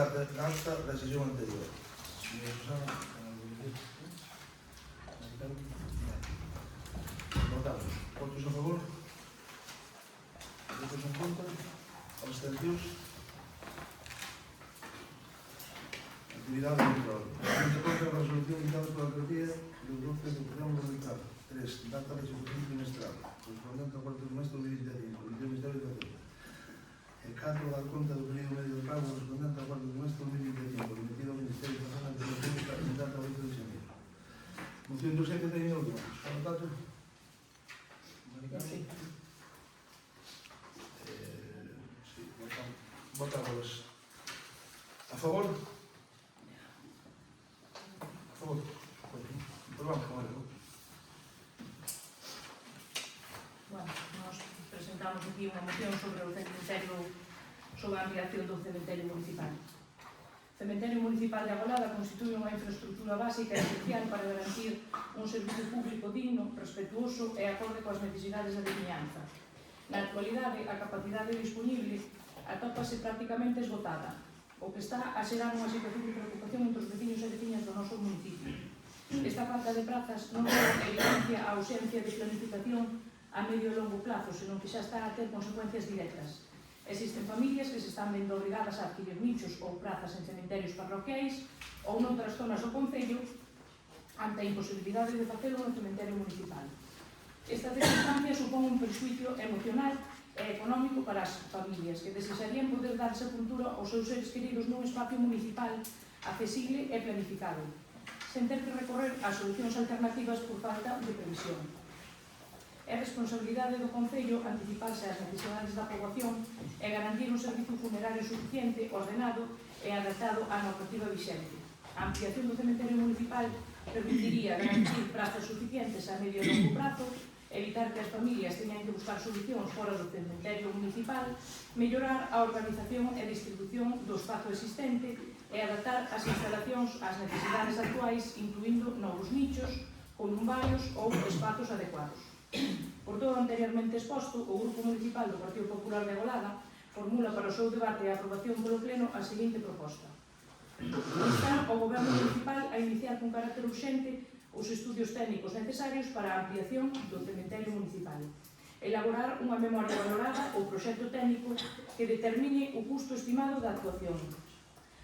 segunda acta da sesión anterior. Señora Susana, votamos. Votos a favor? Votos en contra? Abstencións? Actividade de control. En contra da resolución dictada pola Alcaldía do grupo de Educación Municipal. 3. Data de ejecución trimestral. Correspondente ao cuarto trimestre de 2025. Comité do Ministerio de Educación. E 4. Dar conta do período medio de pago correspondente ao cuarto trimestre de 2025. Remitido ao Ministerio de Educación ante a República en data 8 de xaneiro. Moción de urxencia teñen outra. Para tanto, Sí. sí, votamos. A favor? A favor. Pues vamos, Bueno, nos presentamos aquí unha moción sobre o cementerio, sobre a ampliación do cementerio municipal. O cementerio municipal de Agolada constitúe unha infraestructura básica e esencial para garantir un servicio público digno, respetuoso e acorde coas necesidades da veciñanza. Na actualidade, a capacidade disponible atópase prácticamente esgotada, o que está a xerar unha situación de preocupación entre os veciños e veciñas do noso municipio. Esta falta de prazas non só evidencia a ausencia de planificación a medio e longo plazo, senón que xa está a ter consecuencias directas. Existen familias que se están vendo obrigadas a adquirir nichos ou prazas en cementerios parroquiais ou noutras zonas do concello ante a imposibilidade de facelo no cementerio municipal. Esta circunstancia supón un perxuicio emocional e económico para as familias que desexarían poder dar sepultura aos seus seres queridos nun espacio municipal accesible e planificado, sen ter que recorrer a solucións alternativas por falta de previsión. É responsabilidade do Concello anticiparse ás necesidades da poboación e garantir un servicio funerario suficiente, ordenado e adaptado á normativa vixente. A ampliación do cementerio municipal permitiría garantir prazas suficientes a medio e longo prazo, evitar que as familias teñan que buscar solucións fora do cementerio municipal, mellorar a organización e distribución do espazo existente e adaptar as instalacións ás necesidades actuais, incluindo novos nichos, columbarios ou espazos adecuados. Por todo o anteriormente exposto, o Grupo Municipal do Partido Popular de Agolada formula para o seu debate e aprobación polo Pleno a seguinte proposta. Instar o Goberno Municipal a iniciar con carácter urxente os estudios técnicos necesarios para a ampliación do cementerio municipal. Elaborar unha memoria valorada ou proxecto técnico que determine o custo estimado da actuación.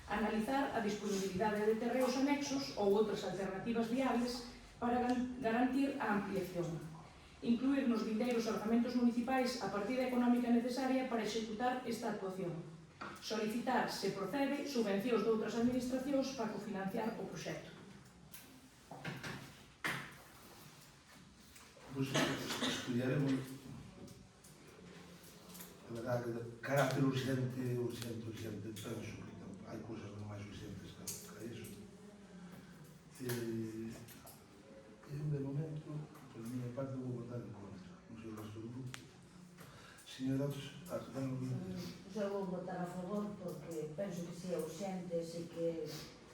Analizar a disponibilidade de terreos anexos ou outras alternativas viables para garantir a ampliación. Incluir nos vindeiros orzamentos municipais a partida económica necesaria para executar esta actuación. Solicitar, se procede, subvencións de outras administracións para cofinanciar o proxecto. Pois estudiaremos. A verdade, carácter urxente, penso que hai cousas máis urxentes que iso. Eu, de momento, por a miña parte, vou votar en contra. Non sei o resto do grupo. Señoras, Eu vou votar a favor porque penso que si é urxente, sei que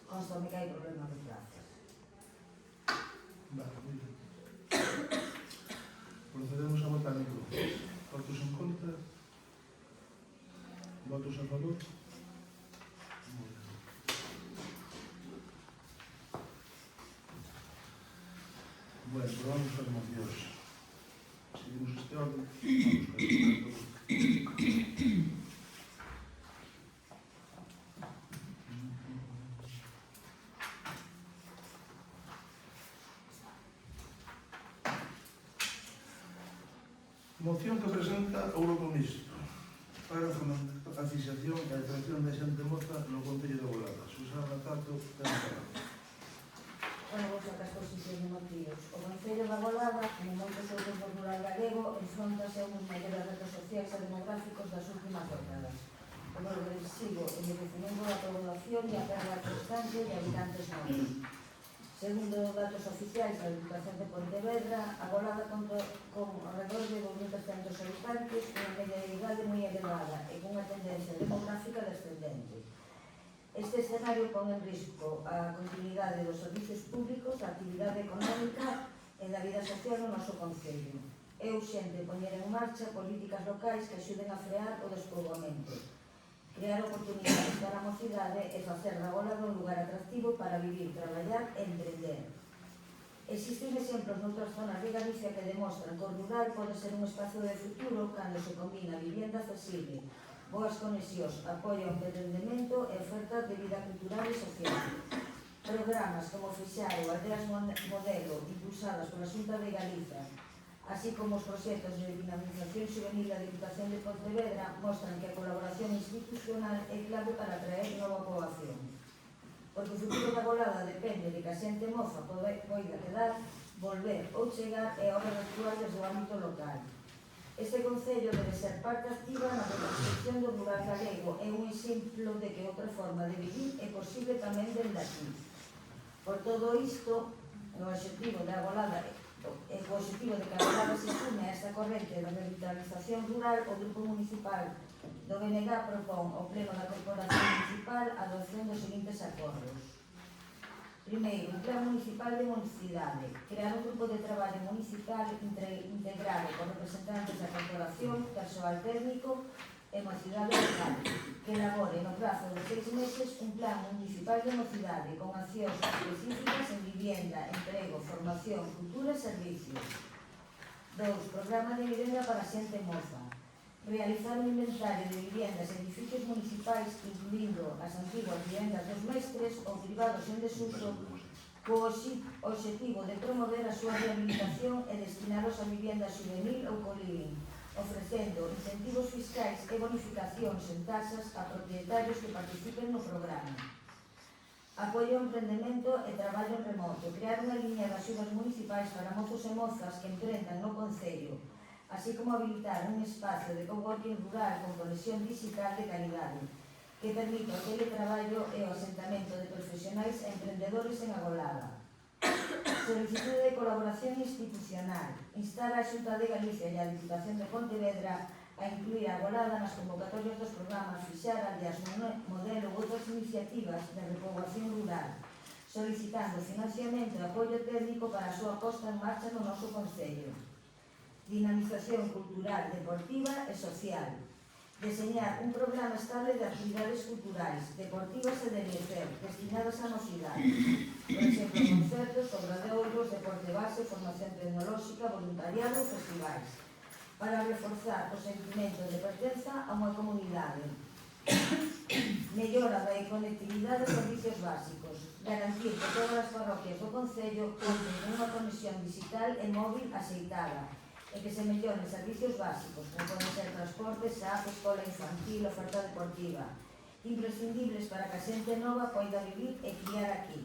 consta-me que hai problema de prazas. Vale, moi ben. Procedemos a votar en grupo. Votos en contra? Votos a favor? Moi ben. Bueno, pues vamos as mocións. Seguimos este orden. Vamos moción que presenta o Grupo Mixto para a fixación e a atracción de xente moza no Concello de Agolada. Susana Tato, ten a palabra. Bueno, vou sacar as posicións de motivos. O Concello de Agolada, como moitos outros do rural galego, enfrontase a uns maiores retos sociais e demográficos das últimas décadas, como o progresivo envellecemento da población e a perda constante de habitantes novos. Segundo datos oficiais da Diputación de Pontevedra, Agolada conta con alrededor de 2.300 habitantes, unha media de idade moi elevada e cunha tendencia demográfica descendente. Este escenario pon en risco a continuidade dos servicios públicos, a actividade económica e da vida social no noso concello. É urxente poñer en marcha políticas locais que axuden a frear o despoboamento. crear oportunidades para a mocidade e facer da Agolada un lugar atractivo para vivir, traballar e emprender. Existen exemplos noutras zonas de Galicia que demostran que o rural pode ser un espazo de futuro cando se combina vivenda accesible, boas conexións, apoio ao emprendemento e ofertas de vida cultural e social. Programas como Fixar ou Aldeas Modelo, impulsadas pola Xunta de Galicia, así como os proxectos de dinamización juvenil da Diputación de Pontevedra, mostran que a colaboración institucional é clave para atraer nova poboación. Porque o futuro da Agolada depende de que a xente moza poida quedar, volver ou chegar e hora de actuar desde o ámbito local. Este concello debe ser parte activa na reconstrucción do rural galego e un exemplo de que outra forma de vivir é posible tamén dende aquí. Por todo isto, o objetivo de Agolada e o objetivo de que a Agolada se sume a esta corrente de revitalización rural, o Grupo Municipal do BNG propón ao Pleno da Corporación Municipal a adopción dos seguintes acordos. Primeiro, un Plan Municipal de Mocidade. Crear un grupo de traballo municipal integrado con representantes da Corporación, persoal técnico e mocidade local, que elabore no prazo de 6 meses un Plan Municipal de Mocidade con accións específicas en vivienda, emprego, formación, cultura e servicios. 2. Programa de vivenda para xente moza. Realizar un inventario de viviendas e edificios municipais, incluindo as antiguas vivendas dos mestres ou privados en desuso, co objetivo de promover a súa rehabilitación e destinalos a vivenda juvenil ou co-living, ofrecendo incentivos fiscais e bonificacións en tasas a propietarios que participen no programa. Apoio ao emprendemento e traballo en remoto. Crear unha liña de axudas municipais para mozos e mozas que emprendan no concello, así como habilitar un espacio de coworking rural con conexión digital de calidade, que permita o teletraballo e o asentamento de profesionais e emprendedores en Agolada. Solicitude de colaboración institucional. Instar a Xunta de Galicia e a Diputación de Pontevedra a incluir a Agolada nas convocatorias dos programas Fixar, Aldeas Modelo ou outras iniciativas de repoboación rural, solicitando financiamento e apoio técnico para a súa posta en marcha no noso concello. Dinamización cultural, deportiva e social. Deseñar un programa estable de actividades culturais, deportivas e de lecer, destinadas á mocidade. Por exemplo, concertos, obradouros, deporte base, formación tecnolóxica, voluntariado e festivais, para reforzar o sentimento de pertenza a unha comunidade. Mellora da conectividade de servicios básicos. Garantir que todas as parroquias do concello conten con unha conexión digital e móvil axeitada, e que se melloren servicios básicos, como poden ser transportes, SAP, escola infantil, oferta deportiva, imprescindibles para que a xente nova poida vivir e criar aquí.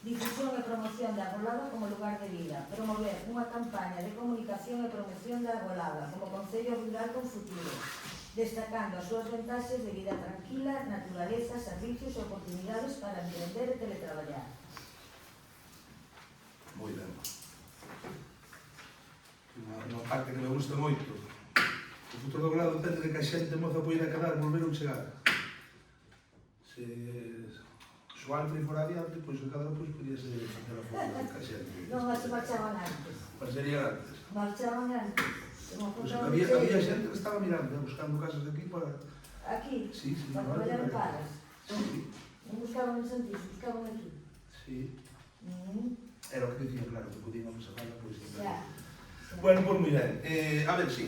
Difusión e promoción da Agolada como lugar de vida. Promover unha campaña de comunicación e promoción da Agolada como concello rural con futuro, destacando as súas vantaxes de vida tranquila, naturaleza, servicios e oportunidades para emprender e teletraballar. Moi ben. Unha parte que me gusta moito. O futuro do Agolada depende de que a xente moza poida quedar, volver ou chegar. Se o Alfred fora adiante, pois o cadro podía ser facer a foto que a xente. Non, se marchaban antes. Pasaría antes. Marchaban antes. Pois había xente que estaba mirando, buscando casas de aquí para... Aquí? Sí, sí. Para traballar en Paras? Sí. Non buscaban en Santiago, buscaban aquí? Sí. Era o que dicía, claro, que podíamos sacarla, pois... Ya. Bueno, pois moi ben. A ver, sí.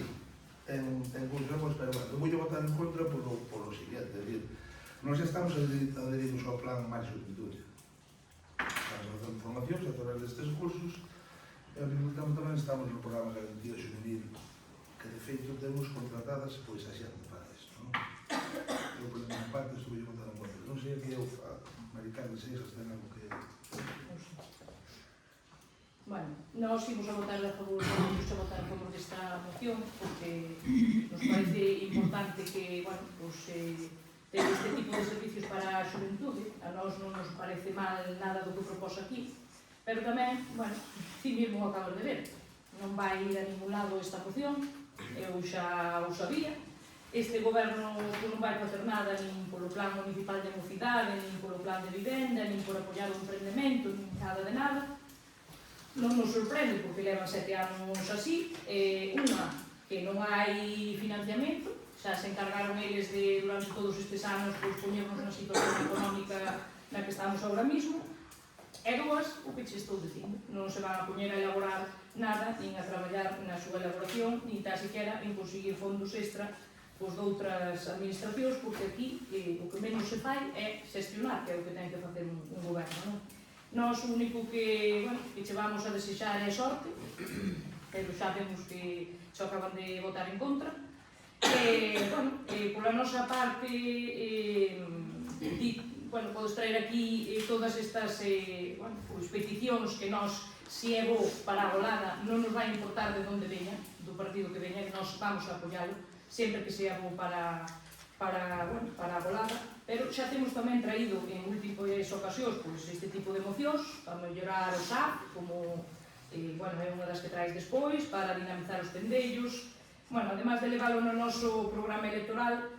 Ten conseguimos, pero bueno, eu vou votar en contra por lo siguiente. É dicir, nós estamos adheridos ao plan máis juventude. Estamos facendo formacións a través destes cursos e ao mesmo tempo tamén estamos no programa de garantía juvenil, que de feito temos contratadas pois a xente para isto, non? Eu por minha parte estuve votar en contra. Non sei que eu, Maricarme Seixas, ten algo que... Bueno, nós imos a votar a favor desta moción porque nos parece importante que, bueno, pues, ter este tipo de servicios para a xuventude. A nós non nos parece mal nada do que propós aquí, pero tamén, bueno, ti mesmo o acabas de ver, non vai ir a ningún lado esta moción, eu xa o sabía. Este goberno non vai facer nada nin polo plan municipal de mocidade, nin polo plan de vivenda, nin por apoiar o emprendemento, nin nada de nada. Non nos sorprende porque leva 7 anos así. Unha, que non hai financiamento, xa se encargaron eles de, durante todos estes anos, poñernos na situación económica na que estamos agora mismo, e dúas, o que che estou dicindo, non se van a poñer a elaborar nada, nin a traballar na súa elaboración, nin tan siquiera en conseguir fondos extra de outras administracións, porque aquí o que menos se fai é xestionar, que é o que ten que facer un goberno. Nós o único que che vamos a desexar é sorte, pero xa vemos que se acaban de votar en contra. Pola nosa parte, podes traer aquí todas estas peticións que nós, se é bo para a Golada, non nos vai importar de onde veña, do partido que veña, que nós vamos a apoiálo, sempre que sea bo para a Golada, pero xa temos tamén traído en múltiples ocasións este tipo de mocións para mellorar o SAP, como é unha das que traes despois, para dinamizar os tendellos. Ademais de leválo no noso programa electoral,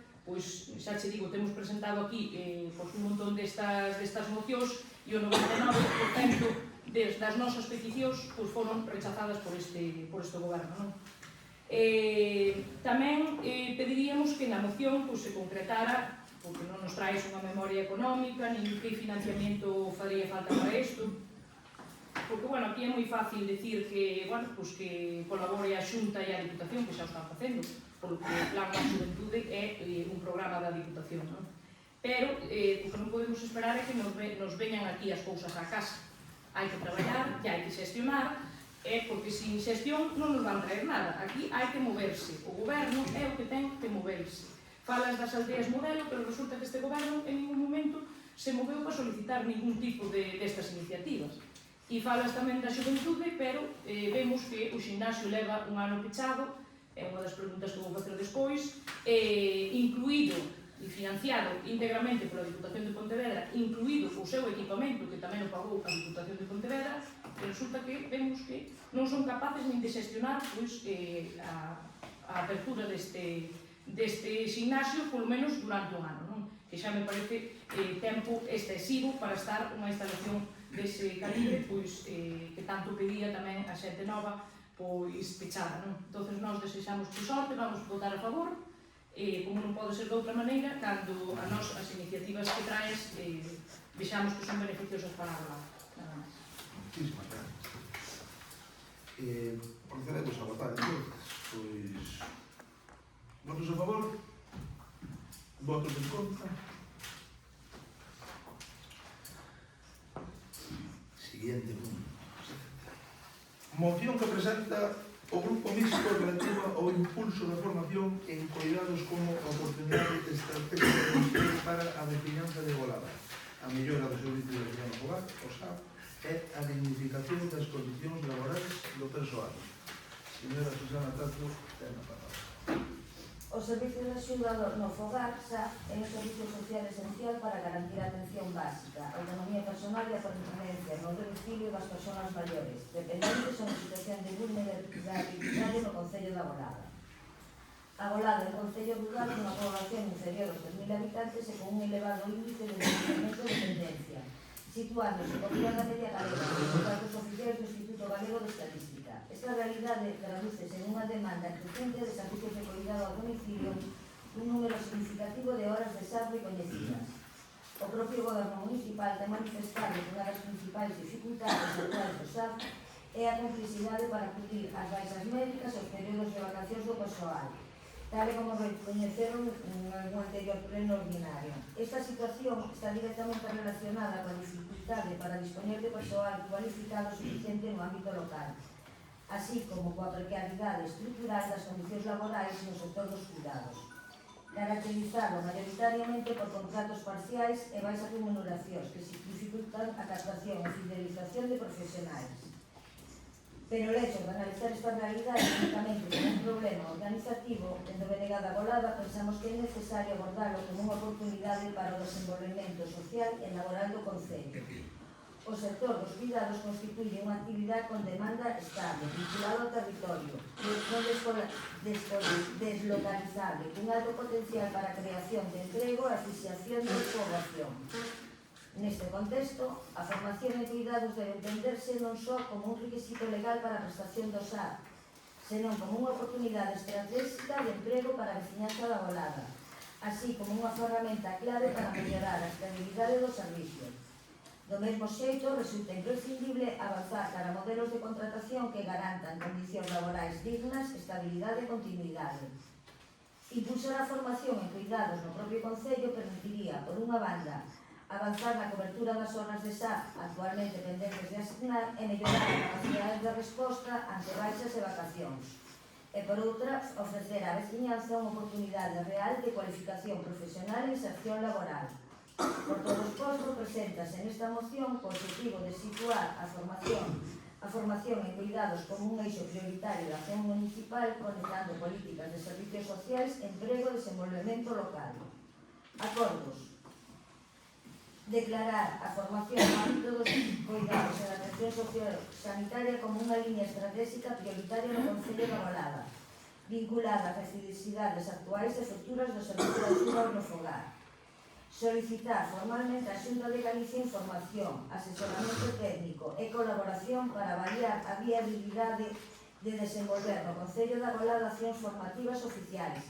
xa che digo, temos presentado aquí un montón destas mocións e o 99% das nosas peticións foron rechazadas por este goberno. Tamén pediríamos que na moción se concretara, porque non nos traes unha memoria económica, nin que financiamento faría falta para isto, porque, aquí é moi fácil decir que colabore a Xunta e a Diputación, que xa o están facendo, porque o Plan da Xuventude é un programa da Diputación, pero o que non podemos esperar é que nos veñan aquí as cousas á casa. Hai que traballar e hai que xestionar, porque sin xestión non nos van traer nada. Aquí hai que moverse. O goberno é o que ten que moverse. Falas das aldeas modelo, pero resulta que este goberno en ningún momento se moveu para solicitar ningún tipo destas iniciativas. E falas tamén da xuventude, pero vemos que o ximnasio leva un ano pechado, é unha das preguntas que vou facer despois, incluído e financiado íntegramente pola Diputación de Pontevedra, incluído o seu equipamento, que tamén o pagou a Diputación de Pontevedra, e resulta que vemos que non son capaces nin de xestionar a apertura deste ximnasio, polo menos durante un ano, que xa me parece tempo excesivo para estar unha instalación dese calibre, que tanto pedía tamén a xente nova, pechada. Entón, nós desexamos que sorte, vamos votar a favor, como non pode ser de outra maneira, cando as iniciativas que traes vexamos que son beneficiosas para a Golada. Nada máis. Muchísimas gracias. Procedemos a votar, entonces, votos a favor, votos en contra. Siguiente punto. Moción que presenta o Grupo Mixto relativa ao impulso da formación en cuidados como oportunidade estratégica para a veciñanza de Golada, a mellora do servicio de veciñanza do hogar, o SAP, e a dignificación das condicións laborais do persoal. Señora Susana Tato, ten a palabra. O Servicio de Axuda no Fogar é un servicio social esencial para garantir a atención básica, a autonomía personal e a permanencia no domicilio das persoas maiores, dependentes ou en situación de vulnerabilidade no Concello da Golada. A Golada é un concello rural con unha población inferior aos 3.000 habitantes e con un elevado índice de envellecemento de dependencia, situándose por riba da media galega, nos datos oficiais do Instituto Galego de Estadística. Esta realidade tradúcese en unha demanda crecente de servicios de cuidado ao domicilio, un número significativo de horas de SAP recoñecidas. O propio goberno municipal ten manifestado que unha das principais dificultades actuais do SAP é a complicidade para acudir ás baixas médicas e os períodos de vacacións do persoal, tal e como recoñeceron no anterior pleno ordinario. Esta situación está directamente relacionada coa dificultade para dispoñer de persoal cualificado suficiente no ámbito local, así como coa precariedade estrutural das condicións laborais no sector dos cuidados, caracterizado maioritariamente por contratos parciais e baixas remuneracións que dificultan a captación e fidelización de profesionais. Pero o hecho de analizar esta realidade únicamente como un problema organizativo, tendo denegada a Golada, pensamos que é necesario abordarlo como unha oportunidade para o desenvolvemento social e laboral do Concello. O sector dos cuidados constituye unha actividade con demanda estable, vinculada ao territorio, non deslocalizable, cun alto potencial para a creación de emprego e a fixación de poboación. Neste contexto, a formación en cuidados debe entenderse non só como un requisito legal para a prestación do SAP, senón como unha oportunidade estratégica de emprego para a veciñanza da Golada, así como unha ferramenta clave para mellorar a estabilidade do servicio. Do mesmo xeito, resulta imprescindible avanzar cara a modelos de contratación que garantan condicións laborais dignas, estabilidade e continuidade. Impulsar a formación en cuidados no propio Concello permitiría, por unha banda, avanzar na cobertura das zonas de SAF actualmente pendentes de asignar e mellorar a capacidade de resposta ante baixas e vacacións. E, por outra, ofrecer á veciñanza unha oportunidade real de cualificación profesional e inserción laboral. Por todo o exposto, preséntase nesta moción co objetivo de situar a formación en cuidados como un eixo prioritario da acción municipal, conectando políticas de servicios sociais, emprego e desenvolvemento local. Acordos. Declarar a formación no ámbito dos cuidados e da atención sociosanitaria como unha liña estratégica prioritaria no Concello da Golada, vinculada ás necesidades actuais e futuras do servicio de axuda no fogar. Solicitar formalmente a Xunta de Galicia información, asesoramento técnico e colaboración para avaliar a viabilidade de desenvolver no Concello da Golada accións formativas oficiais,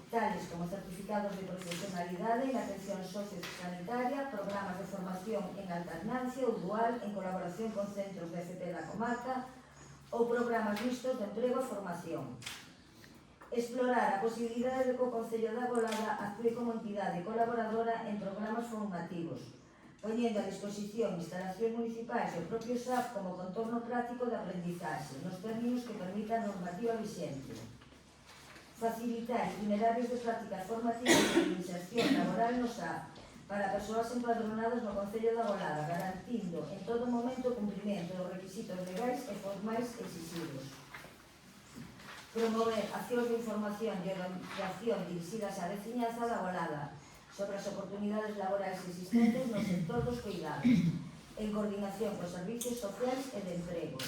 tales como certificados de profesionalidade en atención sociosanitaria, programas de formación en alternancia ou dual en colaboración con centros de FP da comarca ou programas mixtos de emprego e formación. Explorar a posibilidade de que o Concello da Golada actúe como entidade colaboradora en programas formativos, poñendo a disposición instalacións municipais e o propio SAF como contorno práctico de aprendizaxe, nos términos que permita a normativa vixente. Facilitar itinerarios de prácticas formativas e de inserción laboral no SAF para persoas empadronadas no Concello da Golada, garantindo en todo momento o cumprimento dos requisitos legais e formais exigidos. Promover accións de información e orientación dirixidas á veciñanza da Golada sobre as oportunidades laborais existentes no sector dos cuidados, en coordinación cos servicios sociais e de emprego.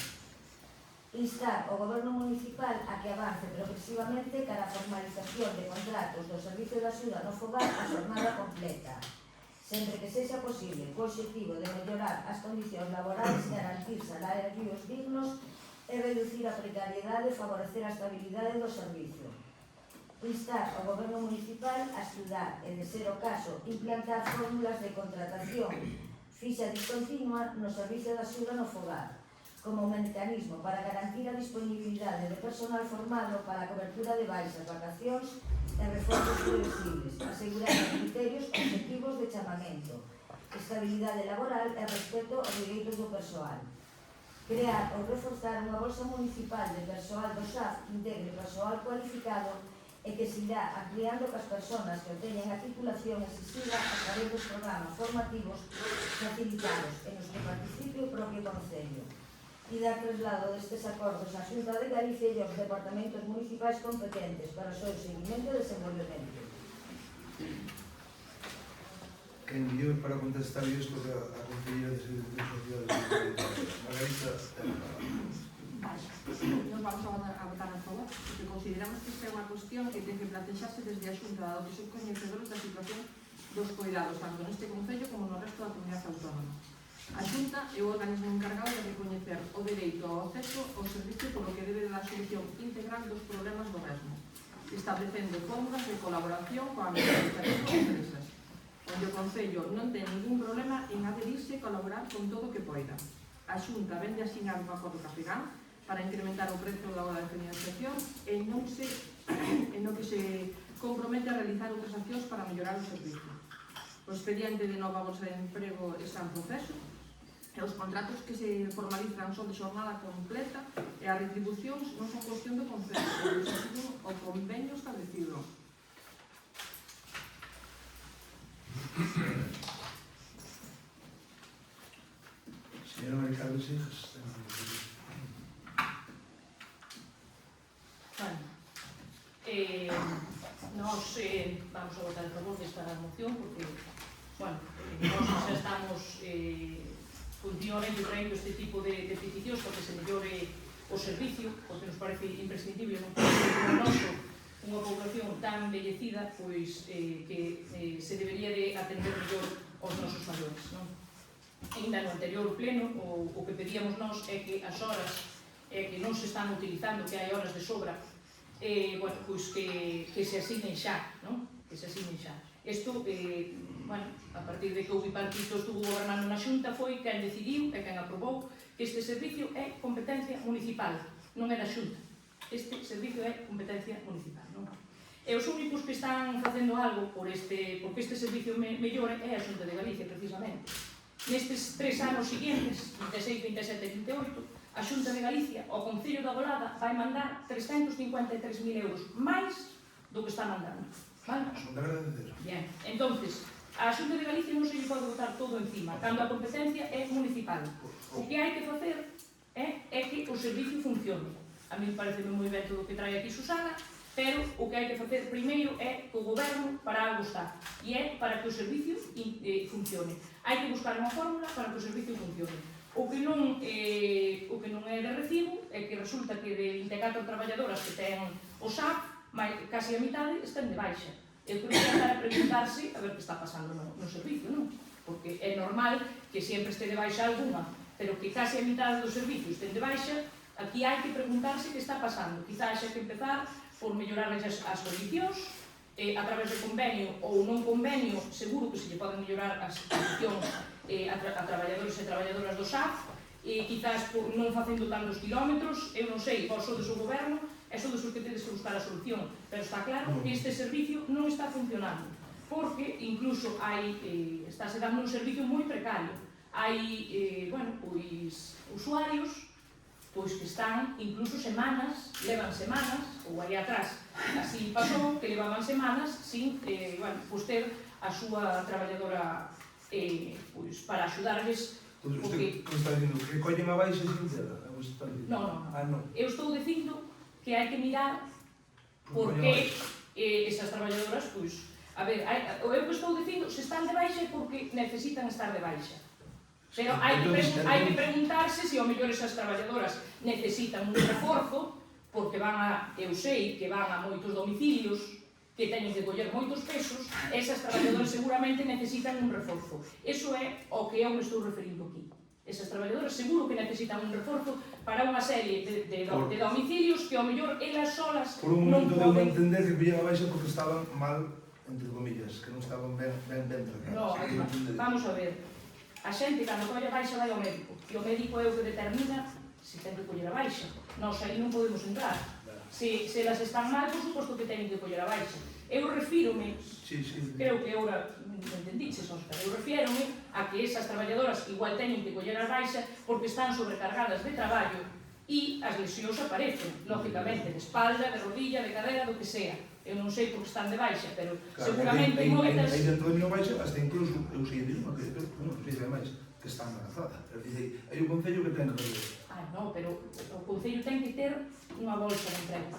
Instar o Goberno municipal a que avance progresivamente cara a formalización de contratos do servicio de axuda no fogar a jornada completa, sempre que sexa posible, co objetivo de mellorar as condicións laborais, garantir salarios dignos e reducir a precariedade e favorecer a estabilidade do servicio. Instar o Goberno municipal a estudar e, de ser o caso, implantar fórmulas de contratación fixa discontinua no servicio de axuda no fogar, como mecanismo para garantir a disponibilidade de personal formado para a cobertura de baixas, vacacións e reforzos previsibles, asegurando criterios objetivos de chamamento, estabilidade laboral e respeto aos direitos do persoal. Crear ou reforzar unha bolsa municipal de persoal do SAF que integre persoal cualificado e que se irá ampliando cas persoas que obteñen a titulación exixida a través dos programas formativos facilitados en os que participe o propio Concello, e dar traslado destes acordos á Xunta de Galicia e aos departamentos municipais competentes para o seu seguimento e desenvolvemento. Quen dio para contestar isto que a Conselleira de Servicios Sociales Margarita ten a palabra. Nos vamos a votar a favor, porque consideramos que esta é unha cuestión que ten que plantexarse desde a Xunta, dado que son coñecedores da situación dos cuidados, tanto neste Concello como no resto da comunidade autónoma. A Xunta é o organismo encargado de recoñecer o dereito ao acceso ao servicio polo que debe dar solución integral dos problemas do mesmo, establecendo fórmulas de colaboración coa administración e empresas, onde o Concello non ten ningún problema en adherirse e colaborar con todo o que poida. A Xunta vende asinar un acordo ca FEGAM para incrementar o prezo da hora de financiación e non que se compromete a realizar outras accións para mellorar o servicio. O expediente de nova bolsa de emprego está en proceso e os contratos que se formalizan son de xornada completa e as retribucións non son cuestión do Concello, pero segundo o convenio establecido. Señora Maricarmen Seixas, ten a palabra. Nós vamos a votar a favor desta moción porque, nós xa estamos continuamente traendo este tipo de peticións porque se mellore o servicio, porque nos parece imprescindible non como noso unha población tan envellecida pois que se debería de atender mellor aos nosos maiores, non? Ainda no anterior pleno o que pedíamos nós é que as horas que non se están utilizando, que hai horas de sobra, bueno, pois que se asignen xa, non? Que se asignen xa. Isto, bueno, a partir de que o bipartito estuvo gobernando na Xunta, foi quen decidiu e quen aprobou que este servicio é competencia municipal, non é da Xunta. Este servicio é competencia municipal, non? E os únicos que están facendo algo porque este servicio mellore é a Xunta de Galicia, precisamente. Nestes 3 anos seguintes, 26, 27 e 28, a Xunta de Galicia, ao Concello da Golada, vai mandar 353.000 euros máis do que está mandando. Vale? Son de agradecer. Bien, entonces, a Xunta de Galicia non se lle pode botar todo encima, cando a competencia é municipal. O que hai que facer é que o servicio funcione. A mí parece moi ben todo o que trae aquí Susana, pero o que hai que facer primeiro é que o goberno para algo está, e é para que o servicio funcione. Hai que buscar unha fórmula para que o servicio funcione. O que non é de recibo é que resulta que de 24 traballadoras que ten o SAP, casi a mitade están de baixa. Eu creo que andar a preguntarse a ver que está pasando no servicio, non? Porque é normal que sempre este de baixa alguna, pero que casi a mitade dos servicios estén de baixa, aquí hai que preguntarse que está pasando. Quizás hai que empezar por mellorarles as condicións, a través de convenio ou non convenio, seguro que se lle poden mellorar as condicións a traballadores e traballadoras do SAF, quizás non facendo tantos kilómetros, eu non sei, vos sodes o goberno, e sodes os que tedes que buscar a solución, pero está claro que este servicio non está funcionando, porque incluso estáse dando un servicio moi precario. Hai, bueno, pois, usuarios que están incluso semanas, levan semanas, ou aí atrás, así pasou, que levaban semanas sin, bueno, pois ter a súa traballadora para axudarles. Usted está dicindo que collen a baixa sin tela? Non. Eu estou dicindo que hai que mirar por que esas traballadoras, pois, a ver, eu que estou dicindo, se están de baixa é porque necesitan estar de baixa. Pero hai que preguntarse se ao mellor esas traballadoras necesitan un reforzo, porque eu sei que van a moitos domicilios, que teñen que coller moitos pesos, esas traballadoras seguramente necesitan un reforzo. Eso é o que eu me estou referindo aquí. Esas traballadoras seguro que necesitan un reforzo para unha serie de domicilios que ao mellor elas solas non poden. Por un momento deu a entender que pillan a baixa porque estaban mal, entre comillas, que non estaban ben tratadas. No, vamos a ver. A xente, cando colle a baixa, vai ao médico. E o médico é o que determina se ten que coller a baixa. Nós aí non podemos entrar. Se elas están mal, por suposto que teñen que coller a baixa. Eu refírome, creo que agora entendiches, Óscar, eu refírome a que esas traballadoras igual teñen que coller a baixa porque están sobrecargadas de traballo e as lesións aparecen, lógicamente, de espalda, de rodilla, de cadera, do que sea. Eu non sei porque están de baixa, pero seguramente moitas... Aí dentro de mí baixa, hasta incluso, eu sei de unha que, non sei de máis, que está embarazada. É dicir, hai un concello que ten que fazer. Non, pero o concello ten que ter unha bolsa de emprego.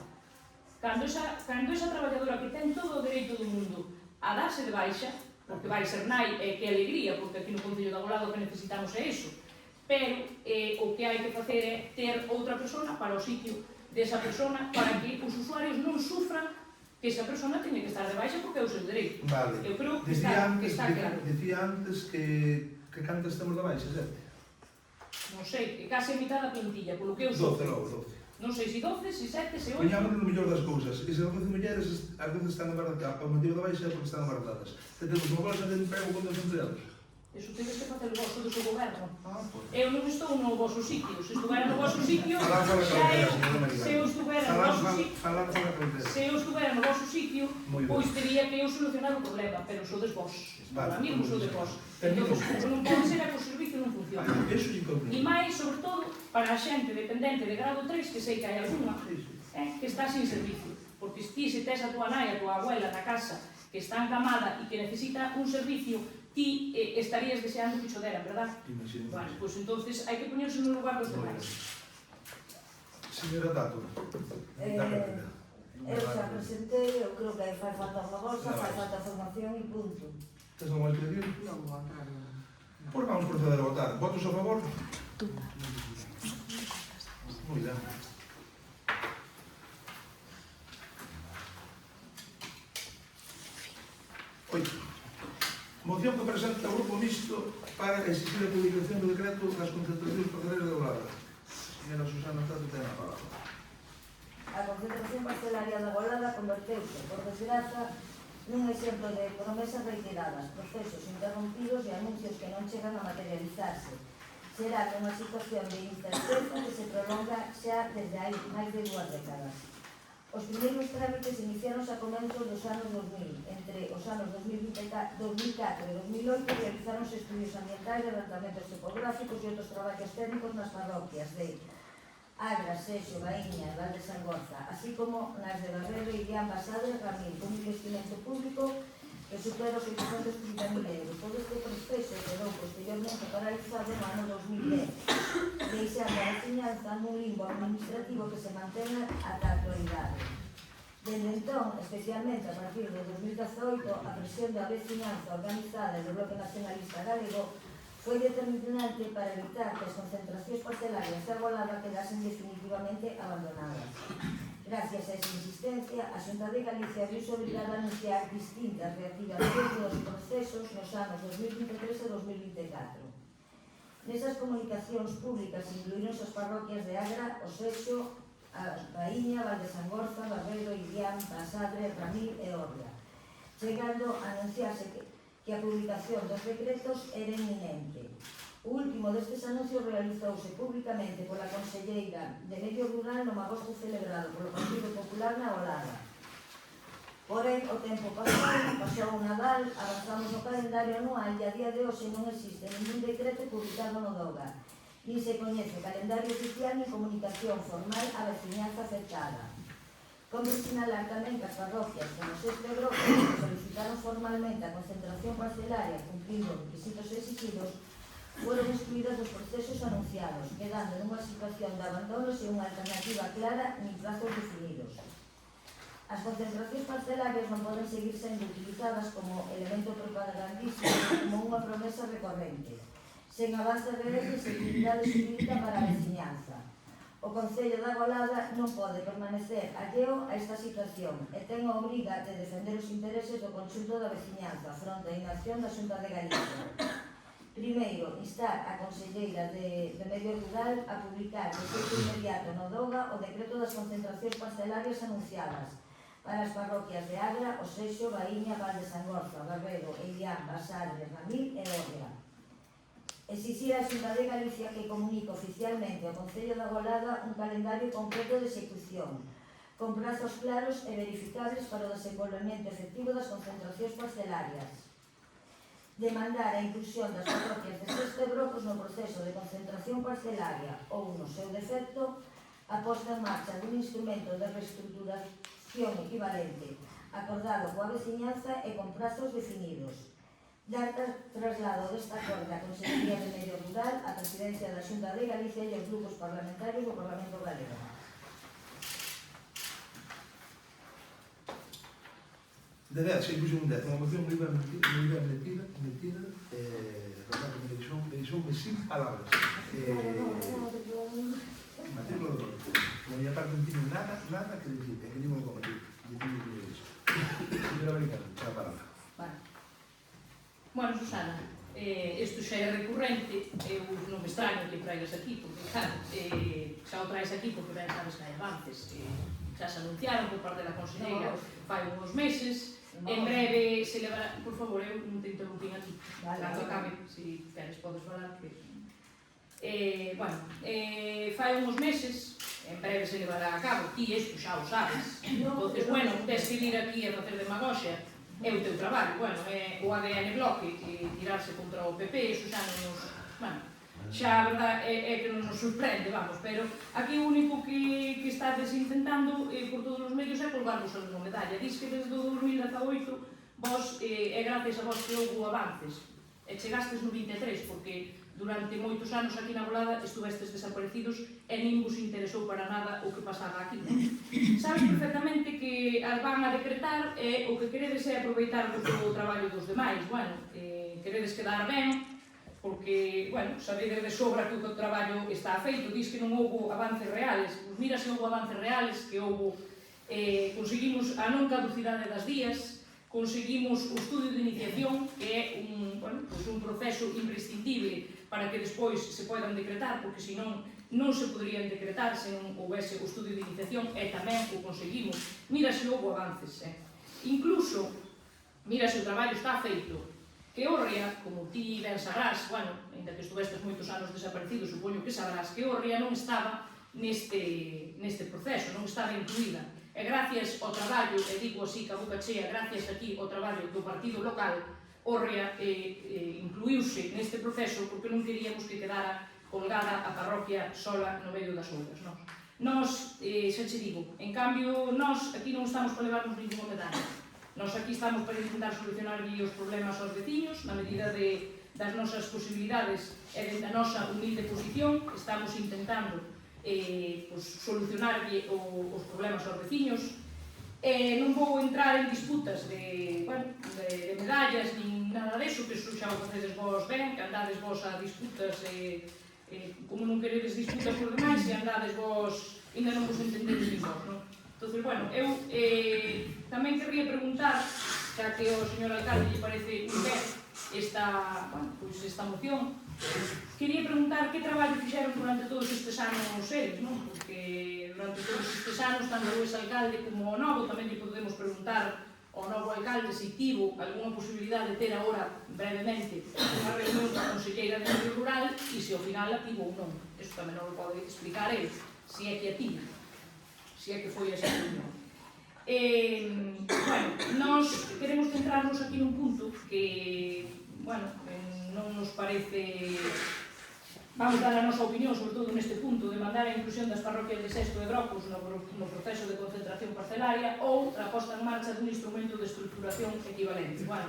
Cando esa traballadora que ten todo o dereito do mundo a darse de baixa, porque vai ser nai, que alegría, porque aquí no Concello da Golada o que necesitamos é iso, pero o que hai que facer é ter outra persona para o sitio desa persona, para que os usuarios non sufran que esa persona teña que estar de baixa porque é o seu dereito. Vale. Eu creo que está claro. Decía antes que cantas temos de baixa, certo? Non sei, que case a mitad da plantilla, polo que eu sou. 12. Non sei se 12, se 7, se 8... Poñámonos no mellor das cousas. E se 12 mulleres, ás veces están embarazadas. O motivo da baixa é porque están embarazadas. Se temos unha bolsa de emprego con 2 empleados. Eso tedes que facer vos, do seu goberno. Eu non estou no vosso sitio. Se estuvera no vosso sitio, se eu estuvera no vosso sitio, pois teria que eu solucionar o problema, pero sodes vos. Para mí non sodes vos. Entón, non pode ser que o servicio non funcione. E máis, sobre todo, para a xente dependente de grado 3, que sei que hai alguna, que está sin servicio. Porque se tes a tua nai, a tua abuela na casa, que está encamada e que necesita un servicio, ti estarías deseando que cho deran, verdad? Vale, pois entonces hai que poñerse no lugar dos demais. Señora Tato, eu xa presentei, eu creo que fai falta unha bolsa, fai falta formación e punto. Tes algo máis que decir? Non, ao contrario. Pois vamos proceder a votar. Votos a favor? Moi ben. Oito. Moción que presenta o Grupo Mixto para exigir a publicación do decreto das concentracións parcelares de Golada. Señora Susana. Susana Tato ten a palabra. A concentración parcelaria da Golada converteuse, por desgraza, nun exemplo de promesas reiteradas, procesos interrompidos e anuncios que non chegan a materializarse. Será unha situación de incerteza que se prolonga xa desde hai máis de 2 décadas. Os primeiros trámites iniciaronse a comenzos dos anos 2000. Entre os anos 2004 e 2008 realizáronse estudios ambientais, levantamentos topográficos e outros traballos técnicos nas parroquias de Agra, Seixo, Baíña e Val de Sangorza, así como nas de Barreiro, Irián, Basadre e Ramil, con un investimento público que supera os 830.000 euros. Todo este proceso quedou posteriormente paralizado no ano 2010, deixando a veciñanza nun limbo administrativo que se mantén ata a actualidade. Desde entón, especialmente a partir de 2018, a presión da veciñanza organizada do Bloque Nacionalista Galego foi determinante para evitar que as concentracións parcelarias da Golada quedasen definitivamente abandonadas. Gracias a esa insistencia, a Xunta de Galicia viuse obrigada a anunciar distintas reactivacións dos procesos nos anos 2023 e 2024. Nesas comunicacións públicas incluíronse as parroquias de Agra, O Seixo, a Baíña, Val de Sangorza, Barreiro, Irián, Basadre, Ramil e Orria, chegando a anunciarse que a publicación dos decretos era inminente. O último destes anuncios realizouse públicamente pola Conselleira de Medio Rural no magosto celebrado polo Partido Popular na Golada. Porén, o tempo pasou o Nadal, avanzamos no calendario anual e a día de hoxe non existe ningún decreto publicado no DOGA, nin se coñece calendario oficial ni comunicación formal á veciñanza afectada. Convén sinalar tamén que as parroquias como Sexto e Groco que solicitaron formalmente a concentración parcelaria cumplindo os requisitos exigidos foron excluídas dos procesos anunciados, quedando nunha situación de abandono sen unha alternativa clara nin plazos definidos. As concentracións parcelarias non poden seguir sendo utilizadas como elemento propagandístico como unha promesa recorrente, sen avance real de seguridade xurídica para a veciñanza. O Concello da Golada non pode permanecer alleo a esta situación e ten a obriga de defender os intereses do conxunto da veciñanza fronte á inacción da Xunta de Galicia. Primeiro, instar a Conselleira de Medio Rural a publicar de xeito inmediato no DOGA o decreto das concentracións parcelarias anunciadas para as parroquias de Agra, O Seixo, Baíña, Val de Sangorza, Barreiro, Irián, Basadre, Ramil e Orria. Exixir a Xunta de Galicia que comunique oficialmente ao Concello da Golada un calendario completo de execución, con prazos claros e verificables para o desenvolvemento efectivo das concentracións parcelarias. Demandar a inclusión das parroquias de Sexto e Brocos no proceso de concentración parcelaria ou, no seu defecto, a posta en marcha dun instrumento de reestruturación equivalente, acordado coa veciñanza e con prazos definidos. Dar traslado desta acordo á Consellería de Medio Rural, á Presidencia da Xunta de Galicia e aos grupos parlamentarios do Parlamento Galego. De 10, se puxe un 10, unha moción moi ben metida, Roberto me deixoume sin palabras. Matrícula do Roberto. Non ia parte non tiño nada que decir, que digo como decir iso. Señora Americano, xa a palabra. Vale. Bueno, Susana, isto xa é recurrente, eu non me extraño que traigas aquí, porque claro, xa o traes aquí porque ben sabes que hai avances, xa se anunciaron por parte da Conselleira fai uns meses, en breve se levará, por favor, eu non te interrumpín aquí, cando acabe, se queres podes falar, que... bueno, fai uns meses, en breve se levará a cabo, ti isto xa o sabes, entonces, bueno, tes que vir aquí a facer demagoxia, é o teu traballo, bueno, é o ADN bloque e tirarse contra o PP, iso xa non nos... Bueno, xa a verdade é que non nos sorprende, vamos, pero aquí o único que estades intentando por todos os medios é colgarvos a medalla. Dis que desde o 2018 vos, é gracias a vos que houve avances, e chegastes no 23, porque durante moitos anos aquí na Golada estuvestes desaparecidos e nin vos interesou para nada o que pasaba aquí. Sabes perfectamente que as van a decretar e o que queredes é aproveitar o traballo dos demais. Bueno, queredes quedar ben, porque, bueno, sabedes de sobra que o traballo está feito. Dis que non houve avances reales. Pois mira se houve avances reales, que houve, conseguimos a non caducidade das vías, conseguimos o estudio de iniciación, que é un proceso imprescindible para que despois se poidan decretar, porque senón non se poderían decretar se non houvese o estudio de iniciación e tamén o conseguimos. Mira se houve avances, incluso, mira se o traballo está feito, que Orria, como ti ben sabrás, bueno, ainda que estuvestes moitos anos desaparecido, supoño que sabrás que Orria non estaba neste proceso, non estaba incluída. E gracias ao traballo, e digo así que a boca chea, gracias aquí ao traballo do partido local, Orria incluíuse neste proceso porque non queríamos que quedara colgada a parroquia sola no medio das outras. Nós, xa che digo, en cambio, nós aquí non estamos para levarnos ninguna medalla. Nós aquí estamos para intentar solucionar os problemas aos veciños, na medida das nosas posibilidades e da nosa humilde posición, estamos intentando solucionar os problemas aos veciños. Non vou entrar en disputas de medallas, nin nada deso, que xa o facedes vos ben, que andades vos a disputas, como non queredes disputas por demais, e andades vos, ainda non vos entendedes nin vos, non? Entón, bueno, eu tamén querría preguntar, xa que ao señor alcalde lle parece un ben esta moción, quería preguntar que traballo fixeron durante todos estes anos eles, non? Porque durante todos estes anos, tanto o ex-alcalde como o novo, tamén lle podemos preguntar ao novo alcalde se tivo algunha posibilidade de ter agora, brevemente, unha reunión coa conselleira de medio rural e se ao final a tivo ou non. Isto tamén non o pode explicar ele, se é que a tivo. Se é que foi esa reunión. Bueno, nós queremos centrarnos aquí nun punto que, bueno, non nos parece... Vamos dar a nosa opinión, sobre todo neste punto, de mandar a inclusión das parroquias de Sesto e Brocos no proceso de concentración parcelaria ou a posta en marcha dun instrumento de estructuración equivalente. Bueno,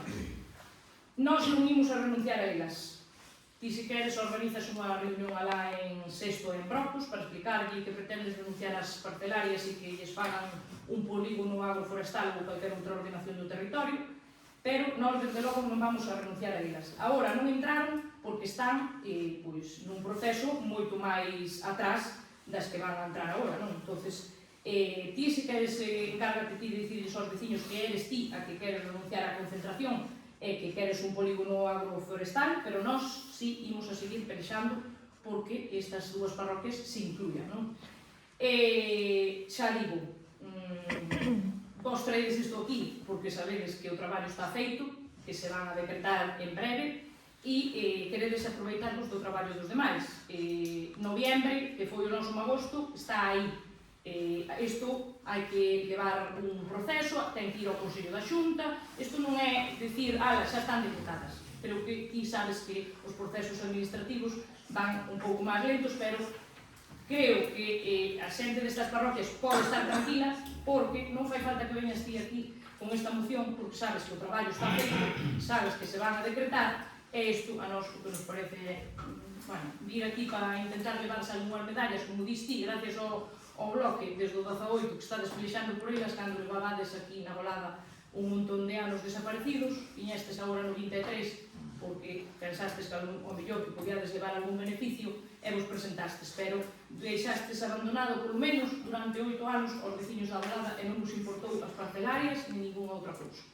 nós non imos a renunciar a elas. Ti, se queres, organizas unha reunión alá en Sesto e en Brocos para explicarlle que pretendes denunciar as parcelarias e que lles fagan un polígono agroforestal ou calquera outra ordenación do territorio, pero nós, desde logo, non vamos a renunciar a elas. Agora, non entraron porque están nun proceso moito máis atrás das que van a entrar agora, non? Entonces, ti, se queres, encárgate ti de decidir aos veciños que eres ti a que queres renunciar á concentración e que queres un polígono agroforestal, pero nós sí imos a seguir pelexando porque estas dúas parroquias se incluyan, non? Xa digo, vos traedes isto aquí porque sabedes que o traballo está feito, que se van a decretar en breve e queredes aproveitarvos do traballo dos demais. Noviembre, que foi o noso agosto, está aí. Isto hai que levar un proceso, ten que ir ao Consello da Xunta, isto non é dicir, ala, xa están decretadas, pero que ti sabes que os procesos administrativos van un pouco máis lentos, pero creo que a xente destas parroquias pode estar tranquila porque non fai falta que veñas ti aquí con esta moción, porque sabes que o traballo está feito, sabes que se van a decretar, e isto a nós o que nos parece, bueno, vir aquí para intentar levarse algunhas medallas, como dis ti, gracias ao bloque desde o 18 que está despelexando por elas cando levabades aquí na Golada un montón de anos desaparecidos, viñestes agora no 23 porque pensastes que ao mellor que podíades levar algún beneficio e vos presentastes, pero deixastes abandonado polo menos durante 8 anos aos veciños da Golada e non vos importou as parcelarias ni ninguna outra cousa.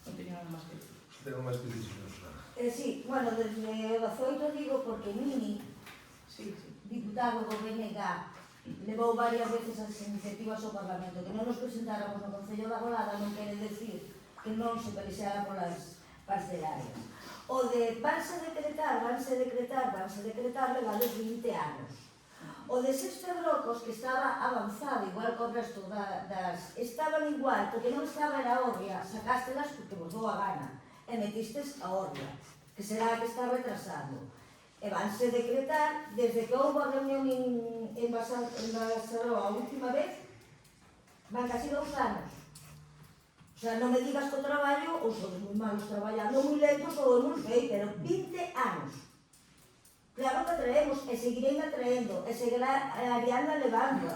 Non teño nada máis que decir. Tengo máis que dicir, señor. Sí, bueno, desde o 18 digo porque Mini, diputado do BNG, levou varias veces as iniciativas ao Parlamento. Que non nos presentáramos no Concello da Golada non quere decir que non se pelexara polas parcelarias. O de vanse decretar, levades 20 anos. O de Sesto e Brocos, que estaba avanzado, igual que o resto das... Estaban igual, porque non estaba era a Orria, sacástelas porque vos dou a gana, e metistes a Orria, que será a que está retrasando. E vanse decretar, desde que houve a reunión en Basaró a última vez, van casi 2 anos. O sea, non me digas que o traballo, ou sodes moi malos traballando, moi lentos, ou non sei, pero 20 anos. Claro que traemos, e seguirei atraendo, e seguirá Ariana levando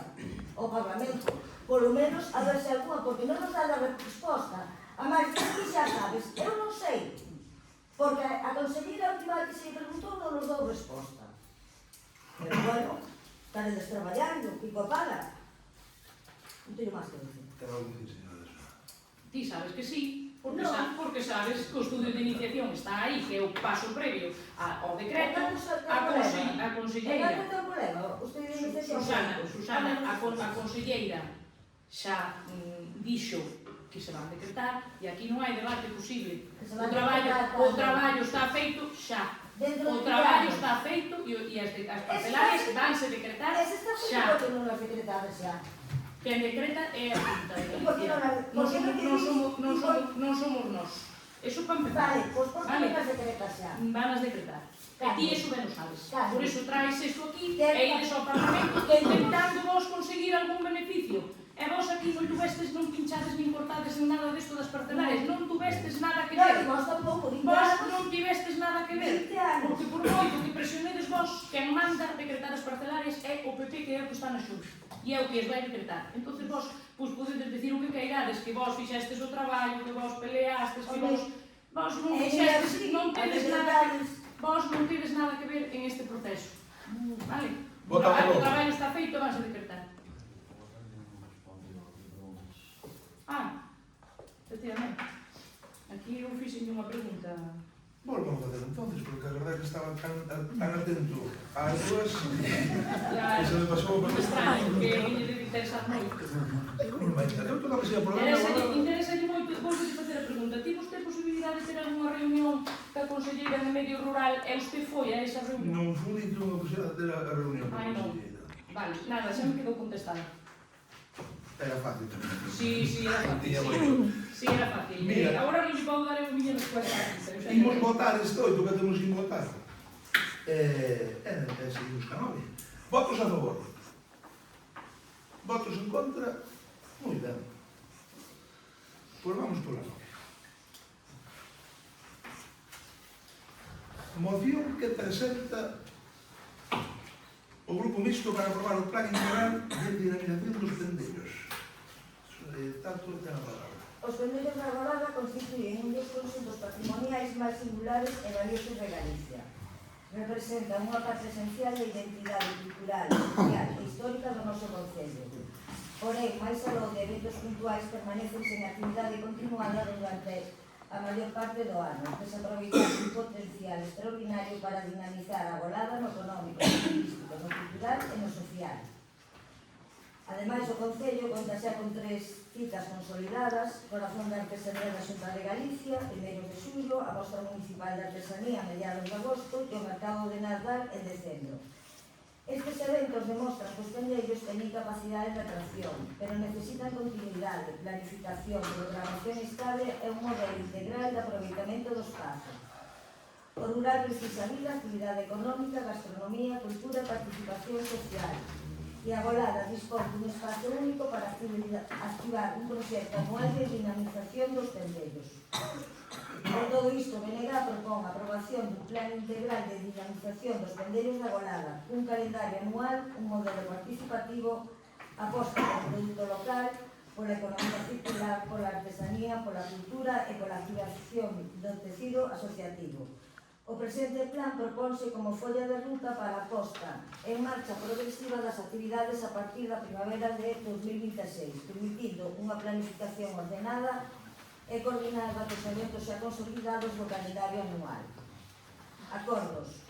ao Parlamento. Por lo menos a verse alguna, porque non nos dá a resposta. A máis, ti xa sabes, eu non sei. Porque a conselleira última que se preguntou non nos dou resposta. Pero bueno, estaredes traballando, pico a pala. Non teño máis que decir. Tengo que dicir, señora. Ti sabes que sí, Porque sabes que o estudio de iniciación está aí, que é o paso previo ao decreto, a conselleira Susana, a conselleira xa dixo que se van decretar e aquí non hai debate posible. O traballo está feito xa. O traballo está feito e as parcelarias vanse decretar xa. Quen decreta é a Junta de Galicia. Non somos nós. Eso para empezar. Vale, pois por que non as decretas xa? Van as decretar. E ti eso ben o sabes. Claro. Por iso traes isto aquí e ides ao Parlamento intentando vos conseguir algún beneficio. E vos aquí non tuvestes, non pinchades nin cortades en nada disto das parcelarias. Non tuvestes nada que ver. Vos tampouco, Vos non tivestes nada que ver. Porque por moito que presionedes vos, quen manda decretar as parcelarias é o PP, que é o que está na Xunta. E é o que as vai decretar. Entonces vos, pois podedes decir o que queirades, que vos fixestes o traballo, que vos peleastes, que vos non fixestes, non tedes nada que... Vos non tedes nada que ver en este proceso. Vale? O traballo está feito, vas a decretar. Efectivamente. Aquí eu fixenlle unha pregunta. Volvamos a fazer entonces, porque a verdade é que estaba tan atento ás dúas que se me pasou por extraño, porque viñe de interesar moito. Non vai entender todo o que sea problema. Interesa moito, volvo a facer a pregunta. Tivo usted posibilidade de ter algunha reunión ca conselleira de Medio Rural e usted foi a esa reunión? Non fui e tuve a posibilidade de ter a reunión con a conselleira. Vale, nada, xa me quedou contestada. Era fácil tamén. Sí, era fácil. Sí, era fácil. Agora non lle podo dar a miña resposta. Imos votar isto, que temos que votar. Seguimos ca 9. Votos a favor. Votos en contra. Moi ben. Pois vamos por a 9. Moción que presenta o Grupo Mixto para aprobar o Plan Integral de Dinamización dos Tendellos. Tanto ten a palabra. Os tendellos da Arbolada constituyen un dos conxuntos patrimoniais máis singulares e valiosos de Galicia. Representan unha parte esencial da identidade cultural, social e histórica do noso concello. Porén, máis aló de eventos puntuais permanecen sen actividade continuada durante a maior parte do ano, desaproveitar un potencial extraordinario para dinamizar a Arbolada no económico, no turístico, no cultural e no social. Ademais, o Concello conta xa con 3 citas consolidadas: Corazón da Artesanía da Xunta de Galicia, 1 de xullo, a Mostra Municipal de Artesanía a mediados de agosto e o Mercado de Nadal en decembro. Estes eventos demostran que os tendellos teñen capacidade de atracción, pero necesitan continuidade, planificación, programación estable e un modelo integral de aproveitamento do espazo. O rural precisa vida, actividade económica, gastronomía, cultura e participación social. E a Arbolada dispón dun espazo único para activar un proxecto anual de dinamización dos tendellos. Por todo isto, BNG propón a aprobación dun plan integral de dinamización dos tendellos da Arbolada, un calendario anual, un modelo participativo, aposta polo produto local, pola economía circular, pola artesanía, pola cultura e pola activación do tecido asociativo. O presente plan proponse como folla de ruta para a posta en marcha progresiva das actividades a partir da primavera de 2026, permitindo unha planificación ordenada e coordinada dos eventos xa consolidados do calendario anual. Acordos.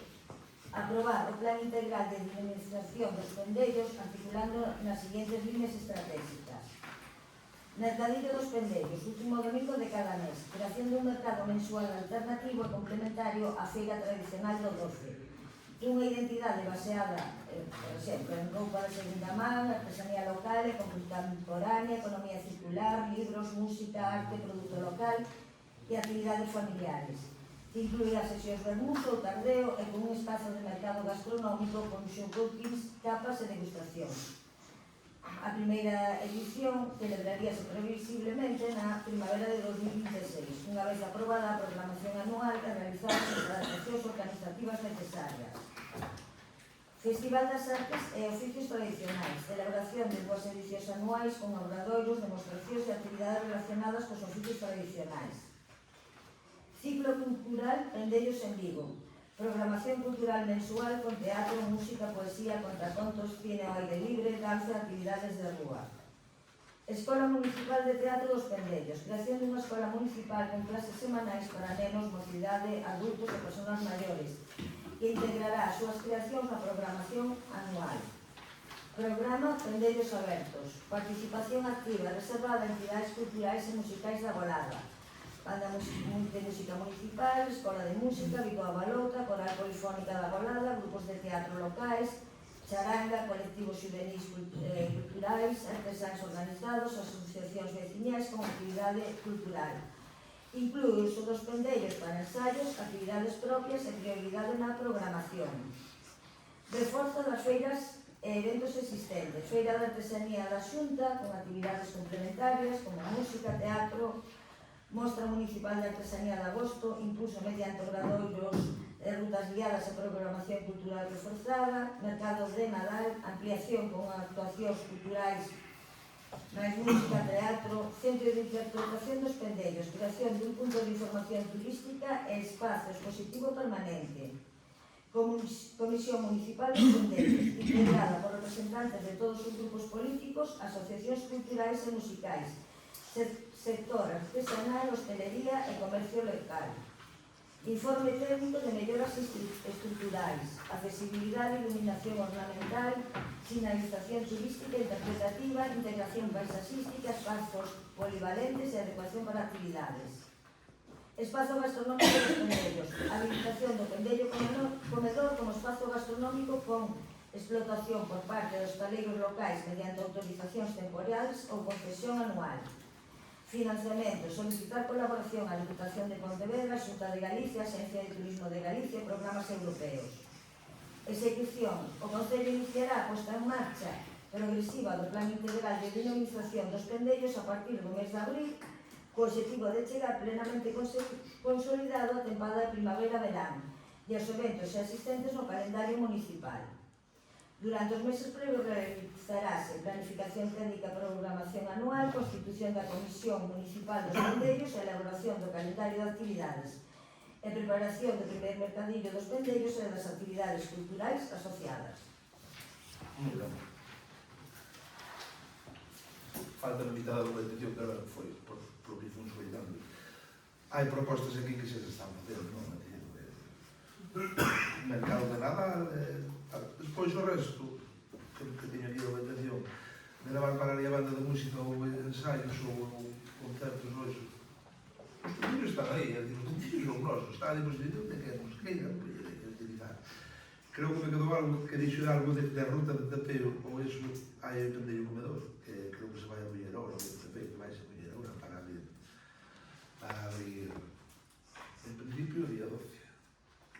Aprobar o plan integral de dinamización dos tendellos articulando nas seguintes líneas estratégicas. Mercadillo dos Pendellos, último domingo de cada mes. Creación dun mercado mensual alternativo e complementario á feira tradicional do 12. Unha identidade baseada, por exemplo, en roupa de segunda man, artesanía local e contemporánea, economía circular, libros, música, arte, produto local e actividades familiares. Incluir as sesións de almuzo ou tardeo e con un espazo de mercado gastronómico con showcookings, capas e degustacións. A primeira edición celebraríase previsiblemente na primavera de 2026, unha vez aprobada a programación anual e realizadas as adaptacións organizativas necesarias. Festival das Artes e Oficios Tradicionais, celebración de 2 edicións anuais con obradoiros, demostracións e actividades relacionadas cos oficios tradicionais. Ciclo cultural Tendellos en Vigo. Programación cultural mensual con teatro, música, poesía, contracontos, cine ao aire libre, danza e actividades de rúa. Escola Municipal de Teatro dos Pendellos. Creación dunha escola municipal con clases semanais para nenos, mocidade, adultos e persoas maiores, que integrará as súas creacións na programación anual. Programa Pendellos Abertos. Participación activa reservada a entidades culturais e musicais da Golada. Banda de Música Municipal, Escola de Música, Bicoa Balota, Coral Polifónica da Golada, grupos de teatro locais, charanga, colectivos juvenis culturais, artesáns organizados, asociacións veciñais con actividade cultural. Inclúe o uso dos pendellos para ensaios, actividades propias e prioridade na programación. Reforzo das feiras e eventos existentes. Feira de Artesanía da Xunta, con actividades complementarias como música, teatro, Mostra Municipal de Artesanía de Agosto, impulso mediante obradoiros, rutas guiadas e programación cultural reforzada, mercado de Nadal, ampliación con actuacións culturais, máis música, teatro, centro de interpretación dos pendellos, creación dun punto de información turística e espazo expositivo permanente. Comisión Municipal de Pendellos, integrada por representantes de todos os grupos políticos, asociacións culturais e musicais, sector artesanal, hostelería e comercio local. Informe técnico de melloras estruturais, accesibilidade, iluminación ornamental, sinalización turística e interpretativa, integración paisaxística, espazos polivalentes e adecuación para actividades. Espazo gastronómico dos pendellos, habilitación do pendello comedor como espazo gastronómico con explotación por parte dos taleiros locais mediante autorizacións temporales ou concesión anual. Financiamento, solicitar colaboración á Diputación de Pontevedra, Xunta de Galicia, Agencia de Turismo de Galicia e programas europeos. Execución. O Concello iniciará a posta en marcha progresiva do Plan Integral de Dinamización dos Pendellos a partir do mes de abril, co objetivo de chegar plenamente consolidado a tempada de primavera-verán e aos eventos existentes no calendario municipal. Durante os meses previos realizarase planificación técnica e programación anual, constitución da Comisión Municipal dos Pendellos e elaboración do calendario de actividades e preparación do primeiro mercadillo dos pendellos e das actividades culturais asociadas. Moi ben. Falta na mitad da documentación que agora foi por que fomos coitando. Hai propostas aquí que se están facendo, non? Mercado de Nadal, despois o resto, que teño aquí a documentación, de levar para ali a banda de música ou ensaios ou concertos ou iso. Os pendellos están aí, os pendellos son nosos, está a disposición de que nos queiran utilizar. Creo que me quedou algo que dixo algo de ruta de tapeo, ou iso, hai o pendello comedor, que creo que se vai a poñer ahora, o tapeo que vai se poñer ahora para abrir, en principio, o día 12.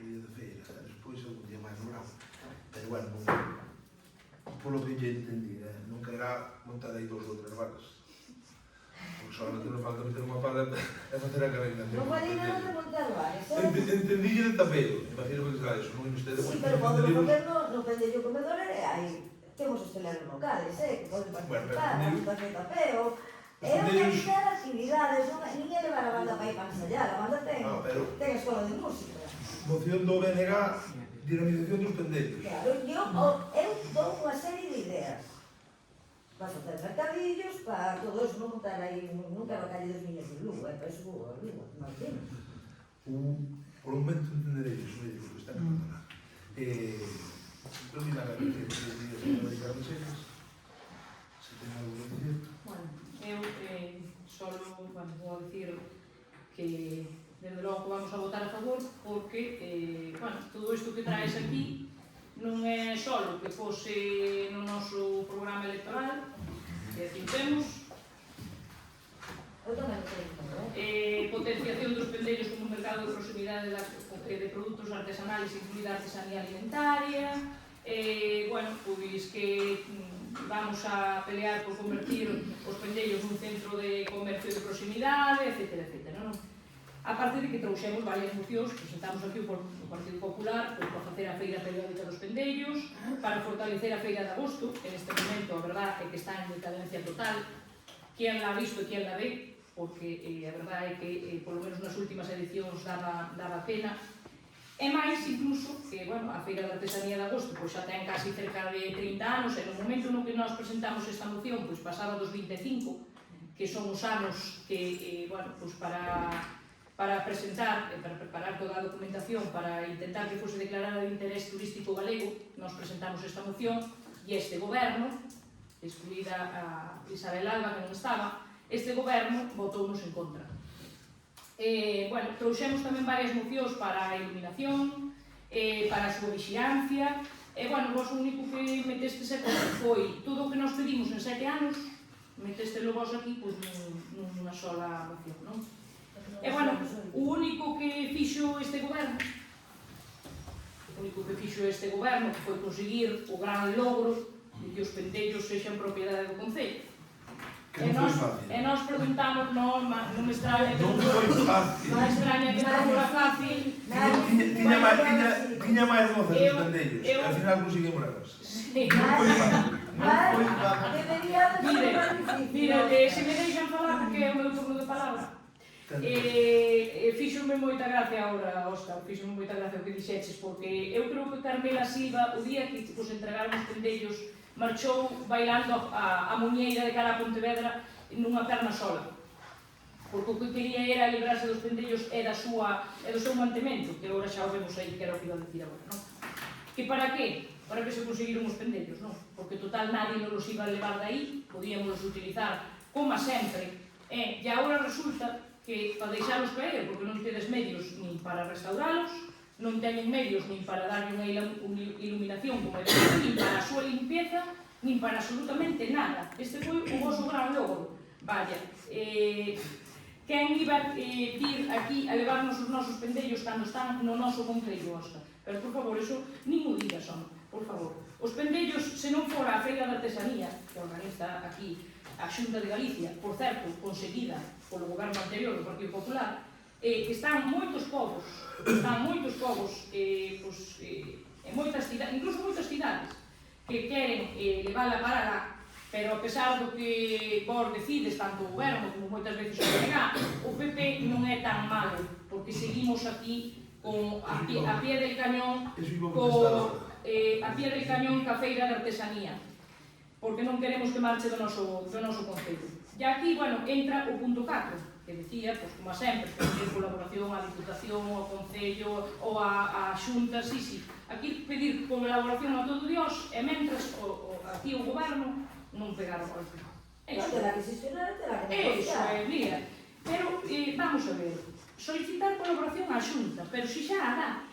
Día de feira, despois algún día máis no verán. Pero bueno, polo que lle entendí, non quererá montar aí dos ou tres varas. Porque solamente nos falta meter unha pala e facer a carenación. Non vale nada de montar varas, Entendílle de tapeo, imagino que será eso, non ustedes. Sí, pero podemos facer no pendello comedor e hai, temos hosteleros locales, que poden participar, facer tapeo. É organizar actividades, ninguén levar a banda para ir para ensayar, a banda ten escola de música. Moción do BNG, dinamización dos pendellos. Claro, eu dou unha serie de ideas para facer mercadillos, para todo eso, non montar aí, nunca a calle dos niños de Lugo, para eso Lugo, Martín. Por un momento entenderéis, o que está en contra. Eu mira a ver que días para Mercedes, se ten algo que dicir. Bueno, eu solo vou dicir que desde logo vamos a votar a favor porque, todo isto que traes aquí non é só o que fose no noso programa electoral, que aquí temos, potenciación dos pendellos como mercado de proximidade de produtos artesanales, incluída a artesanía alimentaria, pois que vamos a pelear por convertir os pendellos nun centro de comercio de proximidade, etc. Non? A parte de que trouxemos varias mocións, presentamos aquí o Partido Popular para facer a feira periódica dos pendellos, para fortalecer a feira de agosto, que neste momento a verdad é que está en decadencia total, quen la ha visto e quen la ve, porque a verdad é que polo menos nas últimas edicións daba pena. E máis, incluso, que, bueno, a Feira da Artesanía de Agosto pois xa ten casi cerca de 30 anos, e no momento no que nós presentamos esta moción, pois pasaba dos 25, que son os anos que, bueno, pois para presentar, para preparar toda a documentación, para intentar que fose declarada de interés turístico galego, nós presentamos esta moción, e este goberno, excluída a Isabel Alba, que non estaba, este goberno votou-nos en contra. Bueno, trouxemos tamén varias mocións para a iluminación, para a súa vigilancia, e, bueno, vos o único que metestes foi todo o que nos pedimos en 7 anos, metestelo vos aquí, pois, nunha sola moción, non? E, bueno, o único que fixo este goberno, que foi conseguir o gran logro de que os pentellos sexan propiedade do Concello. Que non foi fácil. E nós preguntamos, non me extraña que Non foi fácil. non extraña que non fora fácil. Tiña máis voces os pendellos, e ao final conseguimos elas. Sí. Non foi fácil. Non foi fácil. Debería de ser un magnífico. Mire, se me deixan falar, porque é o meu turno de palabra. Fíxome moita gracia agora, Óscar, fíxome moita gracia o que dixeches, porque eu creo que Carmela Silva, o día que vos entregaron os pendellos, marchou bailando a muñeira de cara a Pontevedra nunha perna sola, porque o que quería era librarse dos pendellos e do seu mantemento, que agora xa o vemos aí, que era o que iba a dicir agora, non? Que para que? Para que se conseguiron os pendellos, non? Porque total nadie non os iba a levar de aí, podíamos utilizar como sempre, e agora resulta que para deixalos caer, porque non tedes medios nin para restauralos, non teñen medios nin para darlle unha iluminación como é debido, nin para a súa limpieza, nin para absolutamente nada. Este foi o vosso gran logro. Vaya, quen iba vir aquí a levarnos os nosos pendellos cando están no noso concello, Óscar? Pero, por favor, eso nin o digas, son, por favor. Os pendellos, se non fora a Feira da Artesanía, que organiza aquí a Xunta de Galicia, por certo, conseguida polo goberno anterior do Partido Popular, están moitos povos, moitas cidades, incluso moitas cidades, que queren levala para lá, pero a pesar do que vos decides, tanto o goberno como moitas veces o PNG, o PP non é tan malo, porque seguimos aquí a pie del cañón ca Feira de Artesanía, porque non queremos que marche do noso concello. E aquí, bueno, entra o punto 4, que decía, pois, como sempre, pedir colaboración á Diputación, ao Concello ou á Xunta, sí. Aquí pedir colaboración a todo Dios, e mentras aquí o goberno non pegar o golpe. Non terá que xestionar, terá que negociar. Mira, pero vamos a ver, solicitar colaboración á Xunta, pero si xa a dá.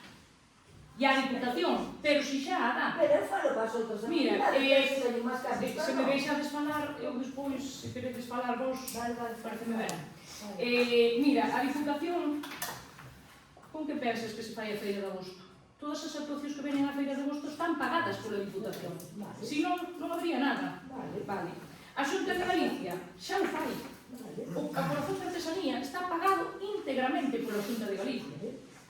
E a Diputación, pero si xa a dá. Pero eu falo para as outras actividades, que teñen máis casos. Se me deixades falar, eu despois, se queredes falar vos, pareceme ben. Mira, a Diputación, con que pensas que se fai a Feira de Agosto? Todas as actuacións que venen á Feira de Agosto están pagadas pola Diputación. Se non, non habría nada. Vale. A Xunta de Galicia xa o fai. O Corazón de Artesanía está pagado íntegramente pola Xunta de Galicia.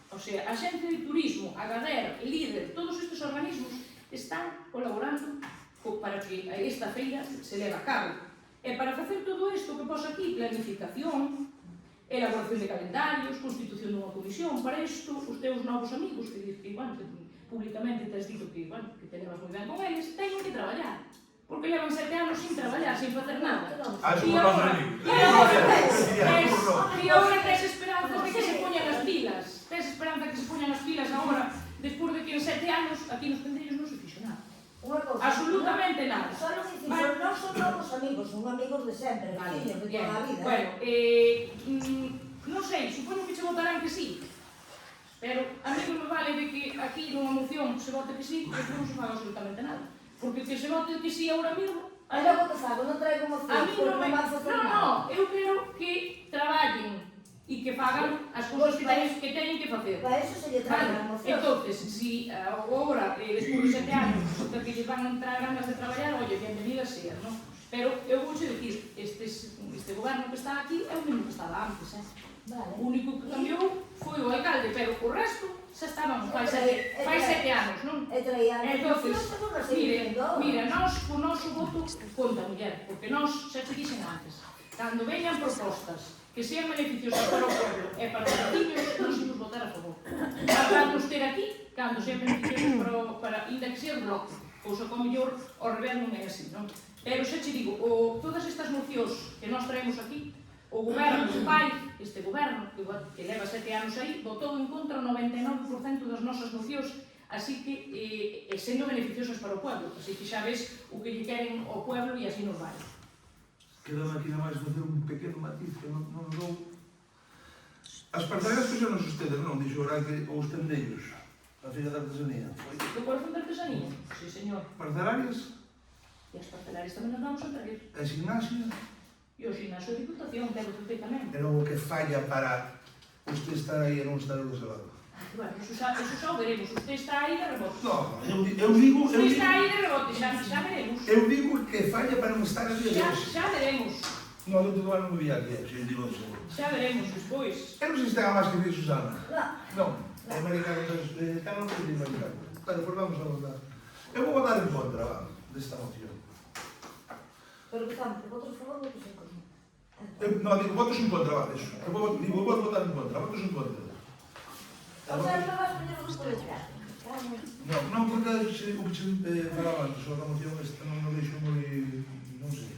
O sea, a xente de turismo, a GADER, LÍDER, todos estes organismos están colaborando para que esta feira se leve a cabo. E para facer todo isto que pos aquí, planificación, elaboración de calendarios, constitución dunha comisión, para isto, os teus novos amigos, que públicamente te has dito que te levas moi ben con eles, teñen que traballar. Porque levan 7 anos sin traballar, sin facer nada. E agora tes esperanza de que se poñan as pilas. Tes esperanza que se poñan as pilas agora, despois de que en 7 anos aquí nos pendellos non se fixo nada. Absolutamente nada. Só non dicir, non son novos amigos, son amigos de sempre, veciños de toda a vida. Bueno, non sei, supoño que che votarán que sí. Pero a mí non me vale de que aquí nunha moción se vote que sí, porque non se faga absolutamente nada. Porque que se vote que sí ahora mismo... Aí logo que fago, non traigo moción, porque non vai facer nada. Non, eu quero que traballen e que fagan as cousas que teñen que facer. Para eso se lle traen a moción. Entonces, si agora, despois de 7 anos, resulta que lles van a entrar ganas de traballar, oye, bienvenidas sean, non? Pero eu vou dicir, este goberno que está aquí é o mesmo que estaba antes, O único que cambiou foi o alcalde, pero o resto xa estábamos fai 7 anos, non? Entonces, mira, nós co noso voto conta, muller, porque nós xa te dixen antes, cando veñan propostas que sean beneficiosas para o pueblo e para os veciños, non se nos votar a favor. Cando ter aquí, cando sean beneficiosas para inda que sea o bloque, pois o mellor o revés non é así, non? Pero xa che digo, todas estas mocións que nós traemos aquí, o goberno, o pai, este goberno, que leva 7 anos aí, votou en contra o 99% das nosas mocións, así que, sendo beneficiosas para o pueblo, así que xa ves o que lle queren ao pueblo e así nos vai. Quedame aquí nada máis facer un pequeno matiz que non dou. As parceleras fixeron ustedes, non? Dixo ahora que os tendeiros, a Feira da Artesanía. Do corazón da artesanía? Sí, señor. Parcelarias, E as parcelarias tamén nos vamos a traer. a gimnasia, E o gimnasio de Diputación, ten que tamén. era o que falla para usted estar aí e non estar do seu lado. Bueno, eso xa o veremos. Usted está aí de rebote. Non, eu digo Usted está aí de rebote, xa veremos. eu digo que falla para non estar ali de hoxe. Xa veremos. Non, eu todo ano non vivía aquí, se digo de seguro. Xa veremos despois. Eu non sei se ten a máis que dice Susana. Non. Non, é americano, Carlos non é americano. Bueno, pues vamos a votar. Eu vou votar en contra, va, desta moción. Pero que estamos, votos a favor, votos en contra. Non, digo, votos en contra, va, eso. Digo, vou votar en contra, votos en contra. O sea, non vas a poñer o grupo de chat. Non, porque o que se falaba antes sobre a moción esta non deixo moi, non sei.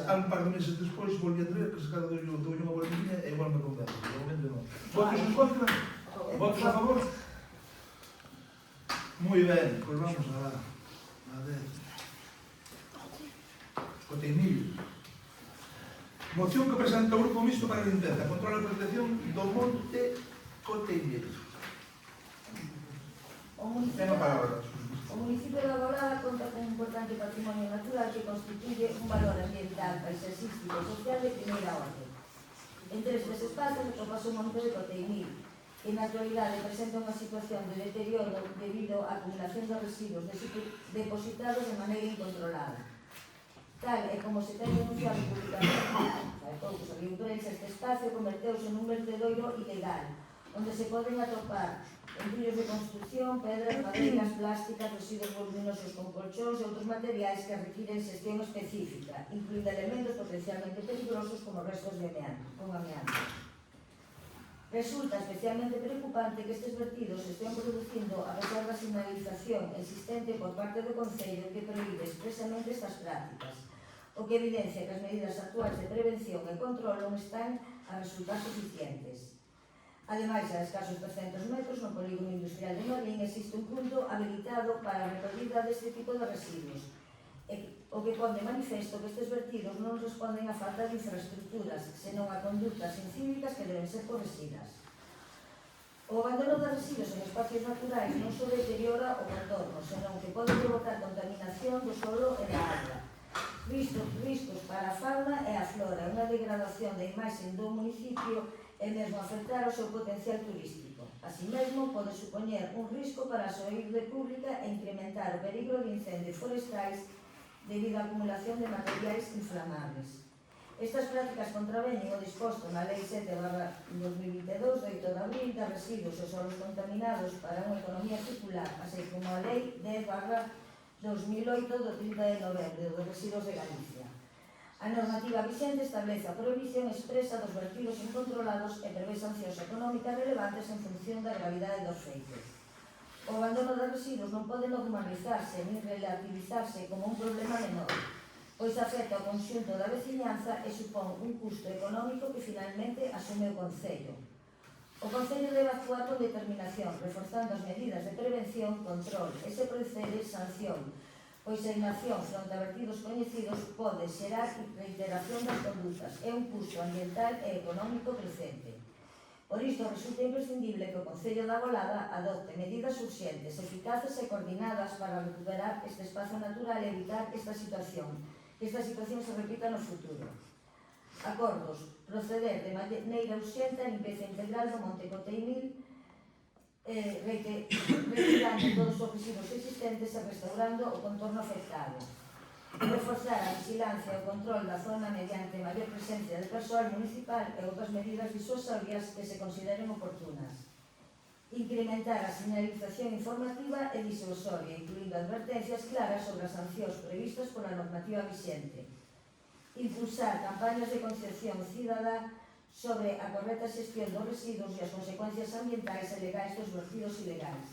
Un par de meses despois volví a traer, que se cada dou unha volvinha e igual me convence. De momento non. Votos en contra? Votos a favor? Moi ben, pois vamos a ver. Coteimil. Moción que presenta o Grupo Mixto para a Limpeza, control e protección do monte Coteimil. Ten a palabra. O municipio de Agolada conta con un importante patrimonio natural que constituye un valor ambiental, paisaxístico e social de primeira orde. Entre estes espacios atopase o monte de Coteimil, que na actualidade presenta unha situación de deterioro debido á acumulación de residuos depositados de maneira incontrolada. Tal e como se ten denunciado públicamente, hai pouco saliu prensa, este espacio converteuse nun vertedoiro ilegal, onde se poden atopar entullos de construcción, pedras, madeiras, plásticas, residuos voluminosos con colchóns e outros materiais que requiren xestión específica, incluindo elementos potencialmente peligrosos como restos de amianto. Resulta especialmente preocupante que estes vertidos se estén producindo a pesar da sinalización existente por parte do Concello que prohíbe expresamente estas prácticas, o que evidencia que as medidas actuais de prevención e control non están a resultar suficientes. Ademais, a escasos 300 metros no polígono industrial de Marín existe un punto habilitado para a recollida deste tipo de residuos, o que pon de manifesto que estes vertidos non responden á falta de infraestructuras, senón a conductas incívicas que deben ser correxidas. O abandono de residuos en espacios naturais non só deteriora o contorno, senón que pode provocar contaminación do solo e da auga, riscos para a fauna e a flora, unha degradación da imaxe do municipio e mesmo afectar ao seu potencial turístico. Así mesmo, pode supoñer un risco para a saúde pública e incrementar o perigo de incendios forestais debido á acumulación de materiais inflamables. Estas prácticas contraveñen o disposto na Lei 7/2022 de 8 de abril de residuos e solos contaminados para unha economía circular, así como a Lei 10/2008 do 30 de novembro dos residuos de Galicia. A normativa vixente establece a prohibición expresa dos vertidos incontrolados e prevé sancións económicas relevantes en función da gravidade dos feitos. O abandono de residuos non pode normalizarse nin relativizarse como un problema menor, pois afecta ao conxunto da veciñanza e supón un custo económico que finalmente asume o Concello. O Concello debe actuar con determinación, reforzando as medidas de prevención, control e, se procede, sanción, pois a inacción fronte a vertidos coñecidos pode xerar reiteración das condutas e un custo ambiental e económico crecente. Por isto, resulta imprescindible que o Concello da Agolada adopte medidas urxentes, eficaces e coordinadas para recuperar este espazo natural e evitar esta situación, que esta situación se repita no futuro. Acordos. Proceder de maneira urxente a limpeza integral do Monte Coteimil, retirando todos os residuos existentes e restaurando o contorno afectado. Reforzar a vigilancia e o control da zona mediante maior presencia de persoal municipal e outras medidas disuasorias que se consideren oportunas. Incrementar a señalización informativa e disuasoria, incluindo advertencias claras sobre as sancións previstas pola normativa vixente. impulsar campañas de concienciación cidadá sobre a correcta xestión dos residuos e as consecuencias ambientais e legais dos vertidos ilegais.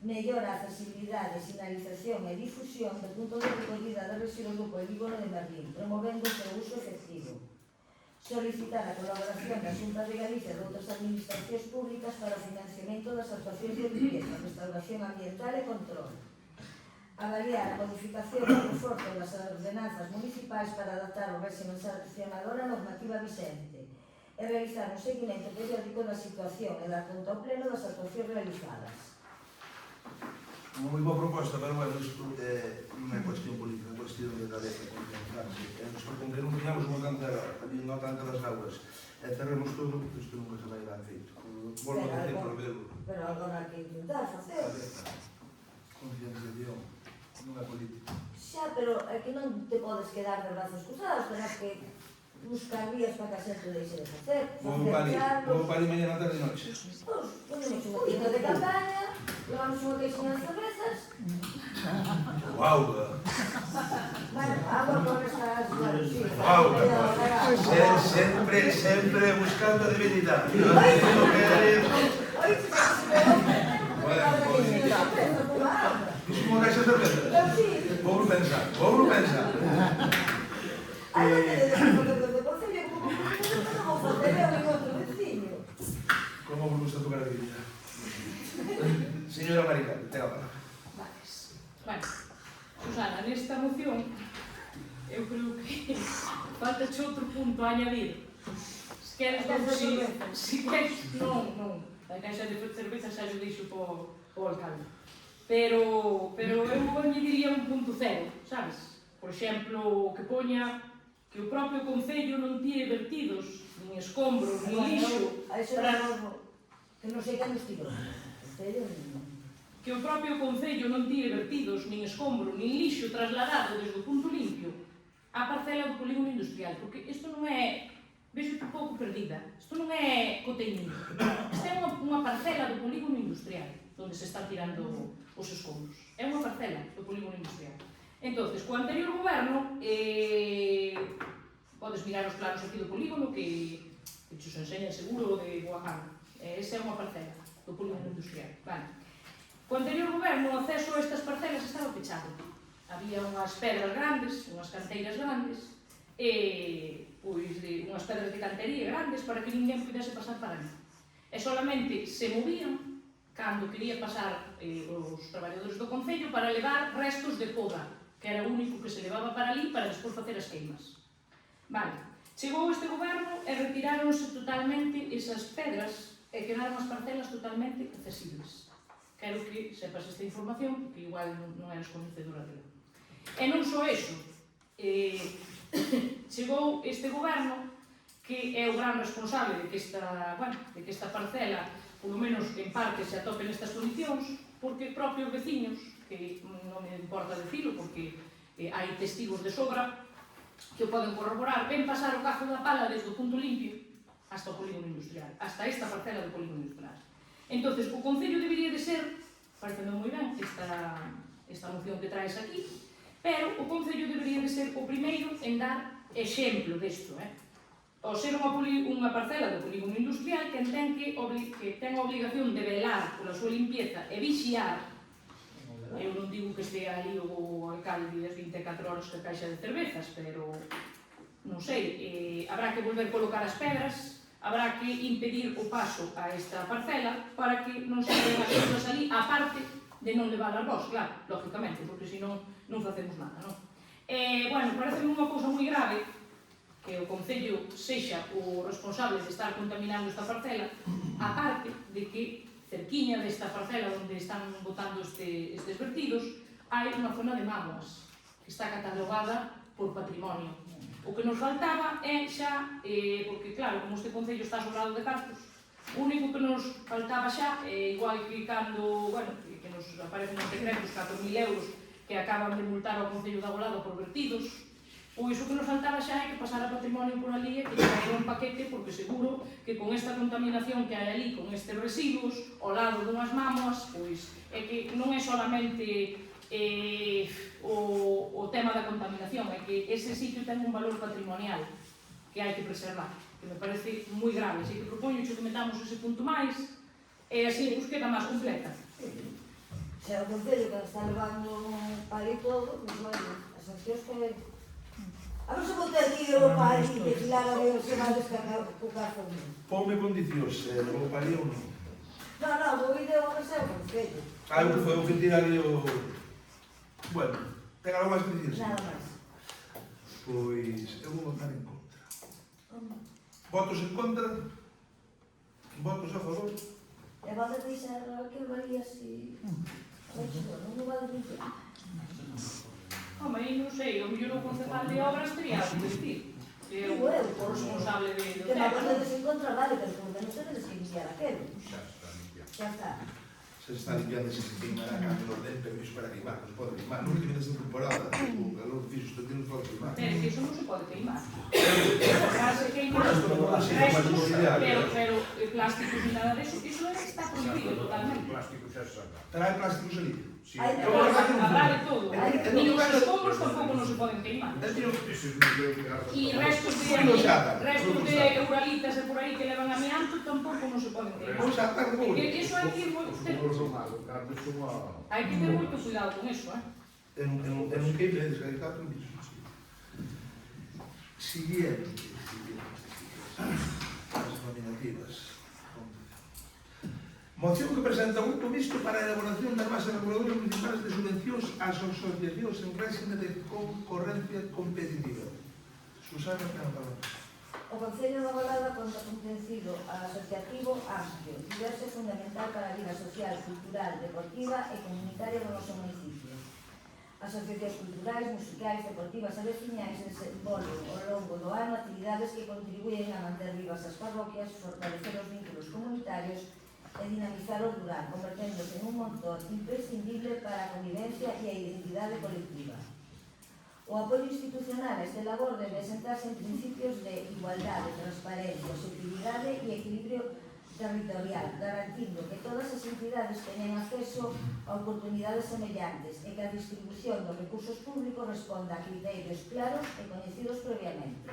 Mellora a accesibilidade, sinalización e difusión do punto de recollida de residuos do polígono de Merlín, promovendo o seu uso efectivo. Solicitar a colaboración da Xunta de Galicia e de outras administracións públicas para o financiamento das actuacións de limpieza, restauración ambiental e control. Avaliar a modificación e reforzo das ordenanzas municipais para adaptar o régimen sancionador á normativa vicente e realizar un seguimento periódico da situación e dar conta ao pleno das actuacións realizadas. Unha moi boa proposta, pero bueno, isto non é cuestión política, é cuestión de cabeza, concentrarse. Con que non teñamos unha cantera ali no tanque das augas e cerremos todo, isto nunca se vai dar feito. Volvo a decir, pero agora hai que intentar facer. Concienciación, non é política. Xa, pero é que non te podes quedar de brazos cruzados, terás que buscar vías para que a xente deixe de facer. Vou pari mañana tarde e noche. Pois, ponemos unha tienda de campaña, levamos unha queixinha de cervezas. Uau! Bueno, agua por estas... Uau! Sempre buscando a debilidade. Como caixa de cerveza? Vou pensar. Ai, non te de concello, como non vou facer eu en outro veciño. Como vos gusta tocar a vida? Señora Maricán, ten a palabra. Bueno, Susana, nesta moción eu creo que falta outro punto a añadir. Se queres, se queres, non, a caixa de cerveza xa yo deixo po alcalde. Pero eu añadiría un punto cero, sabes? Por exemplo, que poña que o propio Concello non tire vertidos, nin escombros, nin lixo, que non sei que nos tirou. Que o propio Concello non tire vertidos, nin escombro, nin lixo trasladado desde o punto limpio á parcela do polígono industrial, porque isto non é, vexo un pouco perdida, isto non é Coteñiño, isto é unha parcela do polígono industrial, onde se están tirando os escombros. É unha parcela do polígono industrial. Entonces, co anterior goberno, podes mirar os planos aquí do polígono que os enseña seguro de boa gana. Esa é unha parcela do polígono industrial. Vale. Co anterior goberno, o acceso a estas parcelas estaba pechado. Había unhas pedras grandes, unhas canteiras grandes, pois unhas pedras de cantería grandes para que ninguén pudese pasar para ali. E solamente se movían cando quería pasar os traballadores do Concello para levar restos de poda, que era o único que se levaba para ali para despois facer as queimas. Vale, chegou este goberno e retiráronse totalmente esas pedras e quedaron as parcelas totalmente accesibles. Quero que sepas esta información, que igual non eres coñecedora dela. E non só eso, chegou este goberno que é o gran responsable de que esta parcela, polo menos en parte, se atope nestas condicións, porque propios veciños, que non me importa decirlo porque hai testigos de sobra que o poden corroborar, ven pasar o cajo da pala desde o punto limpio hasta o polígono industrial, hasta esta parcela do polígono industrial. Entonces, o Concello debería de ser, pareceme moi ben esta moción que traes aquí, pero o Concello debería de ser o primeiro en dar exemplo desto, ao ser unha parcela do polígono industrial que ten a obligación de velar pola súa limpieza e vixiar. Eu non digo que estea ali o alcalde as 24 horas que caixa de cervezas, pero non sei, habrá que volver a colocar as pedras, habrá que impedir o paso a esta parcela para que non se vean as cousas ali, aparte de non levar as vos, claro, lógicamente, porque senón non facemos nada, non? Bueno, parece unha cousa moi grave que o Concello sexa o responsable de estar contaminando esta parcela, aparte de que cerquiña desta parcela onde están botando estes vertidos hai unha zona de mámoas que está catalogada por patrimonio. O que nos faltaba é xa, porque claro, como este Concello está sobrado de cartos, o único que nos faltaba xa, igual que cando, bueno, que nos aparecen os decretos 4.000 euros que acaban de multar ao Concello de Agolado por vertidos, pois o que nos faltaba xa é que pasara patrimonio por ali e que traera un paquete, porque seguro que con esta contaminación que hai ali, con estes residuos, ao lado dunhas mámoas, pois é que non é solamente o tema da contaminación, é que ese sitio ten un valor patrimonial que hai que preservar, que me parece moi grave, así que propoño que metamos ese punto máis, e así nos queda máis completa. Se o Concello que está levando para todo, pues bueno, as accións que... A ver se vou ter que ir ao pai e desfilar a ver se vai descargar o carro. Ponme condicións, vou para ali ou non? Non, vou ir ao Concello, Concello. Algo foi o que tirarle o... Bueno, ten algo máis que dicir? Nada máis. Pois eu vou votar en contra. Votos en contra? Votos a favor? E vai deixar aquel varía así... Non me vai a dicir. Home, non sei, o mellor o concejal de obras teria algo que decir. Que é o responsable do Que na tema. voz en contra vale, pero por menos tedes que iniciar aquel. Xa está. Se está limpiando ese que queimará cambio no orden, pero iso para queimar, non se pode queimar. Non que desta temporada, o calor fixo este tempo para queimar. É que iso non se pode queimar. Xa se queima restos, pero plásticos e nada disso, iso está prohibido totalmente. Trae plásticos ali. Habrá de todo. E os escombros tampouco non se poden queimar. E restos de euralitas e por aí que levan amianto tampouco non se poden queimar. Vamos a atar de Porque iso hai que ir hai que ter moito cuidado con iso, En un queime de descargar permiso. Siguiente. As nominativas. Moción que presenta un grupo mixto para a elaboración das bases reguladoras municipales de subvencións ás asociacións en réxime de concorrencia competitiva. Susana, ten a palabra. O Concello da Balada conta cun tecido asociativo amplio, diverso e fundamental para a vida social, cultural, deportiva e comunitaria do noso municipio. Asociacións culturais, musicais, deportivas e veciñais desenvolven ao longo do ano actividades que contribuyen a manter vivas as parroquias, fortalecer os vínculos comunitarios e dinamizar o rural, converténdose en un motor imprescindible para a convivencia e a identidade colectiva. O apoio institucional a este labor debe sentarse en principios de igualdade, transparencia, objetividade e equilibrio territorial, garantindo que todas as entidades teñen acceso a oportunidades semellantes e que a distribución dos recursos públicos responda a criterios claros e coñecidos previamente.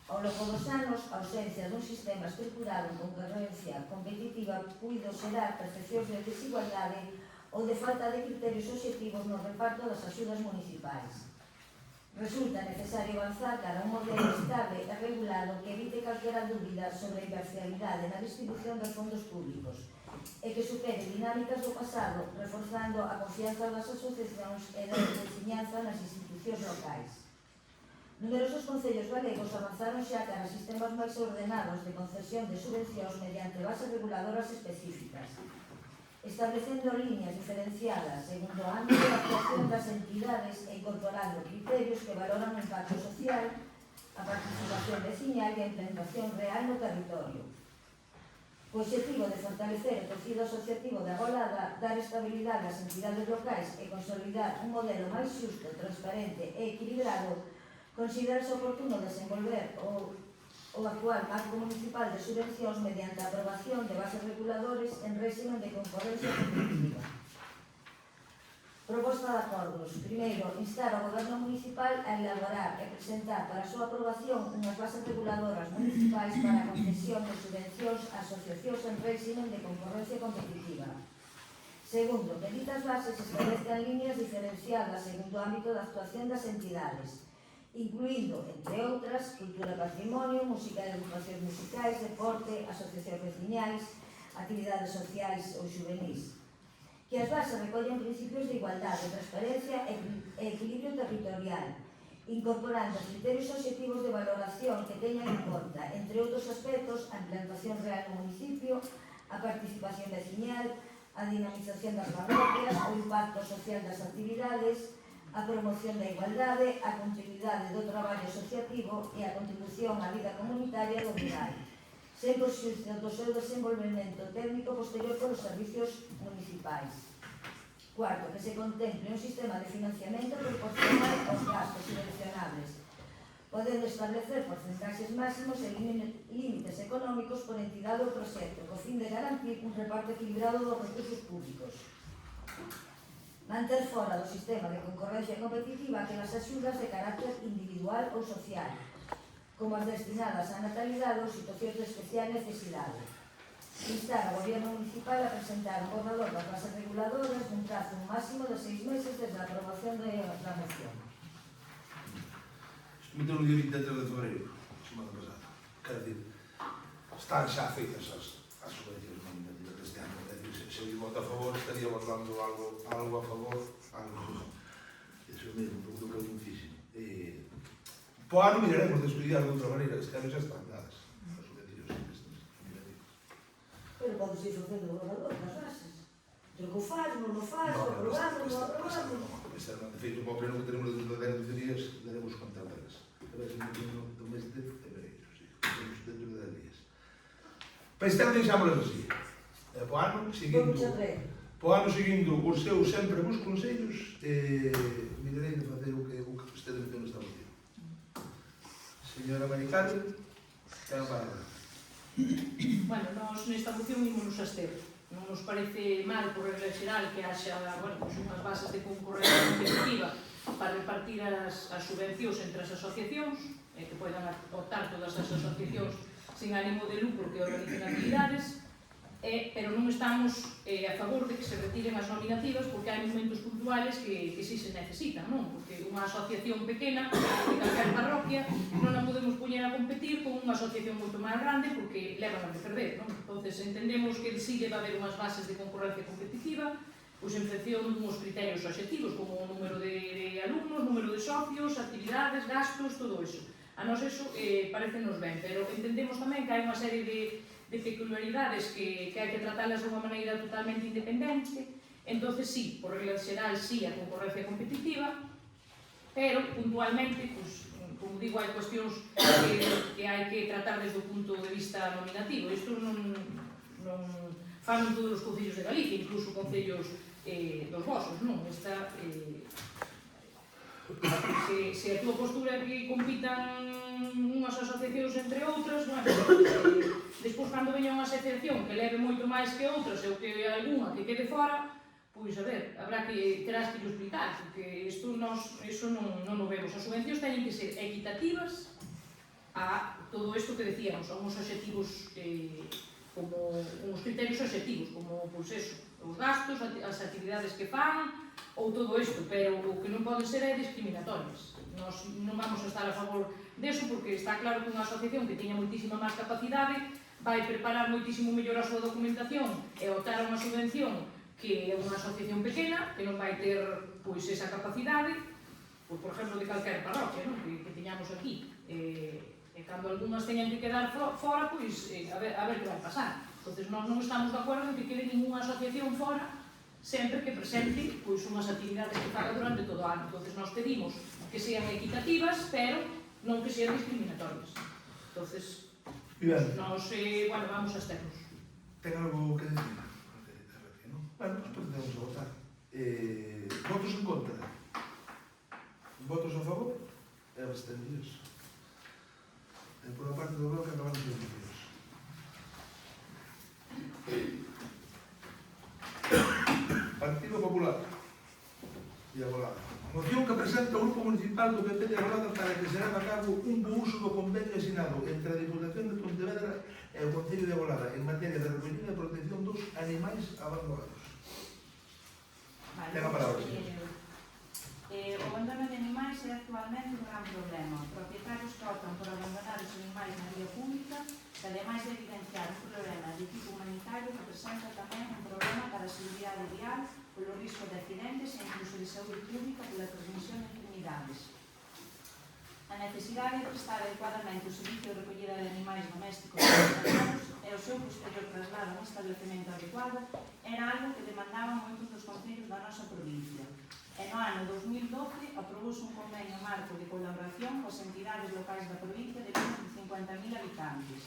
Ao longo dos anos, a ausencia dun sistema estruturado en concorrencia competitiva puido xerar percepcións de desigualdade ou de falta de criterios obxectivos no reparto das axudas municipais. Resulta necesario avanzar cara a un modelo estable e regulado que evite calquera dúbida sobre a imparcialidade na distribución dos fondos públicos e que supere dinámicas do pasado, reforzando a confianza das asociacións e da veciñanza nas institucións locais. Numerosos concellos galegos avanzaron xa cara a sistemas máis ordenados de concesión de subvencións mediante bases reguladoras específicas, establecendo líneas diferenciadas segundo o ámbito de actuación das entidades e incorporando criterios que valoran o impacto social, a participación veciñal e a implementación real no territorio. Co objetivo de fortalecer o tecido asociativo da Golada, dar estabilidade ás entidades locais e consolidar un modelo máis xusto, transparente e equilibrado, considerase oportuno desenvolver o actual marco municipal de subvencións mediante a aprobación de bases reguladores en régimen de concorrencia competitiva. Proposta de acordos. Primeiro, instar ao Goberno municipal a elaborar e presentar para a súa aprobación unhas bases reguladoras municipais para a concesión de subvencións a asociacións en régimen de concorrencia competitiva. Segundo, que ditas bases establezcan líneas diferenciadas segundo o ámbito de actuación das entidades, incluindo, entre outras, cultura e patrimonio, música e educacións musicais, deporte, asociacións veciñais, actividades sociais ou juvenis. Que as bases recollen principios de igualdade, transparencia e equilibrio territorial, incorporando criterios obxectivos de valoración que teñan en conta, entre outros aspectos, a implantación real no municipio, a participación veciñal, a dinamización das parroquias, o impacto social das actividades, a promoción da igualdade, a continuidade do traballo asociativo e a contribución á vida comunitaria do rural, sen perxuízo do seu desenvolvemento técnico posterior polos servicios municipais. Cuarto, que se contemple un sistema de financiamento proporcional aos gastos subvencionables, podendo establecer porcentaxes máximos e límites económicos por entidade ou proxecto, co fin de garantir un reparto equilibrado dos recursos públicos. manter fora do sistema de concorrencia competitiva aquelas axudas de carácter individual ou social, como as destinadas á natalidade ou situacións de especial necesidade. Instar ao Goberno municipal a presentar un borrador das bases reguladoras nun prazo máximo de 6 meses desde a aprobación da moción. Isto meteu no día 23 de febreiro, semana pasada. Quero dizer, están xa feitas as subvencións nominativas deste ano. É dicir, se eu voto a favor, estaría votando algo a favor, algo. Eso mesmo, un pouco que é difícil. Po ano miraremos de estudiar de outra maneira, este ano xa están dadas as subvencións nominativas. Pero pode ser facendo o borrador das bases. Pero que o faz, non o faz, o aprobamos, non o aprobamos. Este ano, de feito, o pleno que tenemos dentro de 10 días, daremos conta delas. A ver se no pleno do mes de febreiro, sí, temos dentro de 10 días. Para este ano deixámoslas así. Po ano seguindo os seus sempre bons consellos, mirarei de facer o que vostede meteu nesta moción. Señora Marical, ten a palabra. Bueno, nós nesta moción ímonos abster. Non nos parece mal, por regla xeral, que haxa unhas bases de concorrencia competitiva para repartir as subvencións entre as asociacións, que poidan optar todas as asociacións sin ánimo de lucro que organicen actividades, pero non estamos a favor de que se retiren as nominativas porque hai momentos puntuales que si se necesitan, non? Porque unha asociación pequena de calquer parroquia non a podemos poñer a competir con unha asociación moito máis grande porque levan a perder, non? Entonces entendemos que si debe haber unhas bases de concorrencia competitiva, pois en función dunhos criterios obxectivos como o número de alumnos, número de socios, actividades, gastos, todo iso. A nós iso parecenos ben, pero entendemos tamén que hai unha serie de peculiaridades que hai que tratalas de unha maneira totalmente independente. Entonces, sí, por regla xeral, sí, a concorrencia competitiva, pero puntualmente, pues, como digo, hai cuestións que hai que tratar desde o punto de vista nominativo. Isto non fan todos os concellos de Galicia, incluso concellos dos vosos, non? Esta, se a túa postura é que compitan unhas asociacións entre outras, bueno, despois cando veña unha asociación que leve moito máis que outras ou que algunha que quede fora, pois a ver, terás que llo explicar, porque isto iso non o vemos. As subvencións teñen que ser equitativas a todo isto que decíamos, a uns obxectivos como uns criterios obxectivos, como pois eso, os gastos, as actividades que fan, ou todo isto, pero o que non pode ser é discriminatorias. Nós non vamos a estar a favor deso porque está claro que unha asociación que teña moitísima máis capacidade vai preparar moitísimo mellor a súa documentación e optar a unha subvención que é unha asociación pequena que non vai ter pois esa capacidade, por exemplo, de calquer parroquia, non? Que teñamos aquí. E cando algunhas teñan que quedar fora, pois a ver que vai pasar. Entonces nós non estamos de acordo en que quede ninguna asociación fora sempre que presente pois unhas actividades que faga durante todo o ano. Entonces nós pedimos que sean equitativas, pero non que sean discriminatorias. Entonces nós, bueno, vamos a estarnos. Ten algo que decir? Bueno, pues procedemos a votar. Votos en contra? Votos a favor? E abstendidos. Por a parte do bloque acabamos de decididos. Partido Popular de Agolada. Moción que presenta o Grupo Municipal do PP de Agolada para que se haga a cabo un bo uso do convenio asinado entre a Diputación de Pontevedra e o Concello de Agolada en materia de recollida e protección dos animais abandonados. Ten a palabra, señor. O abandono de animais é actualmente un gran problema. Os propietarios que optan por abandonar os animais na vía pública, que ademais de evidenciar un problema de tipo humanitario, representa tamén un problema para a seguridade vial, polo risco de accidentes e incluso de saúde pública pola transmisión de enfermidades. A necesidade de prestar adecuadamente o servicio de recollida de animais domésticos e abandonados e o seu posterior traslado a un establecemento adecuado era algo que demandaban moitos dos concellos da nosa provincia. E no ano 2012 aprobouse un convenio marco de colaboración coas entidades locais da provincia de menos de 50.000 habitantes,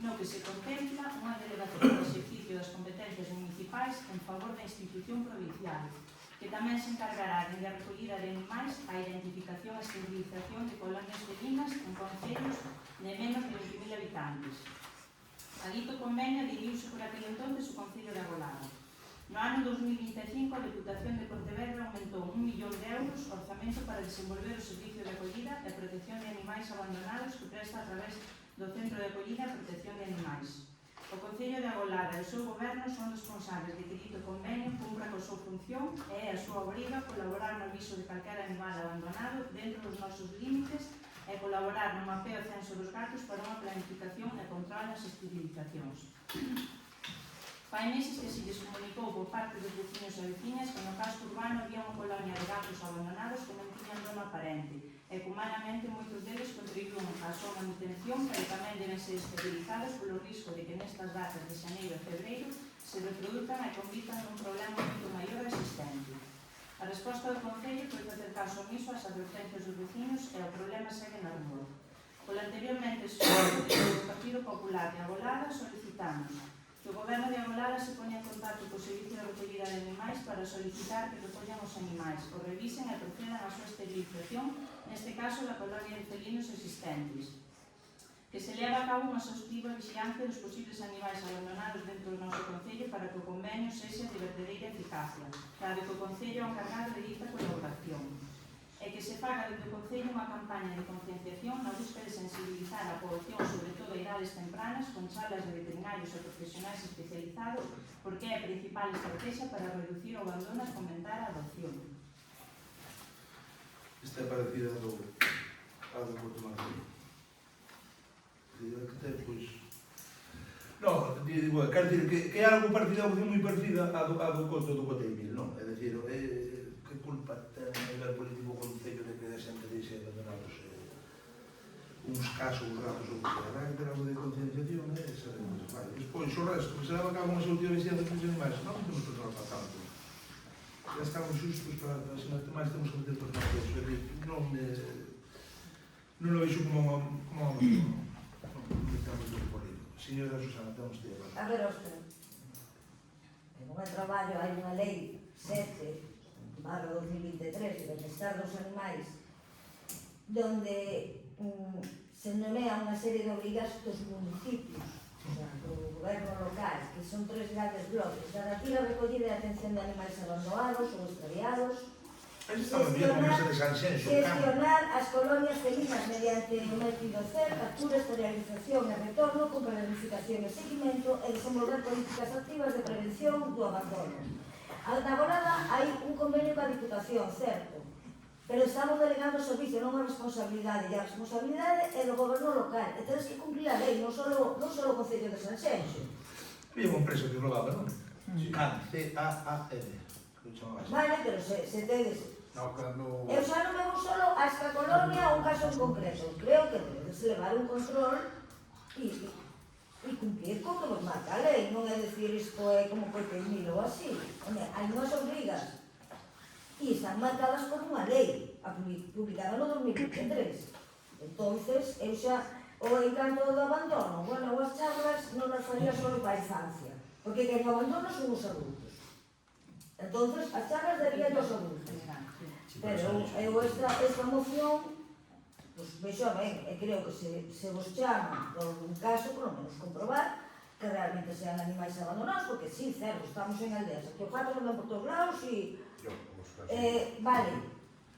no que se contempla unha delegación do exercicio das competencias municipais en favor da institución provincial, que tamén se encargará de a recollida de animais, a identificación e esterilización de colonias felinas en concellos de menos de 20.000 habitantes. A dito convenio adhiriuse por aquel entonces o Concello de Agolada. No ano 2025, a Deputación de Pontevedra aumentou 1 millón de euros o orzamento para desenvolver o servicio de acollida e protección de animais abandonados que presta a través do Centro de Acollida e Protección de Animais. O Concello de Agolada e o seu goberno son responsables de que dito convenio cumpra coa súa función e é a súa obriga colaborar no aviso de calquera animal abandonado dentro dos nosos límites e colaborar no mapeo e censo dos gatos para unha planificación e control nas esterilizacións. Fai meses que se lles comunicou por parte dos veciños e veciñas que no casco urbano había unha colonia de gatos abandonados que non tiñan dono aparente e que humanamente moitos deles contribuíron á súa manutención, pero tamén deben ser esterilizados polo risco de que nestas datas de xaneiro e febreiro se reproduzcan e convitan un problema moito maior existente. A resposta do Concello foi facer caso omiso ás advertencias dos veciños e o problema segue na rúa. Polo anteriormente exposto do Partido Popular de Agolada solicitamos que o Goberno de Agolada se poña en contacto co Servicio de Recollida de Animais para solicitar que recollan os animais, o revisen e procedan a súa esterilización, neste caso da colonia de felinos existentes. Que se leva a cabo unha exhaustiva vigilancia dos posibles animais abandonados dentro do noso Concello para que o convenio sexa de verdadeira eficacia, dado que o Concello é o encargado de dita colaboración. E que se faga dentro do Concello unha campaña de concienciación na busca de sensibilizar a poboación, sobre todo a idades tempranas, con charlas de veterinarios e profesionais especializados, porque é a principal estrategia para reducir o abandono e fomentar a adopción. Esta é parecida ao do Porto Martín. Que ten, pois... Non, digo, quero dicir que é algo parecido, algo moi parecida a do Coto do Coteimil, non? É dicir, que culpa ten a nivel político o Concello de que a xente deixe abandonados uns casos, uns ratos ou que sea. Vai ter algo de concienciación, sabemos. Vale, despois, o resto, que se leva a cabo unha exhaustiva vigilancia dos animais, non temos que tratar para tanto. Já estamos justos para as máis temos que meter por tanto, non lo vexo como unha Señora Susana, temos que ir. A ver, Óscar, en un traballo hai unha lei 7/2023 de benestar dos animais donde se nomea unha serie de obrigas dos municipios, o sea, do goberno local, que son 3 grandes bloques: garantir a recollida e atención de animais abandonados ou extraviados, gestionar as colonias felinas mediante un método CER, captura, esterilización e retorno con planificación e seguimento e desenvolver políticas activas de prevención do abandono. Agora hai un convenio coa Diputación, certo, pero estamos delegando o servicio, non a responsabilidade, e a responsabilidade é do goberno local, e tedes que cumplir a lei, non só o Concello de Sanxenxo. Había unha empresa que rolaba, non? CAN, C-A-A-N. Vale, pero se tedes... Eu xa non me vou solo a esta colonia ou un caso en concreto. Creo que debedes levar un control e cumplir co que vos marca a lei. Non é dicir isto é como Coteimil ou así. Hai unhas obrigas e están marcadas por unha lei publicada no 2023. Entonces, eu xa o encanto do abandono, bueno, as charlas non as faría solo para a infancia, porque quen abandono son os adultos. Entonces, as charlas deberían dos adultos. Pero eu esta moción, pois vexo ben, e creo que se vos chama por un caso, por lo menos comprobar que realmente sean animais abandonados, porque sí, certo, estamos en aldeas, aquí o pato andan por todos lados e... vale,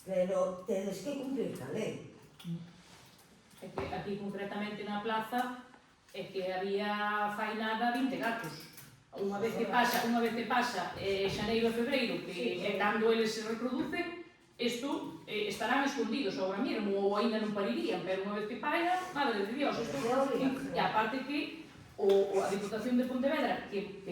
pero tedes que cumplir a lei. É que aquí concretamente na plaza é que había fainada 20 gatos. Unha vez que pasa xaneiro e febreiro, que é cando eles se reproducen, isto estarán escondidos agora mesmo, ou ainda non parirían, pero unha vez que pairan, madre de Dios, isto e aparte que a Diputación de Pontevedra, que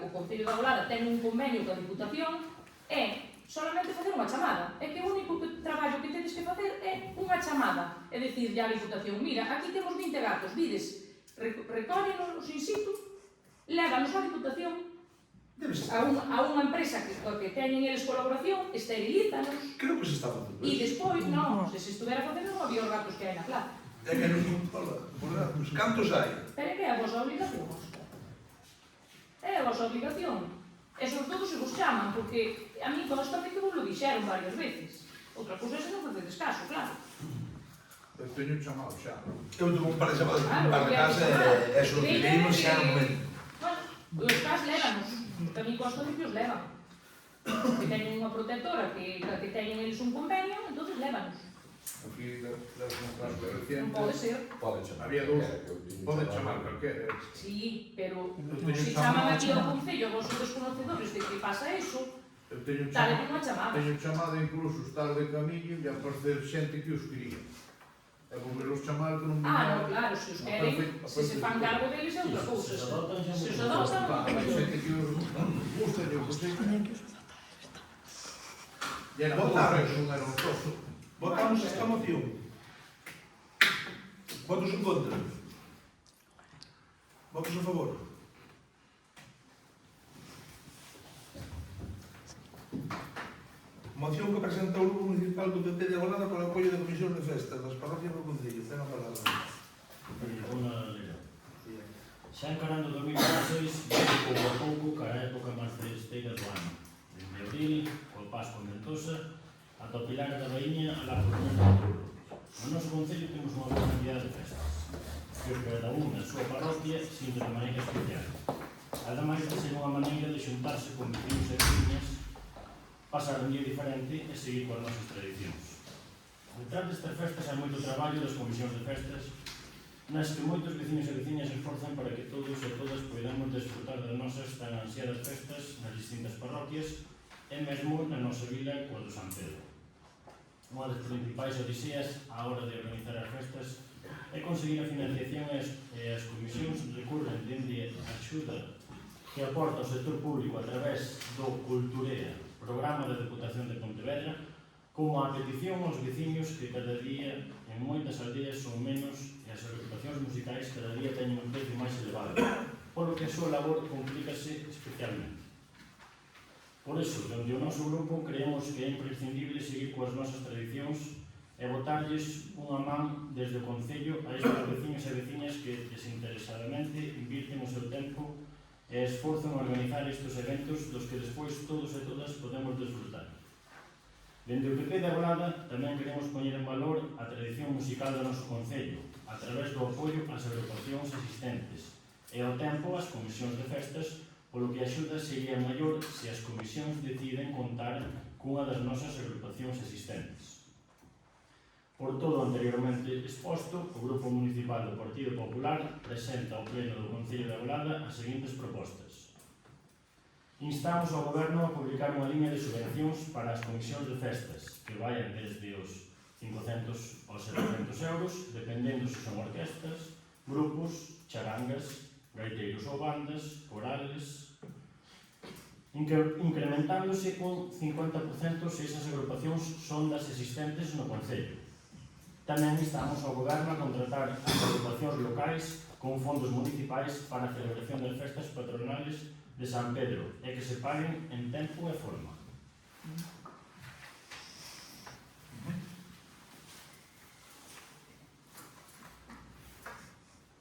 o Concello de Agolada ten un convenio coa Diputación, é solamente facer unha chamada. É que o único traballo que tedes que facer é unha chamada. É dicir, a Diputación, mira, aquí temos 20 gatos, vides, recóllenos in situ, lévanos á Diputación, a unha empresa que teñen eles colaboración, esterilízanos. Creo que se está facendo. E despois, non, se estuvera facendo non había os gatos que hai na plaza. É que non controla. Cantos hai? Pero é que é a vosa obligación, Óscar. É a vosa obligación. Esos todos se vos chaman, porque a mí constante que vos lo dixeron varias veces. Outra cousa é se non facedes caso, claro. Eu teño chamado xa. Eu tengo un par de chamadas para casa e os direinos xa no momento. Bueno, os cas lévanos. Porque a mí consta de que os levan. Que teñen unha protectora, que teñen eles un convenio, entón lévanos. Aquí das un caso Non reciente. pode ser. Pode chamar. Había dous. Pode chamar calquera. Sí, pero teño se chamado chaman aquí ao Concello, vos sois desconocedores de que pasa iso, Eu teño dale chamado. unha chamada. Teño chamado incluso estar de camiño e aparecer xente que os quería. E volveros chamar que non No, claro, se os queren, se se fan cargo deles é outra cousa. Se os adotan, Hai xente que os gusta, eu que sei. E era Votamos. non era un toso. Votamos esta moción. Votos en contra? Votos a favor? Moción que presenta o Grupo Municipal do PP de Agualada para o apoio da Comisión de Festas das Parroquias do Concello. Ten a palabra. Xa encarando 2016, veio pouco a pouco cara a época máis festeira do ano. Dende abril, co Pascua Mentosa, ata o Pilar da Baíña a la Coruña de Outubro. No noso Concello temos unha boa cantidad de festas, que cada unha na súa parroquia sinto de maneira especial. Ademais de ser unha maneira de xuntarse con vecinos e veciñas, pasar un día diferente e seguir coas nosas tradicións. Detrás destas festas hai moito traballo das comisións de festas, nas que moitos veciños e veciñas esforzan para que todos e todas poidamos desfrutar das nosas tan ansiadas festas nas distintas parroquias e mesmo na nosa vila coa do San Pedro. Unha das principais odiseas á hora de organizar as festas é conseguir a financiación e as comisións recurren dende a axuda que aporta o sector público a través do Culturea, programa da Deputación de Pontevedra, como a petición aos veciños que cada día en moitas aldeas son menos e as agrupacións musicais cada día teñen un precio máis elevado, polo que a súa labor complícase especialmente. Por iso, dende o noso grupo, creemos que é imprescindible seguir coas nosas tradicións e botarlles unha man desde o Concello a estes veciños e veciñas que desinteresadamente invirten o seu tempo e esforzan a organizar estes eventos dos que despois todos e todas podemos desfrutar. Dende o PP de Agualada tamén queremos poñer en valor a tradición musical do noso Concello a través do apoio ás agrupacións existentes e ao tempo as comisións de festas, polo que a axuda sería maior se as comisións deciden contar cunha das nosas agrupacións existentes. Por todo o anteriormente exposto, o Grupo Municipal do Partido Popular presenta ao Pleno do Concello de Agualada as seguintes propostas. Instamos ao Goberno a publicar unha liña de subvencións para as comisións de festas, que vayan desde os 500 aos 700 euros, dependendo se son orquestas, grupos, charangas, gaiteiros ou bandas, corales, incrementándose con 50% se esas agrupacións son das existentes no Concello. Tamén instamos ao Goberno a contratar as agrupacións locais con fondos municipais para a celebración das festas patronales de San Pedro e que se paguen en tempo e forma.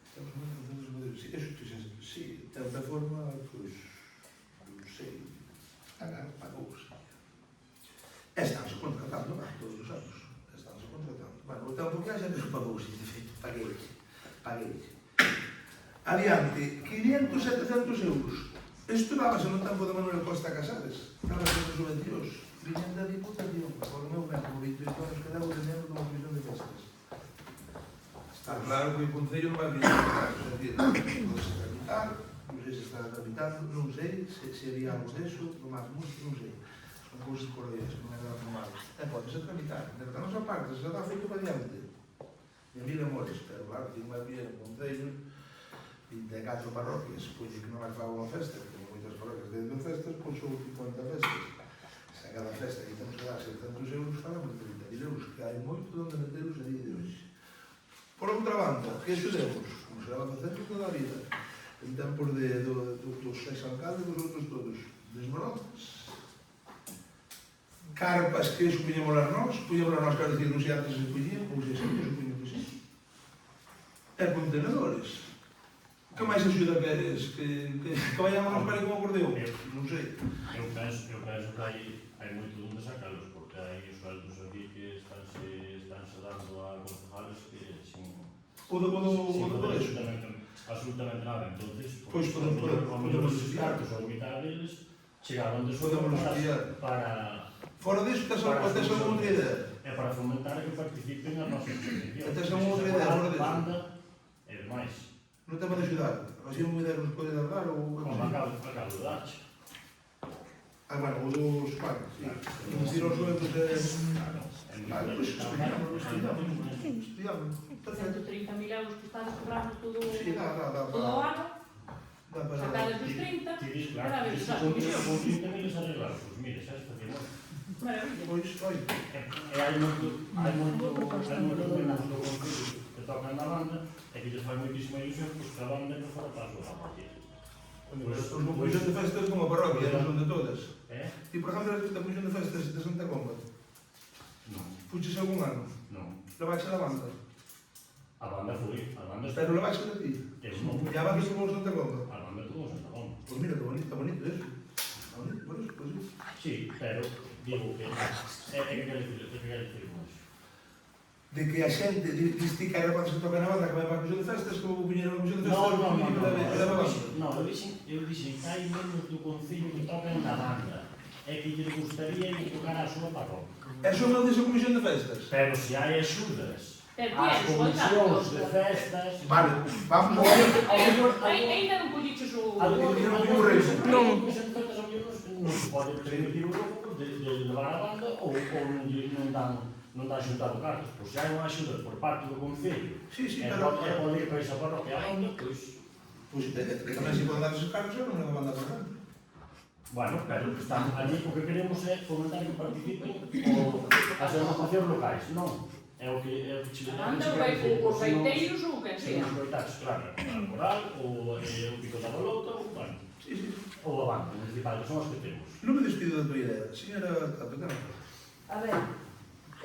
Estamos moi contentos de poder... Sí, de outra forma, pois, non sei, pagouse. Estamos contratando, todos os anos. Estamos contratando. Bueno, o tempo que haxa, pero pagouse, de feito, paguei. Adiante, 500, 700 euros. Isto dábase no tempo de Manuel Costa Casares, dábase nos subvencións. Viñen da Diputación, por o meu método, 28 anos que debo de membro dunha comisión de festas. Está claro que o Concello non vai vir a tratar, é dicir, non se tramitar, non sei se está tramitando, non sei se había algo deso, tomar mucho, non sei. Son cousas por aí, non é nada normal. E pode se tramitar, de a nosa parte, se dá feito para diante. E mil amores, pero claro, que non vai vir o Concello, 24 parroquias, pois que non vai falar unha festa, que ten moitas parroquias dentro de festas, pois son 50 festas. Se a cada festa que temos que dar 700 euros, falamos de 30.000 euros, que hai moito onde meteros a día de hoxe. Por outra banda, que axudemos, como se va facendo toda a vida, en tempos dos ex-alcaldes, dos outros todos, desbrotes, carpas que iso puñémolas nós, quero dicir, non sei antes se puñían, ou se sempre se puñían que sí. E contenedores. Que máis axuda queres? Que vayamos aos pares como acordeón? Non sei. Eu penso que hai moito onde sacalos, porque hai os sueldos aquí que estánse dando a concejales que sin Podo poder eso? absolutamente nada. Entonces, Pois podemos os cartos ou mitad deles chegaban de Podemos estudiar. para Fora disso, tes alguma outra idea? é para fomentar que participen nas nosas competicións. Tes alguma outra idea fora disso? Banda e demais. Non te van axudar? Así unha idea nos pode dar ou... Como acabo de darche. Bueno, o dos pagos, sí. Reducir os sueldos de... Vale, pois estudiamos. Perfecto. 130.000 euros que estamos cobrando todo Sí, dá o ano, Dá para... sacadas dos 30, Ti dis, para claro, ver que os se as con comisións. 30.000 se arreglar, pois mire, xa está bien. Maravilla. Pois, oi, E hai moito menos do concello que tocan na banda e que lles fai moitísima ilusión pois que a banda que fora para a súa partida. os comisión de festas dunha parroquia, non son de todas. Eh? Ti, por exemplo, da comisión de festas de Santa Comba, Non, fuches algún ano, non. levaxe da banda, A banda foi, a banda pero levaxe de ti. Eu non. E a banda se vou Santa Comba. A banda tuvo Santa Comba. Pois mira, que bonito eso. Está bonito, pois sí. Sí, pero digo que que quero dicir con iso. De que a xente, diste que era para se toca na banda, que vai para a comisión de festas, como viñeron a comisión de festas, Eu dixen que hai menos do concello que tocan na banda e que lle gustaría ir tocar a súa parroquia. Eso non dice a comisión de festas. Pero se hai axudas Pero ás tienes, comisións de festas... Vale, vamos a ver. Ainda non colliches o... Non se pode permitir o grupo de levar a banda ou non dá xuntado cartos. Pois se hai unha axuda por parte do concello Sí, e pode ir para esa parroquia a banda, pois... Pois tamén se poden dar esos cargos, eu non me van a dar nada. Bueno, pero estamos allí porque queremos é fomentar que participen as organizacións locais, non? É o que che Anda, os reiteiros ou o que sea. os coitados, claro, a coral, ou o pico da bolota, ou, bueno, Sí, sí. ou a banca municipal, que son os que temos. Non me despido da tua idea. Señora Capitana. A ver,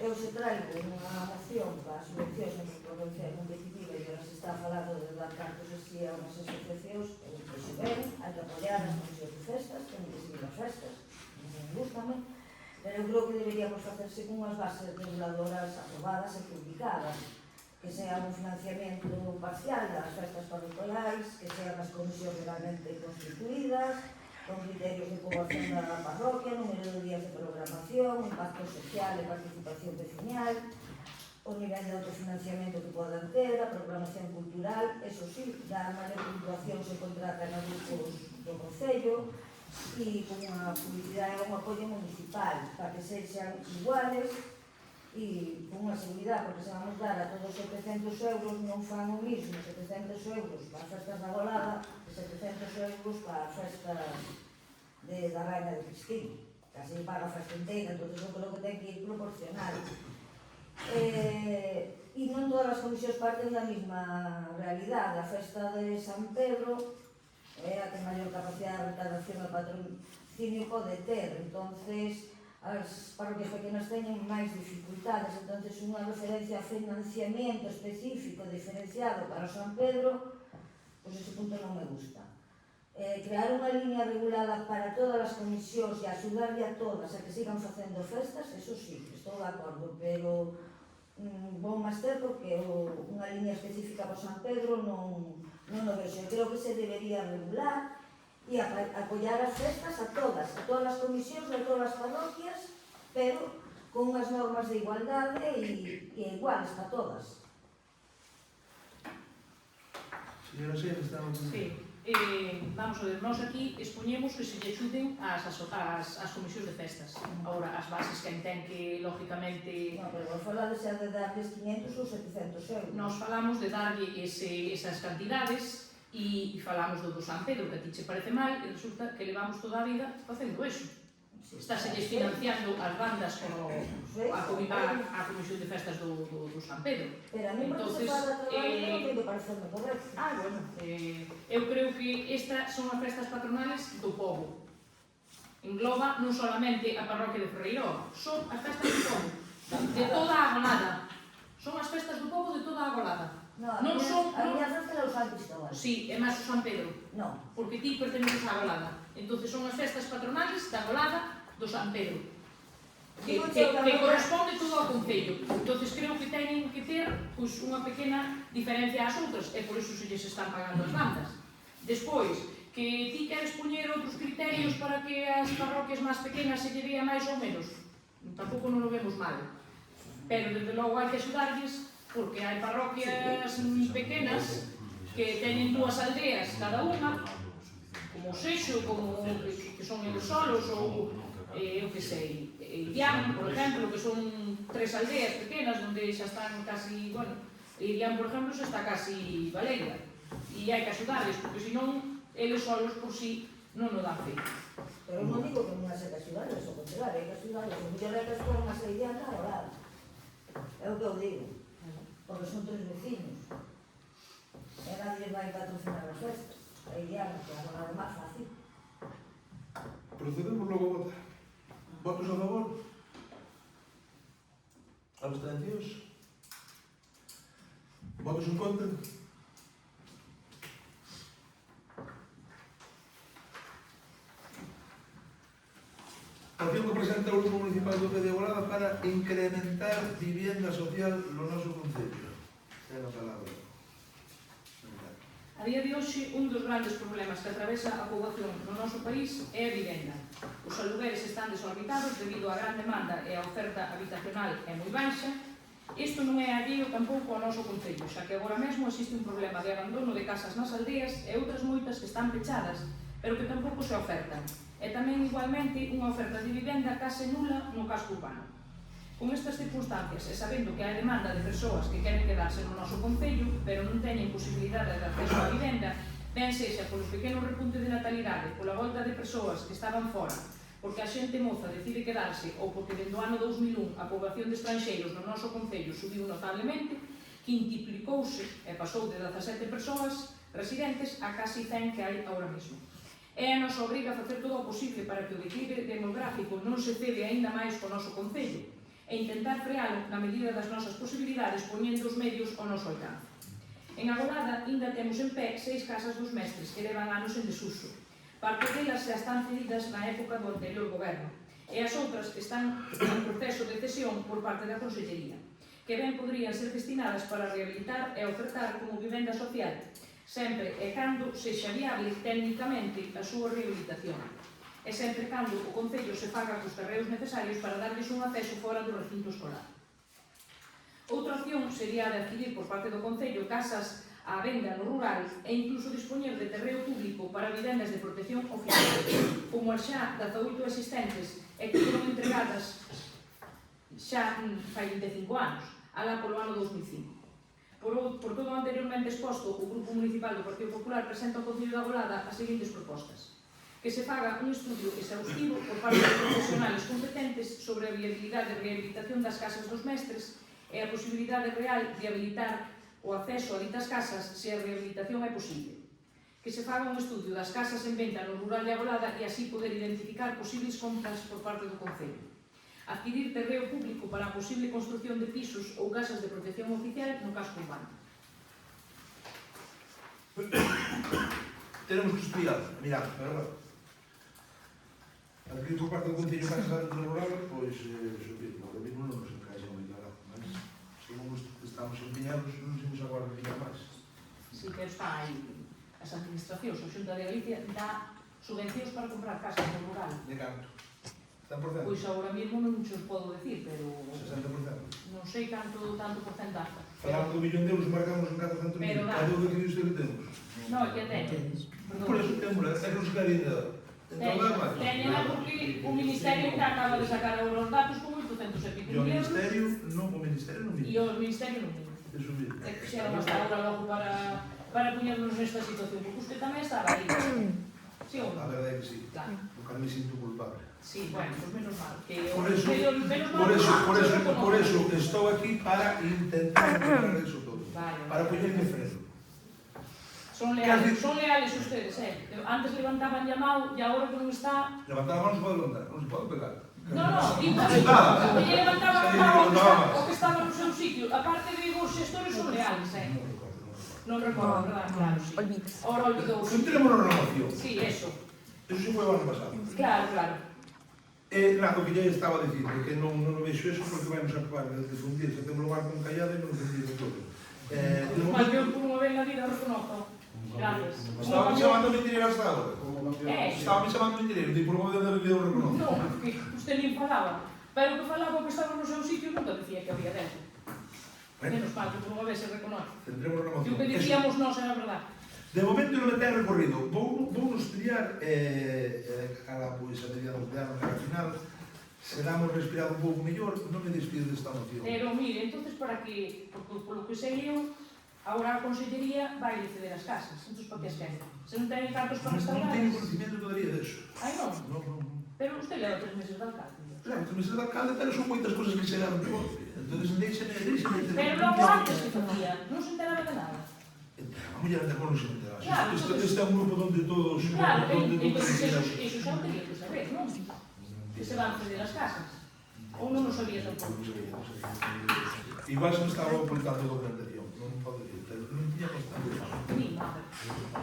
eu se traigo unha moción para as subvencións en provincia competitiva e ahora se está falando de dar cartos así a unhas asociacións, eu penso ben, hai que apoiar as comisións de festas, ten que seguir as festas, non gustame, pero eu creo que deberíamos facerse con unhas bases reguladoras aprobadas e publicadas, que sean un financiamento parcial das festas parroquiais, que sean as comisións legalmente constituídas, con criterios de poboación da parroquia, número de días de programación, impacto social e participación vecinal, o nivel de autofinanciamento que podan ter, a programación cultural, eso sí, dar maior puntuación se contratan a grupos do Concello, e con unha publicidade e un apoio municipal, para que sexan iguales, e con unha seguridade, porque se vamos dar a todos 700 euros non fan o mismo 700 euros para as festas da Golada e 700 euros para as festas da Raina de Cristina, casi paga a festa inteira, entón eu creo que ten que ir proporcional. E non todas as comisións parten da mesma realidade. A festa de San Pedro é a que maior capacidade de recadación e patrocinio pode ter, entonces as parroquias pequenas teñen máis dificultades, entonces unha referencia a financiamento específico diferenciado para San Pedro, pois ese punto non me gusta. Crear unha línea regulada para todas as comisións e axudarle a todas a que sigan facendo festas, eso sí, estou de acordo, pero vou máis ter porque unha línea específica para San Pedro non o vexo. Creo que se debería regular e apoiar as festas a todas as comisións de todas as parroquias, pero con unhas normas de igualdade e iguales para todas. Señora Sierra, está un... Sí. Vamos a ver, nós aquí expoñemos que se lle axuden as comisións de festas. Agora, as bases que ten que, lógicamente... No, pero vos falades xa de darles 500 ou 700 euros. Nós falamos de darlle esas cantidades e falamos do San Pedro, que a ti che parece mal, e resulta que levamos toda a vida facendo eso. Estáse financiando as bandas a comisión de festas do San Pedro. Pero a mí porque se fala traballo non ten que parecerme correcto. Bueno, eu creo que estas son as festas patronales do povo. Engloba non solamente a parroquia de Ferreiró, son as festas do povo, de toda a Golada. Son as festas do povo de toda a Golada. Non son... A miña festa é o San Cristóbal. Sí, é máis o San Pedro. Non. Porque ti perteneces á Golada. Entón son as festas patronales da Golada do San Pedro. que corresponde todo ao Concello. Entonces creo que teñen que ter unha pequena diferencia ás outras, e por iso se lles están pagando as bandas. Despois, que ti queres poñer outros criterios para que as parroquias máis pequenas se lle vea máis ou menos, tampouco non lo vemos mal. Pero, desde logo, hai que axudarlles, porque hai parroquias pequenas que teñen 2 aldeas cada unha, como o Seixo, como que son eles solos, ou, eu que sei, Irián, por exemplo, que son 3 aldeas pequenas, onde xa están casi, bueno, Irián, por exemplo, xa está casi Valeira. E hai que axudarles, porque senón, eles solos por si non o dan feito. Pero non digo que non haxe que axudarles, o contrario, hai que axudarles. O mellor é que as foron a Seidiana agora. É o que eu digo. Porque son 3 vecinos. E nadie vai patrocinar as festas. A Seidiana, que agora é máis fácil. Procedemos logo a votar. Votos a favor? Abstencións? Votos en contra? Moción que presenta o Grupo Municipal do Pé de Agolada para incrementar vivienda social no noso concello. Ten a palabra. A día de hoxe, un dos grandes problemas que atravesa a poboación no noso país é a vivenda. Os alugueres están desorbitados debido á gran demanda e a oferta habitacional é moi baixa. Isto non é alleo tampouco ao noso concello, xa que agora mesmo existe un problema de abandono de casas nas aldeas e outras moitas que están pechadas, pero que tampouco se ofertan. E tamén, igualmente, unha oferta de vivenda case nula no casco urbano. Con estas circunstancias, e sabendo que hai demanda de persoas que queren quedarse no noso concello, pero non teñen posibilidade de acceso á vivenda, ben sexa polo pequeno repunte de natalidade, pola volta de persoas que estaban fora, porque a xente moza decide quedarse, ou porque dentro do ano 2001 a poboación de estranxeiros no noso concello subiu notablemente, quintiplicouse e pasou de 17 persoas residentes a casi 100 que hai agora mesmo. É a nosa obriga facer todo o posible para que o declive demográfico non se cede aínda máis co noso concello e intentar frealo na medida das nosas posibilidades poñendo os medios ao noso alcance. En Agolada ainda temos en pé 6 casas dos mestres que levan anos en desuso. Parte delas xa están cedidas na época do anterior goberno e as outras están en proceso de cesión por parte da Consellería, que ben poderían ser destinadas para rehabilitar e ofertar como vivenda social, sempre e cando sexa viable técnicamente a súa rehabilitación, e sempre cando o Concello se faga cos terreos necesarios para darles un acceso fora do recinto escolar. Outra opción sería a de adquirir por parte do Concello casas á venda no rural e incluso dispoñer de terreo público para vivendas de protección oficial, como as xa 18 existentes e que foron entregadas xa fai 25 anos, alá polo ano 2005. Por todo o anteriormente exposto, o Grupo Municipal do Partido Popular presenta ao Concello de Agolada as seguintes propostas. Que se faga un estudio exhaustivo por parte de profesionales competentes sobre a viabilidade de rehabilitación das casas dos mestres e a posibilidade real de habilitar o acceso a ditas casas se a rehabilitación é posible. Que se faga un estudio das casas en venta no rural de Agolada e así poder identificar posibles compras por parte do Concello. Adquirir terreo público para a posible construción de pisos ou casas de protección oficial no casco urbano. Tenemos que estudiar, mirad, pero adquirir por parte do Concello casas dentro do rural, pois, o mismo non nos encaixa moi claro, mas como estamos empeñados, non nos imos agora ficar máis. Si, pero está aí. As administracións, a Xunta de Galicia, dá subvencións para comprar casas no rural. De canto? 100%? Pois agora mesmo non os podo decir, pero 60%? non sei tanto porcentaje. Falamos do millón de euros, marcamos en 400.000. Pero dá. É do que isto que temos. Non, que teñen. Por eso temos, é que non se queda dinero. Teñen porque o Ministerio que acaba de sacar agora os datos con 800 e pico E o mil euros. Ministerio non E mira. o Ministerio non mira. De subir. É que xeron hasta agora logo para poñernos nesta situación, porque usted tamén estaba aí. Sí ou A non? verdade é que sí. Claro. Porque a mí sinto culpable. Sí, bueno, pues menos mal. Que Por eso, menos por eso estou aquí para intentar mejorar eso todo. Vale. Para poñerme freno. Son leales ustedes, Antes levantaban llamado e agora que non está... Levantar a mano non se pode levantar, non se pode pegar. No, igual. Que levantaban a mano o que estaba no seu sitio. A parte de os xestores son leales, Non recordo, verdad, claro, sí. Ahora olvidou. Entremos na renovación. Sí, eso. Eso se foi o ano pasado. Claro. Nada, o que lle estaba dicindo, que non vexo eso porque vai nos acabar de fundir, se temos lugar con callada e non fundir todo. De Mas momento, que eu por unha vez na vida reconozo. Gracias. estaba me chamando mentireiro hasta agora. É. Estaba me chamando mentireiro, por unha vez da vida eu reconozco. Non, porque usted nin falaba. Pero que falaba que estaba no seu sitio nunca decía que había dentro. Menos mal que por unha vez se reconoce. Centremos na E o moción. que dicíamos nós era verdade. De momento non me ten recorrido. Vou estudiar cada pois a mediados de ano, al final, se damos respirado un pouco mellor, non me despido desta moción. Pero mire, entonces para que, porque polo que sei eu, agora a Consellería vai ceder as casas. Entonces para que as queren? Se non teñen cartos para Non restaurar. teño conocimiento todavía deso. Ai non, Non. pero usted leva 3 meses de alcalde. Claro, tu mestre de alcalde, pero son moitas cousas que chegaron por. Entón, déixeme. Pero logo antes que facía, non se enteraba de nada. A muller anda con os enteras. Claro, Este é un grupo onde todos... Claro, onde todos entonces queremos. eso xa o teria que saber, non? Que se van ceder as casas. Ou non o sabías tampouco? Igual se me estaba ocultando documentación, non pode decir, pero non tiña constancia. Ni nada.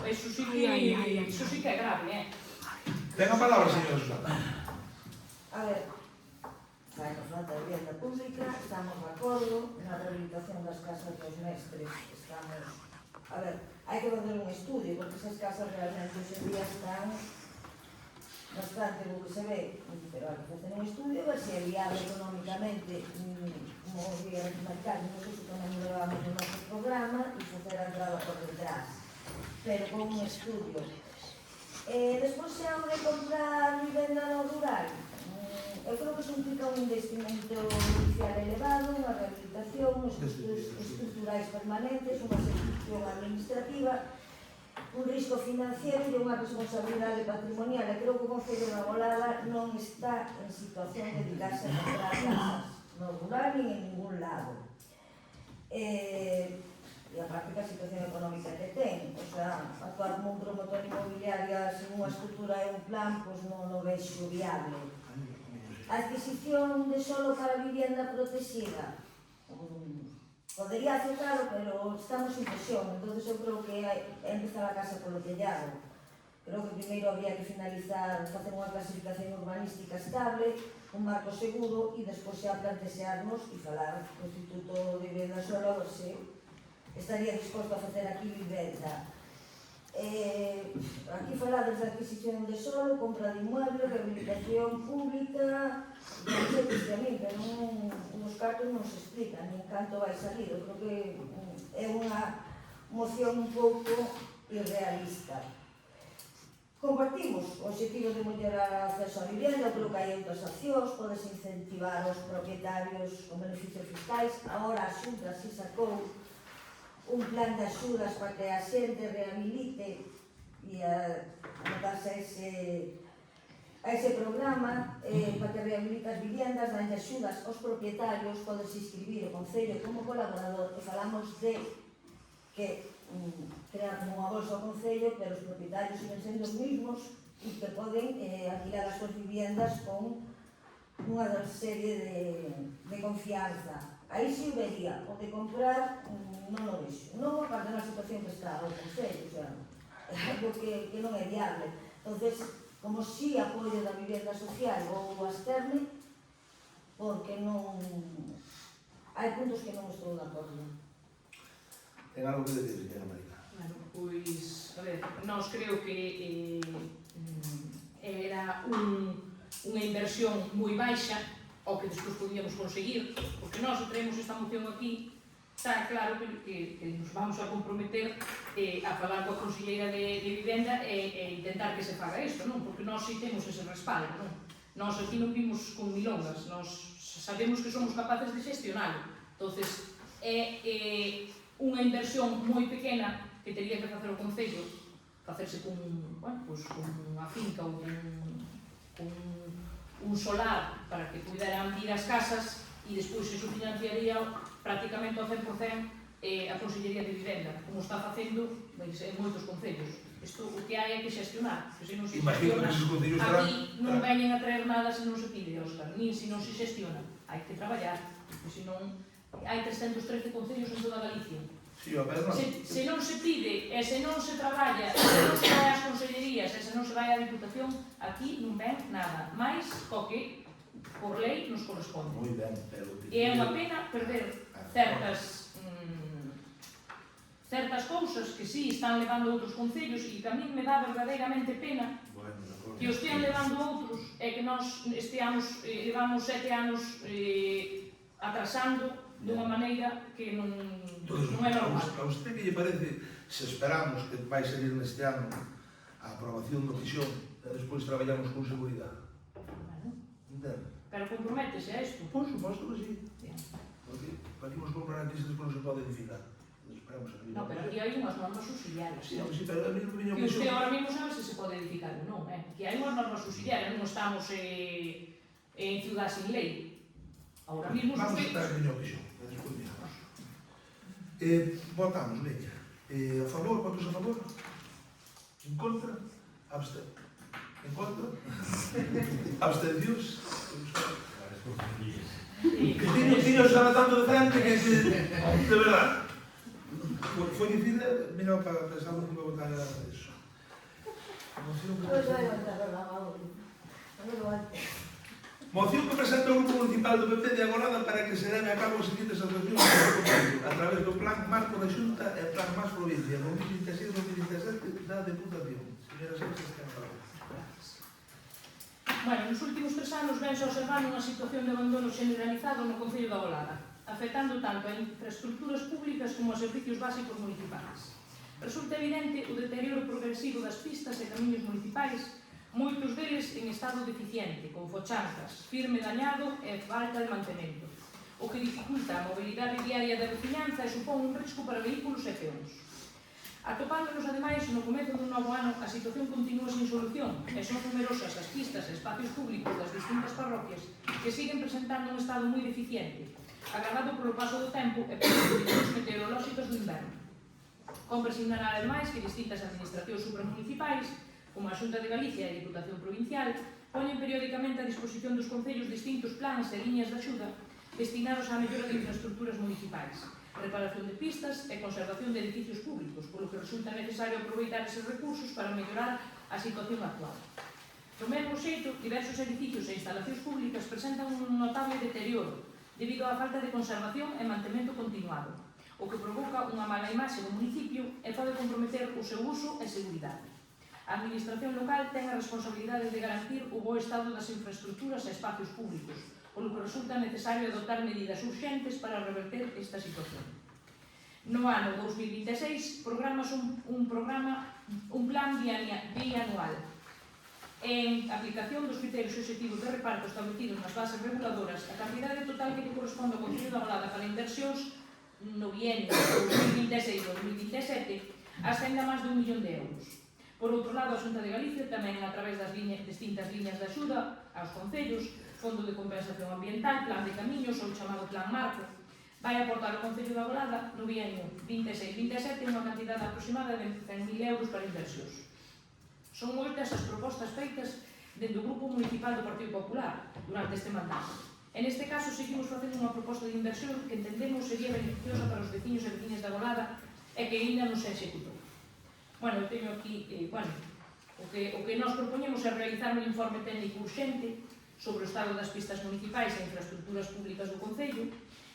Eso sí que é grave, Ten a palabra, señora Susana. A ver, vai nos falta de vivienda pública, estamos de acordo na rehabilitación das casas dos mestres, estamos... A ver, hai que fazer un estudio, porque esas casas realmente hoxe en día están bastante bo que se ve, pero hai que facer un estudio, ver se é viable económicamente, como diga el mercado, nosotros tamén lo levamos no noso programa, e facer a entrada por detrás, pero con un estudio. Despois se han de comprar vivenda no rural, eu creo que se implica un investimento inicial elevado, unha rehabilitación, uns estudos estruturais permanentes, unha execución administrativa, un risco financiero e unha responsabilidade patrimonial. E creo que o Concello da Golada non está en situación de dedicarse a comprar casas no rural ni en ningún lado. E a práctica situación económica que ten, o sea, actuar como un promotor inmobiliario sin unha estrutura e un plan, pois non o vexo viable. A adquisición de solo para vivienda protegida podería aceptarlo, pero estamos en presión, entonces eu creo que é empezar a casa polo tellado. Creo que primeiro habría que finalizar, facer unha clasificación urbanística estable, un marco seguro e despois xa plantearnos e falar co Instituto de Vivenda Solo a ver se estaría disposto a facer aquí vivenda. Aquí falades de adquisición de solo, compra de inmueble, rehabilitación pública, non sei que este a mí, pero nos cartos non se explica, nin canto vai salir. Eu creo que é unha moción un pouco irrealista. Compartimos o objetivo de mellorar o acceso á vivenda, creo que hai outras accións, podes incentivar os propietarios con beneficios fiscais. Agora a Xunta se sacou un plan de axudas para que a xente rehabilite e anotarse a ese programa para que rehabilite as viviendas, dan axudas aos propietarios, podes inscribir o Concello como colaborador e falamos de que crear como unha bolsa ao Concello, pero os propietarios siguen sendo os mismos e que poden alquilar as súas viviendas con unha serie de confianza. Aí sí o vería, o de comprar non o vexo. Non aparte na situación que está o Concello, o sea, é algo que non é viable. Entonces, como si apoio da vivienda social ou o Asterne, porque non... Hai puntos que non estou de acordo. Ten algo que decir, señora Marina? Bueno, pois, a ver, nós creo que era unha inversión moi baixa o que despois podíamos conseguir, porque nós traemos esta moción aquí, está claro que nos vamos a comprometer a falar coa Conselleira de Vivenda e intentar que se faga isto, non? Porque nós si temos ese respaldo, non? Nós aquí non vimos con milongas, nós sabemos que somos capaces de gestionarlo. Entonces, é unha inversión moi pequena que teria que facer o Concello, facerse con unha finca ou con un solar para que puderan vir as casas e despois iso financiaría prácticamente ao 100% a Consellería de Vivenda, como está facendo en moitos concellos. Isto o que hai é que xestionar, que se non se xestiona, aquí non veñen a traer nada se non se pide, Óscar, nin se non se xestiona, hai que traballar, porque se non hai 313 concellos en toda Galicia. Se non se pide, e se non se traballa, se non se vai ás consellerías, e se non se vai vai á Diputación, aquí non ven nada, máis co que por lei nos corresponde. Moi ben, pero... E é unha pena perder certas cousas que sí están levando outros concellos e que a min me dá verdadeiramente pena que os estean levando outros e que nós levamos 7 anos atrasando dunha maneira que non é normal. A usted que lle parece, se esperamos que vai salir neste ano a aprobación do Xixón e despois traballamos con seguridade? Bueno, Entende? pero comprométese a isto. Por suposto que sí. Bien. Porque partimos con garantistas que non se pode edificar. Esperamos a que... No, pero aquí hai unhas normas subsidiarias. Sí, pero a mí non me viña Que usted mucho... ahora mismo sabe se se pode edificar ou non, que hai unhas normas subsidiarias, non estamos en ciudad sin lei. Ahora mismo Vamos a usted... estar en Miño Xixón, e despois miramos. Votamos, veña. A favor, votos a favor? En contra? En contra? Abstencións? Que tiño xa tanto de frente que de verdade. Foi difícil, mira, para pensar que iba a votar eso. Moción que presenta o Grupo Municipal do PP de Agorada para que se leve a cabo as seguintes actuacións do Concello a través do Plan Marco da Xunta e Plan Más Provincia 2026-2027 da Deputación. Señora Sánchez, ten a palabra. Bueno, nos últimos 3 anos vense observando unha situación de abandono generalizado no Concello da Agorada, afectando tanto a infraestructuras públicas como a servicios básicos municipais. Resulta evidente o deterioro progresivo das pistas e camiños municipais, moitos deles en estado deficiente, con fochancas, firme dañado e falta de mantemento, o que dificulta a mobilidade diaria da veciñanza e supón un risco para vehículos e peóns. Atopándonos, ademais, no comezo dun novo ano, a situación continúa sin solución e son numerosas as pistas e espacios públicos das distintas parroquias que siguen presentando un estado moi deficiente, agravado polo paso do tempo e polos condicións meteorolóxicos do inverno. Compre signalar, ademais, que distintas administracións supramunicipais, como a Xunta de Galicia e a Diputación Provincial, poñen periódicamente a disposición dos concellos distintos plans e liñas de axuda destinados á mellora de infraestructuras municipais, reparación de pistas e conservación de edificios públicos, polo que resulta necesario aproveitar eses recursos para mellorar a situación actual. Do mesmo xeito, diversos edificios e instalacións públicas presentan un notable deterioro debido á falta de conservación e mantemento continuado, o que provoca unha mala imaxe do municipio e pode comprometer o seu uso e seguridade. A administración local ten a responsabilidade de garantir o bo estado das infraestructuras e espacios públicos, polo que resulta necesario adoptar medidas urxentes para reverter esta situación. No ano 2026 programas un plan bianual en aplicación dos criterios obxectivos de reparto establecidos nas bases reguladoras. A cantidade total que corresponde ao Concello da Agorada para inversións no bienio 2026-2027 ascende a máis de 1 millón de euros. Por outro lado, a Xunta de Galicia, tamén a través das distintas liñas de axuda aos concellos, Fondo de Compensación Ambiental, Plan de Camiños ou chamado Plan Marco, vai aportar ao Concello da Agorada no bienio 26-27 unha cantidade aproximada de 100.000 euros para inversións. Son moitas as propostas feitas dentro do Grupo Municipal do Partido Popular durante este mandato. En este caso, seguimos facendo unha proposta de inversión que entendemos sería beneficiosa para os veciños e veciñas da Agorada e que ainda non se executou. Bueno, eu teño aquí, o que nós propoñemos é realizar un informe técnico urxente sobre o estado das pistas municipais e infraestructuras públicas do Concello,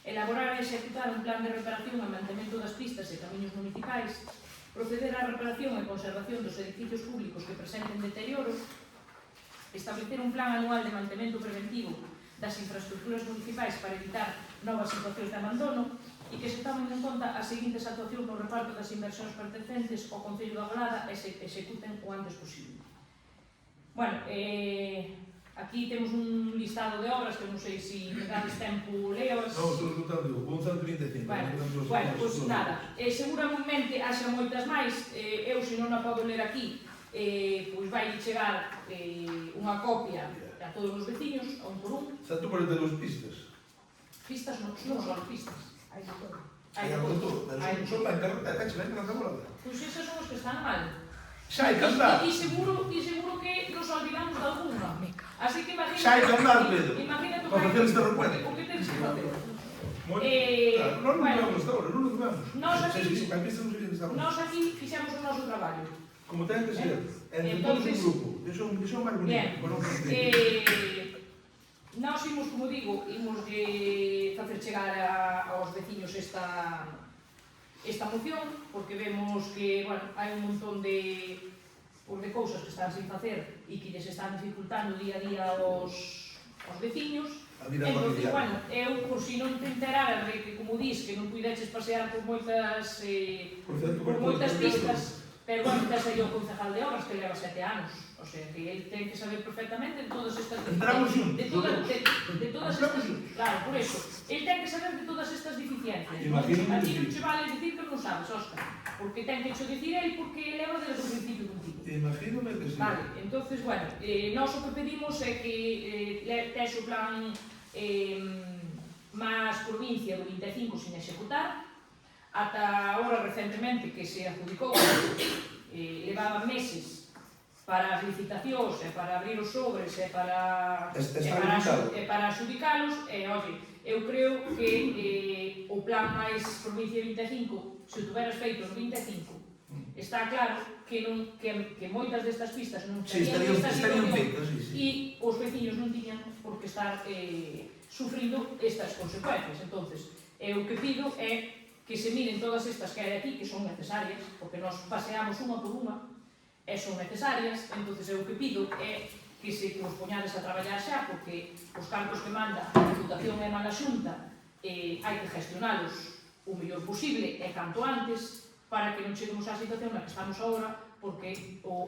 elaborar e executar un plan de reparación e mantemento das pistas e camiños municipais, proceder á reparación e conservación dos edificios públicos que presenten deterioro, establecer un plan anual de mantemento preventivo das infraestructuras municipais para evitar novas situacións de abandono e que se tomen en conta as seguintes actuacións no reparto das inversións pertencentes ao Concello da Agorada e se executen o antes posible. Bueno, aquí temos un listado de obras que non sei se dades tempo leos. Non, estou escutando, con 135. Bueno, pois nada, seguramente haxa moitas máis, eu se non a podo ler aquí, pois vai chegar unha copia a todos os veciños, a un por un. 142 pistas. Pistas non son pistas. Hai de todo. Hai de todo. Son ben na Agorada. Pois esos son os que están mal. Xa hai que andar. E seguro que nos olvidamos de alguna. Así que imagínate... Xa hai que andar, Pedro. Imagínate Para facer este recuento. o que tens que facer. Non vamos hasta ahora, non nos vamos. Nós aquí fixemos o noso traballo. Como ten que ser, entre todos Entonces, un grupo. Iso é máis bonito. Bien. Con outro tipo. Nós imos, como digo, imos facer chegar aos veciños esta moción, porque vemos que, bueno, hai un montón de cousas que están sin facer e que lles están dificultando día a día aos veciños. A vida Entón, cotidiana. bueno, eu, por si non te enteraras de que, como dis, que non puideches pasear por moitas pistas, pero, bueno, tes aí o concejal de obras que leva 7 anos. O sea, que ele ten que saber perfectamente de todas estas Entramos xuntos. de todas estas, claro, por eso, ele ten que saber de todas estas deficiencias. Imagínate A ti non que- che vale dicir que non sabes, Óscar, porque ten que cho dicir ele porque leva desde o principio contigo. Imagínome que sí. Vale, entonces, bueno, nós o que pedimos é que tes o plan máis provincia do 25 sin executar. Ata ahora, recentemente, que se adjudicou, levaban meses para as licitacións, e para abrir os sobres, e para adjudicalos, e, oye, eu creo que o plan máis provincia 25, se o tuveras feito no 25, está claro que moitas destas pistas non estarían nesta situación e os veciños non tiñan por que estar sufrindo estas consecuencias. Entonces, o que pido é que se miren todas estas que hai aquí, que son necesarias, porque nós paseamos unha por unha, e son necesarias. Entonces, o que pido é que se nos poñades a traballar xa, porque os cartos que manda a Diputación e manda a Xunta hai que gestionalos o mellor posible e canto antes, para que non cheguemos á situación na que estamos agora, porque o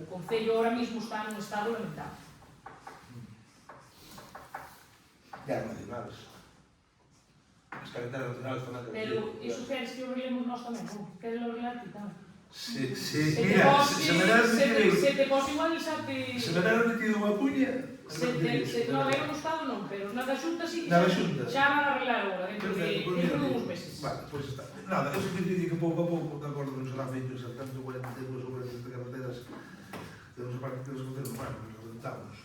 Concello ahora mismo está nun estado lamentable. Ya, nacionales. As carreteras nacionales tamén. Pero iso queres que o relemos nós tamén, non? Queres o relar ti tamén? Sí, mira, se me das se te pos igual xa te... Se me das metido unha puña... Se non é un estado non, pero na da Xunta sí que Na da Xunta. xa van a arreglar agora, dentro de uns meses. Vale, pois está. Nada, eso que digo que pouco a pouco, de acordo, non será feito exactamente 42 ou 47 carreteras que non se parte que nos facer, bueno, nos aventamos.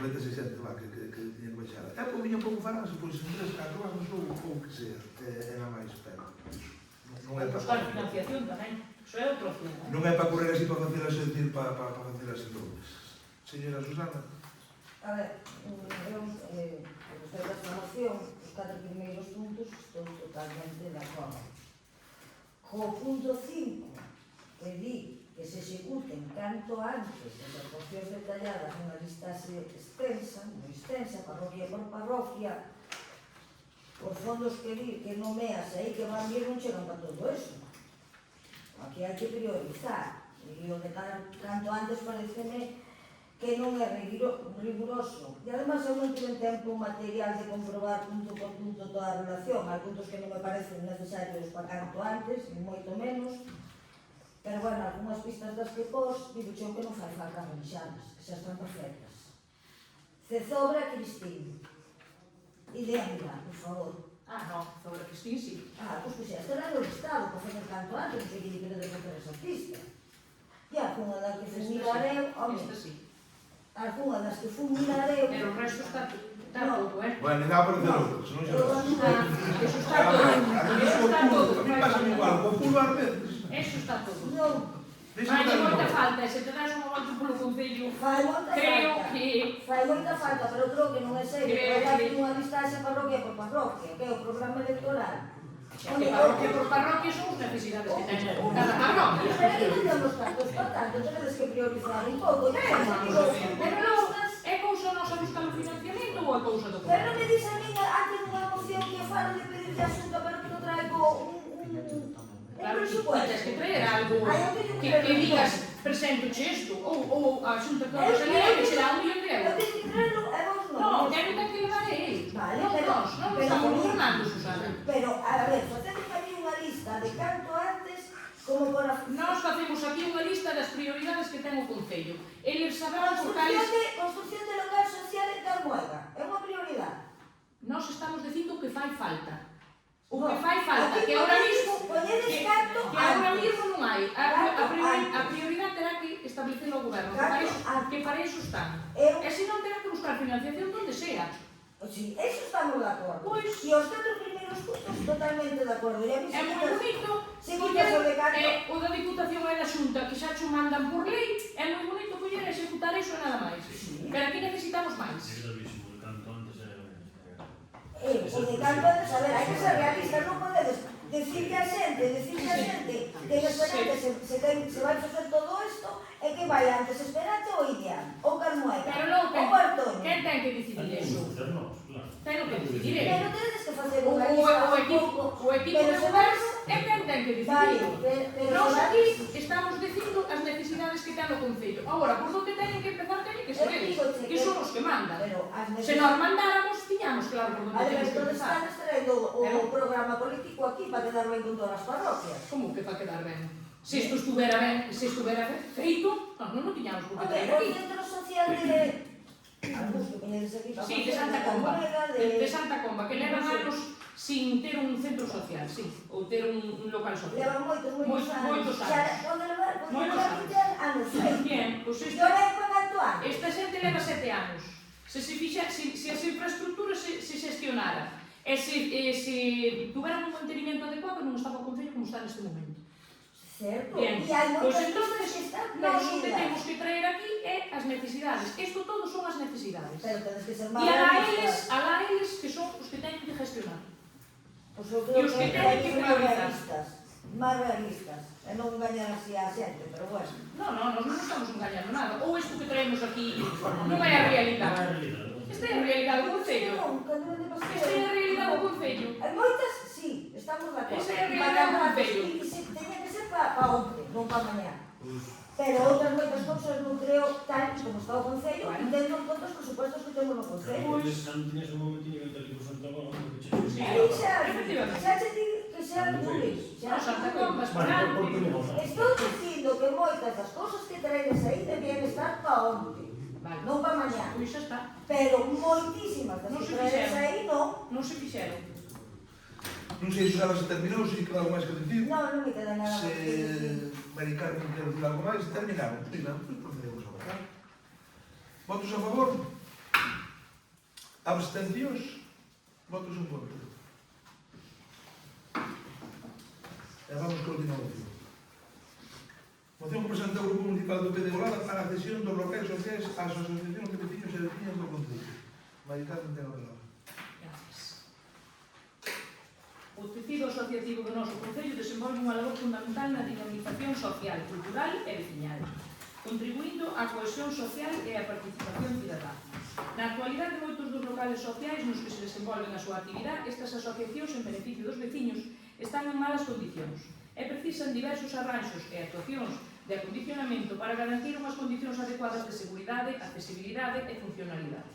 46 va, que tiña que baixar. É por miña pouco farase, pois en 3, 4 anos ou que sea, é a máis, pero non é Buscar para... financiación tamén, iso é outra opción. Non é para correr así para facer as sentir, para facer as entornes. Señora Susana. A ver, eu, gostei desta moción, os 4 primeiros puntos, estou totalmente de acordo. Co punto 5, que di que se executen canto antes as actuacións detalladas nunha listase extensa, moi extensa, parroquia por parroquia, os fondos que nomeas aí que van vir non chegan para todo eso. Aquí hai que priorizar, e o de canto antes pareceme que non é riguroso. E además eu non tive tempo material de comprobar punto por punto toda a relación. Hai puntos que non me parecen necesarios para canto antes, ni moito menos. Pero, bueno, algunhas pistas das que pos, digo eu que non fai falta revisadas, que xa están perfectas. Cezobra Cristín. Idéndola, por favor. No, sobre Cristín sí. Pois que xa estará no listado para facer canto antes, non sei que lle quere facer esa pista. E algunha das que fumilareu, Esta sí. algunha das que fumilareu, Pero o resto está todo, Bueno, nada para hacer outro, se non xa vas. Eso está todo. Eso está todo. A mí pasa igual, con pulvar veces. Eso está todo. non, Vai de moita falta, e se te das unha volta polo Concello, fai moita creo falta. que... Fai moita falta, pero creo que non é serio. Creo Creo que- que unha listaxe parroquia por parroquia, que é o programa electoral. Que parroquia por parroquia son as necesidades que ten cada parroquia. Pero que non temos cartos para tanto, tenedes que priorizar un pouco. Pero non, é cousa nosa buscar o financiamento ou é cousa do Pero non me dice a mí antes dunha moción que falo de pedirle a Xunta, pero que non traigo un Claro, presupuesto. tens que traer algo Ai, eu teño que digas, preséntoche isto, ou a Xunta que nos salía que será 1 millón de Eu euros. teño que traerlo e vos non. Non, ten que levar ele. Vale, Non pero- nós, non pero- estamos gobernando, Susana. Pero, a ver, facemos aquí unha lista de canto antes como para... Nós facemos aquí unha lista das prioridades que ten o Concello. Eles saberán por cales... Construcción de local social en Carmuega. É unha prioridade. Nós estamos dicindo que fai falta. O No, que fai falta, aquí que ahora mismo... poñedes canto que ahora antes. mismo non hai. A prioridade terá que establecer o goberno, que para iso están. Eu, E se non terá que buscar financiación donde sea. sí, eso estamos de acordo. Pois- E os 4 primeiros puntos totalmente de acordo. E a mí É moi bonito, seguidas o de canto. o da Diputación e da Xunta, que xa cho mandan por lei, é moi bonito coller ese entonces, a ver, hai que ser realistas, non podedes decirle a xente que en Esperante se vai facer todo isto e que vai antes Esperante ou Ideal, ou Carmuela, Pero non, ou Bartoño. quen ten que decidir Temos eso? que facer nós, claro. Ten que decidir Pero ele. tedes que facer O unha lista equipo de goberno é quen ten que Vale, decidir. pero Nós se vai- aquí estamos dicindo as necesidades que ten o Concello. Agora, por onde teñen que empezar, teñen que ser eles, que son os que mandan. Pero as Se nós mandáramos, tiñamos claro por onde Además, teñemos que todos empezar. están traendo o programa político aquí para quedar ben con todas as parroquias. Como que para quedar ben? Se isto estuvera ben, se estuvera feito, nós non o tiñamos por que Home, traer o aquí. centro social de... Algúns que veñedes aquí para Sí, de Santa Comba. De Santa Comba, que levan anos sin ter un centro social, sí, ou ter un local social. Levan moitos anos. Moitos anos. Xa, onde levar, Moitos anos. anos, sei. Bien, pois E ora é para canto anos. esta xente leva 7 anos. Se as infraestructuras se xestionara e se tuveran un mantenimento adecuado, non estaba o Concello como está neste momento. Certo. Bien, E hai pois moitas entonces, cousas que están nós o que prohibidas. temos que traer aquí é as necesidades. Isto todo son as necesidades. Pero tedes que ser E máis realistas. alá eles que son os que teñen que gestionar. Pois eu E creo os que que hai teñen que que ser máis priorizar. realistas. Máis realistas. E non engañar así a xente, pero bueno. Non, nós non estamos engañando nada. Ou isto que traemos aquí non é a realidade. Esta é a realidade do Concello. Non, cando de paseo. Esta é a realidade do Concello. Hai moitas, sí, estamos de acordo. Esa é a realidade Para do cantar, Concello. Teña que ser para onde, non para mañá. Pero outras moitas cousas non creo tal como está o Concello, Bueno. tendo en conta os presupuestos que temos no Concello. Pois, non tiñas un momentinho que te ligo Santa Comba, que che Sí. Aí xa, efectivamente. xa che digo que xa publis, xa Non, Santa Comba, Bueno, por que Estou dicindo que moitas das cousas que traedes aí debían estar para onde, Vale. non para mañá. Pois xa está. Pero moitísimas das Non que se traedes fixeron. aí non. Non se fixeron. Non sei se xa se terminou, se queda algo máis que decir. Non, non me queda nada máis que decir. Se Mari Carmen quer decir algo máis, terminamos. Pois procedemos a votar. Votos a favor? Abstencións? Votos en contra? E vamos con a última moción. Moción que presenta o Grupo Municipal do P de Golada para a cesión dos locais sociais ás asociacións de veciños e veciñas do Concello. Mari Carmen ten a palabra. Gracias. O tecido asociativo do noso Concello desenvolve unha labor fundamental na dinamización social, cultural e veciñal, contribuindo á cohesión social e á participación cidadá. Na actualidade, moitos dos locales sociais nos que se desenvolven a súa actividade, estas asociacións en beneficio dos veciños están en malas condicións e precisan diversos arranxos e actuacións de acondicionamento para garantir unhas condicións adecuadas de seguridade, accesibilidade e funcionalidade.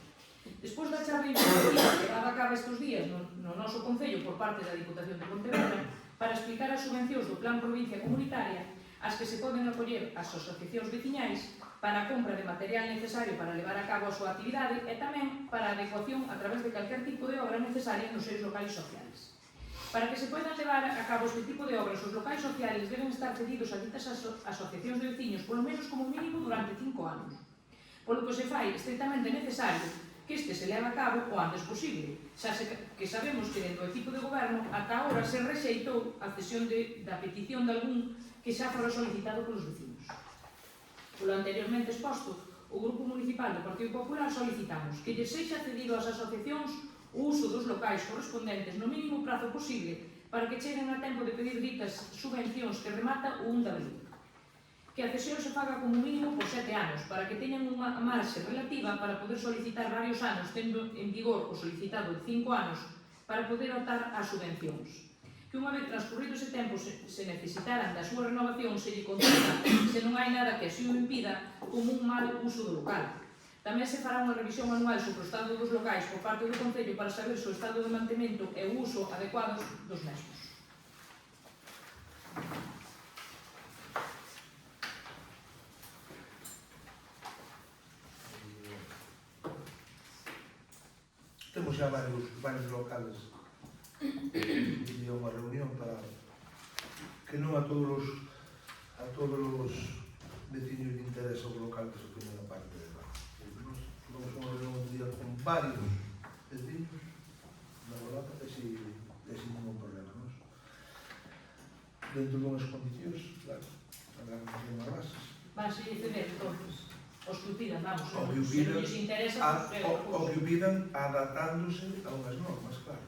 Despois da charla informativa que daba a cabo estes días no noso Concello por parte da Diputación de Pontevedra para explicar as subvencións do Plan Provincia Comunitaria as que se poden acoller as asociacións veciñais para a compra de material necesario para levar a cabo a súa actividade e tamén para a adecuación a través de calquer tipo de obra necesaria nos seus locais sociais. Para que se poidan levar a cabo este tipo de obras, os locais sociais deben estar cedidos a ditas asociacións de veciños polo menos como mínimo durante 5 anos, polo que se fai estritamente necesario que este se leva a cabo o antes posible, xa que sabemos que dentro do equipo de goberno ata agora se rexeitou a cesión da petición de algún que xa fora solicitado polos vecinos. Polo anteriormente exposto, o Grupo Municipal do Partido Popular solicitamos que lle sexa cedido ás asociacións o uso dos locais correspondentes no mínimo prazo posible para que cheguen a tempo de pedir ditas subvencións que remata o 1 de abril. Que a cesión se faga como mínimo por 7 anos, para que teñan unha marxe relativa para poder solicitar varios anos, tendo en vigor o solicitado de 5 anos, para poder optar ás subvencións. Que unha vez transcurrido ese tempo se necesitaran da súa renovación se lle conceda, se non hai nada que así o impida, como un mal uso do local. Tamén se fará unha revisión anual sobre o estado dos locais por parte do Concello para saber se o estado de mantemento e o uso adecuados dos mesmos. Temos xa varios locales e unha reunión para que non a todos os veciños lle interesa o local que se pone na parte de lá. Nos vamos a unha reunión un día con varios veciños da Golada e sin ningún problema. Nos? Dentro de unhas condicións, claro, habrá que facer unhas bases. Van se ceder, entonces, os que o pidan, vamos, O que o se non pidan, lles interesa, o que o pidan adaptándose a unhas normas, claro.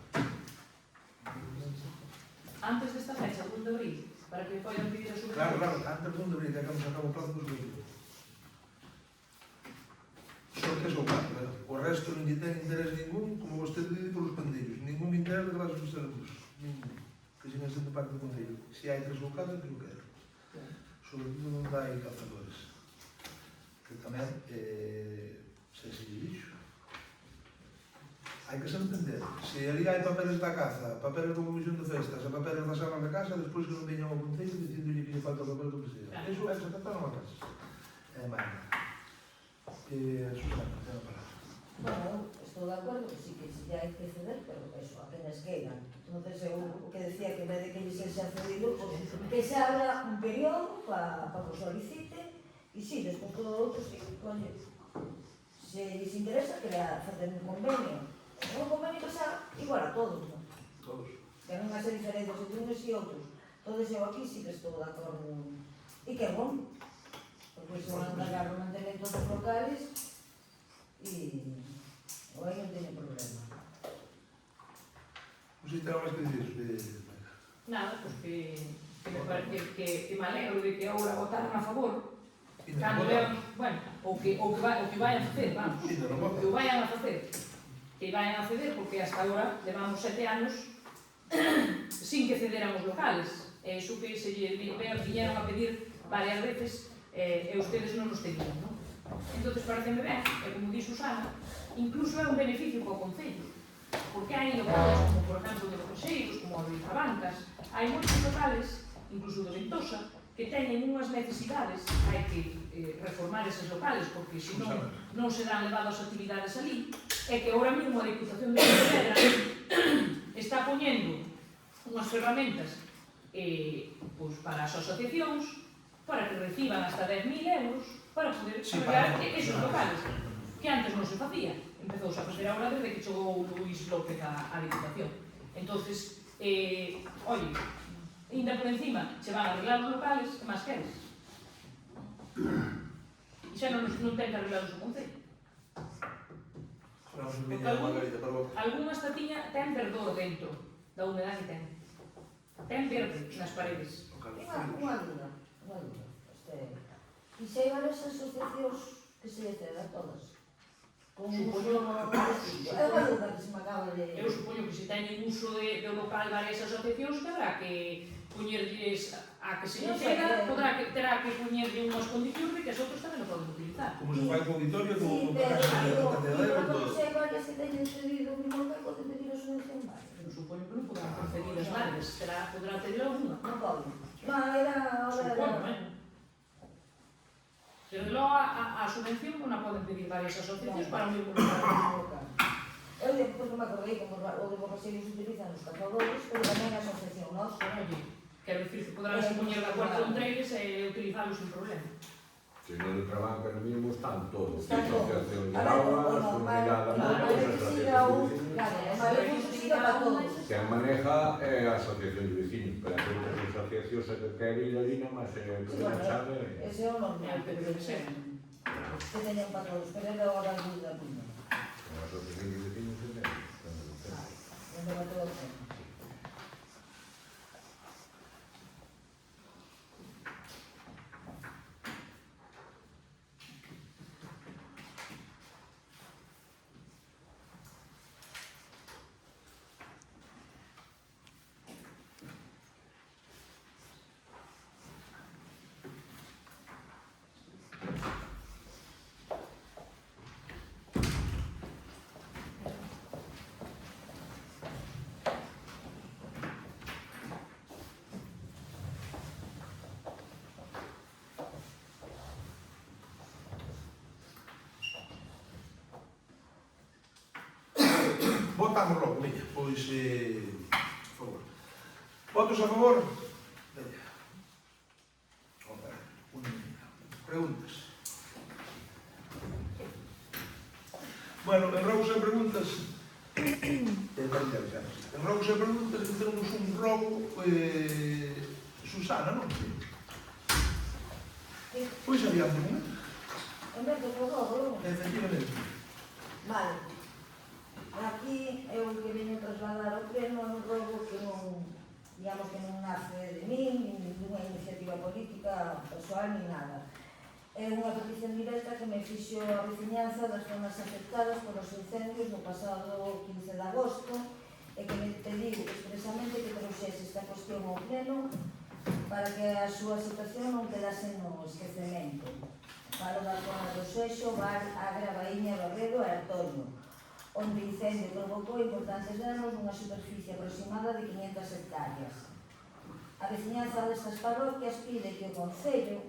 antes desta fecha, do 1 de abril, para que poidan pedir a subvención. Claro, antes do 1 de abril, que acabamos a cabo o plazo dos vehículos. Só 3 ou 4, o resto non lle ten interés ningún, como vostede dice, polos pandillos. Ningún interés de que vas a usar a luz. Ningún. Que siguen sendo parte do Concello. Se hai 3 ou 4, que lo quero. Sobre todo non dai cazadores. Que tamén, se lle dixo. Hai que se entender. Se ali hai papeles da caza, papeles da comisión de festas, e papeles da sala da casa, despois que non veñan ao Concello dicindo que lle falta o papel do que sea. Eso é sacatar unha casa. É máis. Susana, ten a palabra. Bueno, estou de acordo que sí que hai que ceder, pero eso, apenas queiran. Entonces, eu o que decía que en vez de que lles sexa cedido, pues, que se abra un periodo para que o solicite, e sí, despois todo o outro, sí, coño, se lles interesa, que facer un convenio. Un convenio que sea igual a todos, non? Todos. Que non hace diferencias entre uns e outros. Entonces, eu aquí sí que estou de acordo. E que é bom. Porque se van a encargar o mantenimento dos locales e o aí non teño problema. Non sei se terá máis que dicir. Nada, pues que me alegro de que agora votaron a favor, cando levan, bueno, o que vayan a facer, vamos, o que vayan a facer, que vayan a ceder, porque hasta agora levamos 7 anos sin que cederan os locales, e iso que se viñeron a pedir varias veces, e ustedes non nos tenían, non? Entonces, pareceme ben, e como di Susana, incluso é un beneficio para o Concello, porque hai locales como, por exemplo, de Conxeiros, como o de Trabancas, hai moitos locales, incluso de Ventosa, que teñen unhas necesidades, hai que reformar eses locales, porque senón non serán levadas as actividades ali, e que ahora mesmo a Diputación de Pontevedra está poñendo unhas ferramentas pues, para as asociacións, para que reciban hasta 10.000 euros para poder arreglar esos locales, que antes non se facía. Empezouse a facer agora desde que chegou Luís López a Diputación. Entonces, oye, ainda por encima, se van a arreglar os locales, que máis queres? E xa non ten que arreglar o seu Concello. Porque algunha estatiña ten verdor dentro da humedade que ten. Ten verde nas paredes. Unha dúda. E se hai varias asociacións que se ceden todas? Con uso é unha dúda que se me acaba de... Eu supoño que se teñen uso do local varias asociacións que habrá que poñerlles a que se lle ceda, terá que poñerlle unhas condicións de que as outras tamén o poden utilizar. Como se fai co auditorio, como pero todo. se hai varias que teñen cedido un limón que poden pedir a subvención varias. Eu supoño que non poderán conceder as varias, poderá ter alguna. Non poden. Non, era... Supoño, Pero logo a subvención non a poden pedir varias asociacións para o mesmo local. Eu depois non me acordei como o de Borraselos utilizan os cazadores, pero tamén a asociación nosa. Quero dicir que poderán se poñer de acordo entre eles e utilizalos sin problema. Se non de Trabanca no mismo están todos. Están todos. Asociación de augas, comunidade de motos, que a maneja é a asociación de vecinos, pero hai outras asociacións que quere ir ali na máis que non sabe. Ese é o normal, que teñen para todos, pero era hora de dúda prima. A asociación de vecinos é Onde va todo o tempo. Votamos logo, veña, pois, por favor. Votos a favor? Veña. Preguntas. Bueno, en rogos e preguntas, en rogos e preguntas que temos un rogo, Susana, non? Pois adiante, non? En vez de rogo, Efectivamente. vale. Aquí é o que veño trasladar ao pleno un rogo que non digamos que non nace de min, nin dunha iniciativa política persoal, nin nada. É unha petición directa que me fixo a veciñanza das zonas afectadas polos incendios no pasado 15 de agosto e que me pediu expresamente que trouxese esta cuestión ao pleno para que a súa situación non quedase no esquecemento. Falo da zona do Seixo, Val, Agra, Baíña, Barredo e Artoño, onde o incendio provocou importantes danos nunha superficie aproximada de 500 hectáreas. A veciñanza destas parroquias pide que o Concello,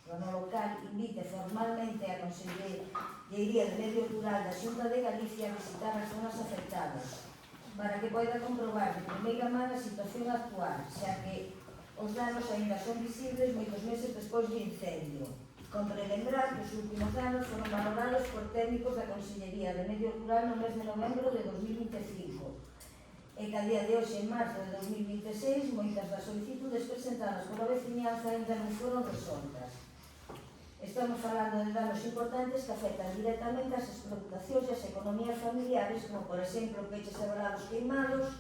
no local, invite formalmente a Consellería de Medio Rural da Xunta de Galicia a visitar as zonas afectadas, para que poida comprobar de primeira man a situación actual, xa que os danos aínda son visibles moitos meses despois do incendio. Compre lembrar que os últimos danos foron valorados por técnicos da Consellería de Medio Rural no mes de novembro de 2025 e que a día de hoxe, en marzo de 2026, moitas das solicitudes presentadas pola veciñanza aínda non foron resoltas. Estamos falando de danos importantes que afectan directamente as explotacións e as economías familiares, como por exemplo peches e valados queimados,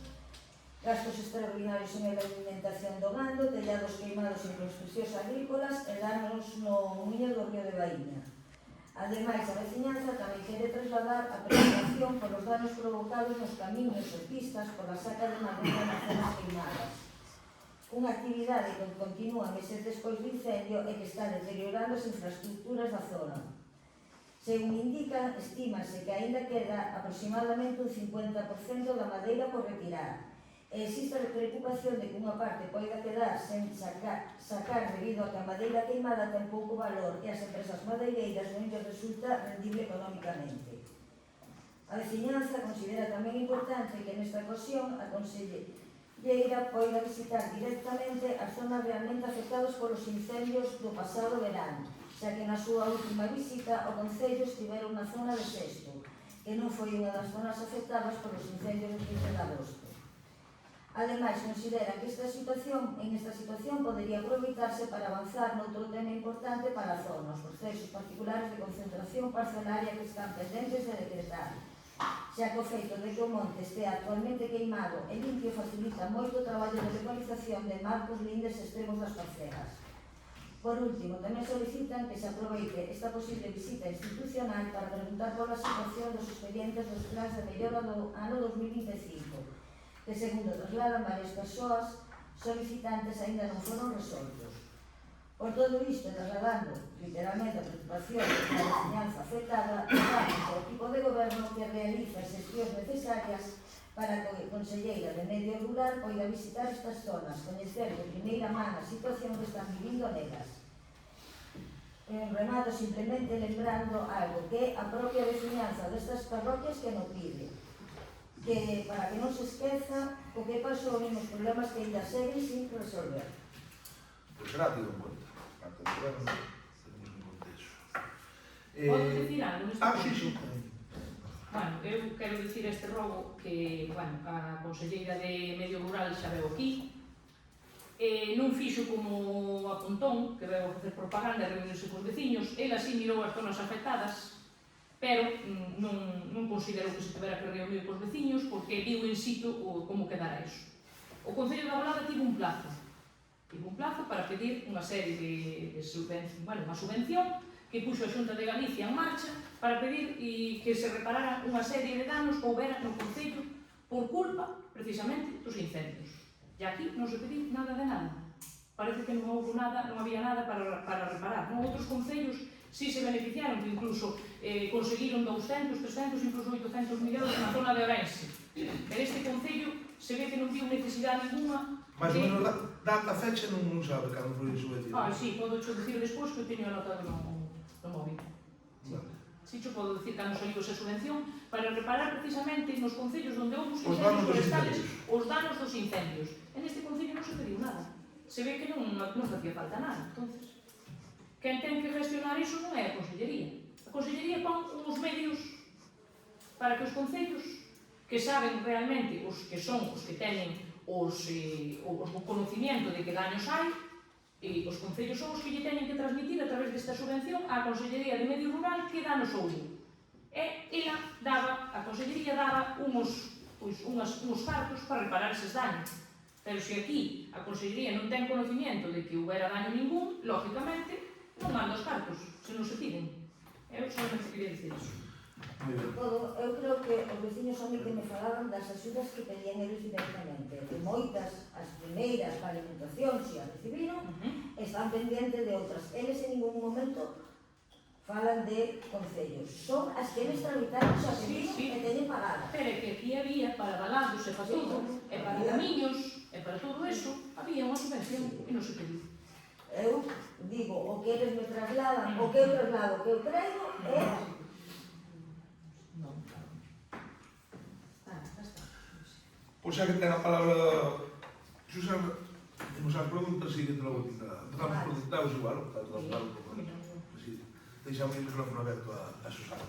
gastos extraordinarios en a alimentación do gando, tellados queimados en construccións agrícolas e danos no muiño do río de Baíña. Ademais, a veciñanza tamén quere trasladar a preocupación polos danos provocados nos camiños e pistas pola saca de madeira nas zonas queimadas. Unha actividade que continúa meses despois do incendio e que está deteriorando as infraestructuras da zona. Según indican, estímase que aínda queda aproximadamente un 50% da madeira por retirar. E existe a preocupación de que unha parte poida quedar sen sacar debido a que a madeira queimada ten pouco valor e as empresas madeireiras non lles resulta rendible económicamente. A veciñanza considera tamén importante que nesta ocasión a Conselleira poida visitar directamente as zonas realmente afectadas polos incendios do pasado verano, xa que na súa última visita o Concello estivera na zona de Sesto, que non foi unha das zonas afectadas polos incendios do 15 de agosto. Ademais, considera que en esta situación podería aproveitarse para avanzar noutro tema importante para a zona, os procesos particulares de concentración parcelaria que están pendentes de decretar, xa que o feito de que o monte estea actualmente queimado e limpio facilita moito o traballo de localización de marcos lindes extremos das parcelas. Por último, tamén solicitan que se aproveite esta posible visita institucional para preguntar pola situación dos expedientes dos plans de mellora do ano 2025, que segundo trasladan varias persoas solicitantes aínda non foron resoltos. Por todo isto, trasladando literalmente a preocupación da veciñanza afectada, pedimos ao equipo de goberno que realice as xestións necesarias para que a Conselleira de Medio Rural poida visitar estas zonas, coñecer de primeira man a situación que están vivindo nelas. Remato simplemente lembrando algo que a propia veciñanza destas parroquias que non pide, que para que non se esqueza o que pasou nos problemas que ainda seguen sin resolver. Pois será tido en conta. Parte do goberno, temos un contexto. Podo dicir algo neste punto? Sí. Bueno, eu quero dicir este rogo que, bueno, a Conselleira de Medio Rural xa veu aquí, non fixo como a Pontón, que veu a facer propaganda e reunirse cos veciños, ela sí mirou as zonas afectadas, pero non considerou que se tivera que reunir cos veciños porque viu in situ como quedara iso. O Concello da Balada tivo un plazo para pedir unha serie de subvención, unha subvención que puxo a Xunta de Galicia en marcha para pedir que se repararan unha serie de danos que houbera no Concello por culpa, precisamente, dos incendios. E aquí non se pediu nada de nada. Parece que non había nada para reparar. Outros concellos si se beneficiaron, que incluso conseguiron 200, 300, incluso 800 millóns na zona de Ourense. En este concello se ve que non viu necesidade ninguna. Mais ou menos data fecha non sabe cando foi subvención. Sí, podo cho dicir despois que eu teño anotado no móvil. Si cho podo dicir cando saiu esa subvención para reparar precisamente nos concellos onde houve os incendios forestales os danos dos incendios. En este concello non se pediu nada. Se ve que non facía falta nada. Entonces, quen ten que gestionar iso non é a Consellería. A Consellería pon uns medios para que os concellos que saben realmente os que son os que teñen o conocimiento de que daños hai, e os concellos son os que lle teñen que transmitir a través desta subvención á Consellería de Medio Rural que danos houve. E a Consellería daba uns cartos para reparar eses daños. Pero se aquí a Consellería non ten conocimiento de que houbera daño ningún, lógicamente, non manda os cartos, se non se piden. Eu solamente quería dicir iso. Moi ben. Todo, eu creo que os veciños son que me falaban das axudas que pedían eles directamente, que moitas, as primeiras para alimentación, se as recibiron, están pendientes de outras. Eles en ningún momento falan de concellos. Son as que eles tramitaron xa pediron e teñen pagada. Pero é que aquí había para balados e para todo, e para camiños, e para todo eso, había unha subvención e non se pediu. Eu digo, o que eles me trasladan, o que eu traslado, o que eu traigo, é Pois xa que ten a palabra Susana, temos as preguntas, sigue logo tinta. Empezamos por dictados igual, así, deixamos o micrófono aberto a Susana.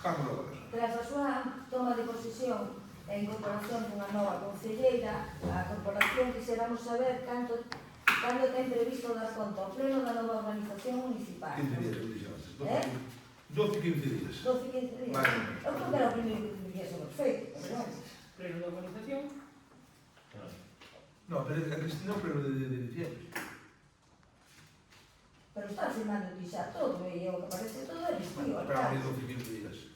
Vamos logo. tras a súa toma de posesión e incorporación dunha nova concelleira, a corporación quixéramos saber cando ten previsto dar conta ao pleno da nova organización municipal. 15 días, dixemos. 12, 15 días. 12, 15 días. Vale. Eu creo que era o primeiro que dixese perfecto, pero non. Pleno de organización. No, pero a Cristina é o pleno de diciembre. Pero está firmando aquí xa todo, e o que parece todo é vestido. Pero a 12, 15 días.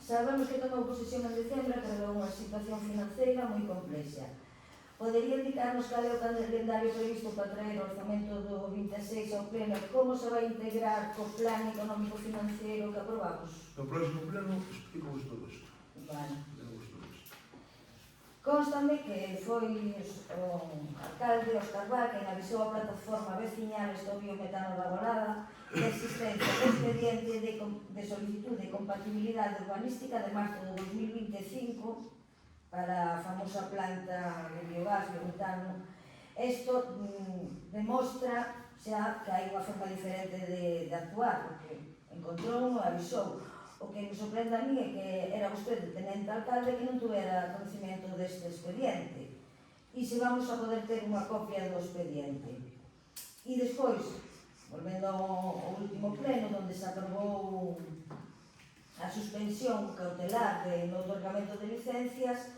Sabemos que tomou posesión en decembro, pero é unha situación financeira moi complexa. Podería indicarnos cal é o calendario previsto para traer o orzamento do 26 ao pleno e como se vai integrar co plan económico financiero que aprobamos? No próximo pleno explico-vos todo isto. Vale. Constame que foi o alcalde Óscar Val quen avisou a plataforma veciñal do biometano da Golada de existencia de expediente de solicitud de compatibilidade urbanística de marzo de 2025 para a famosa planta de biogás biometano. Isto demostra xa que hai unha forma diferente de actuar, porque encontrou e avisou. O que me sorprende a mí é que era vostede tenente alcalde que non tuvera conocimiento deste expediente. E se vamos a poder ter unha copia do expediente. E despois, volvendo ao último pleno, onde se aprobou a suspensión cautelar no otorgamento de licencias,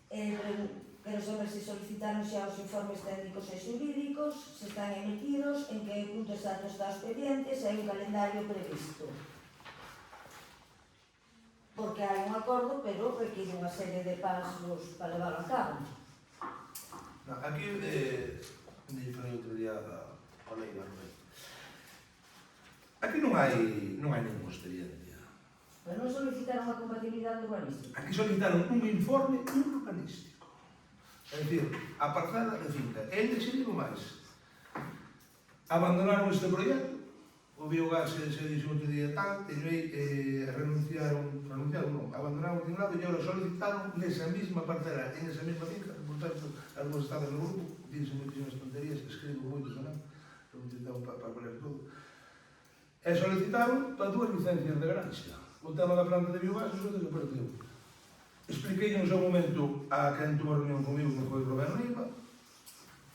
quero saber se solicitaron xa os informes técnicos e xurídicos, se están emitidos, en que punto exacto está o expediente, se hai un calendario previsto. Porque hai un acordo, pero requiere unha serie de pasos para levarlo a cabo. Aquí, me falei outro día a lei da Rubén. Aquí non hai ningún expediente. Pero non solicitaron a compatibilidade urbanística. Aquí solicitaron un informe urbanístico. É dicir, a parcela de finca. E ainda se digo máis. Abandonaron este proxecto, o biogás se dixo outro día tal, e abandonaron de un lado e agora solicitaron nesa mesma parcela, en esa mesma finca, por tanto, algúns estados no grupo, dixen moitísimas tonterías, escribo moito tamén, para valer todo. E solicitaron para 2 licencias de granxa. O tema da planta de biogás, iso desapareceu. Expliquei no seu momento a quen tuvo a reunión comigo, que foi o Roberto Niva,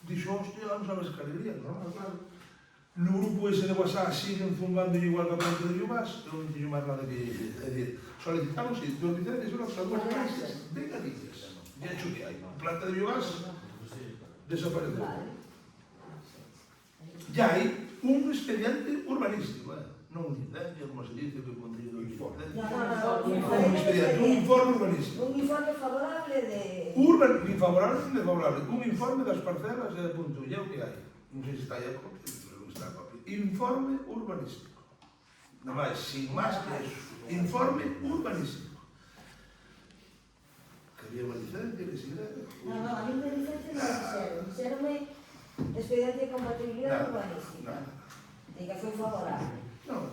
dixo, hostia, vamos a ver que alegría, normal, claro. No grupo ese de WhatsApp siguen zumbando igual que a planta de biogás, eu non teño máis nada que decir. Solicitamos 2 licencias, unas para 2 granxas de Galicia. De hecho que hai, a planta de biogás desapareceu. Ya hai un expediente urbanístico, non licencia, como se dice, que pondría do informe. Un informe urbanístico. Un informe favorable de... Un informe das parcelas e de punto, e é o que hai. Non sei se está aí a copia, pero non está a copia. Informe urbanístico. Nada máis, sin máis que eso. Informe urbanístico. Que había unha licencia, que si era... Non, a mí de licencia non dixeron. Dixeronme expediente de compatibilidade urbanística. E que foi favorable. Non,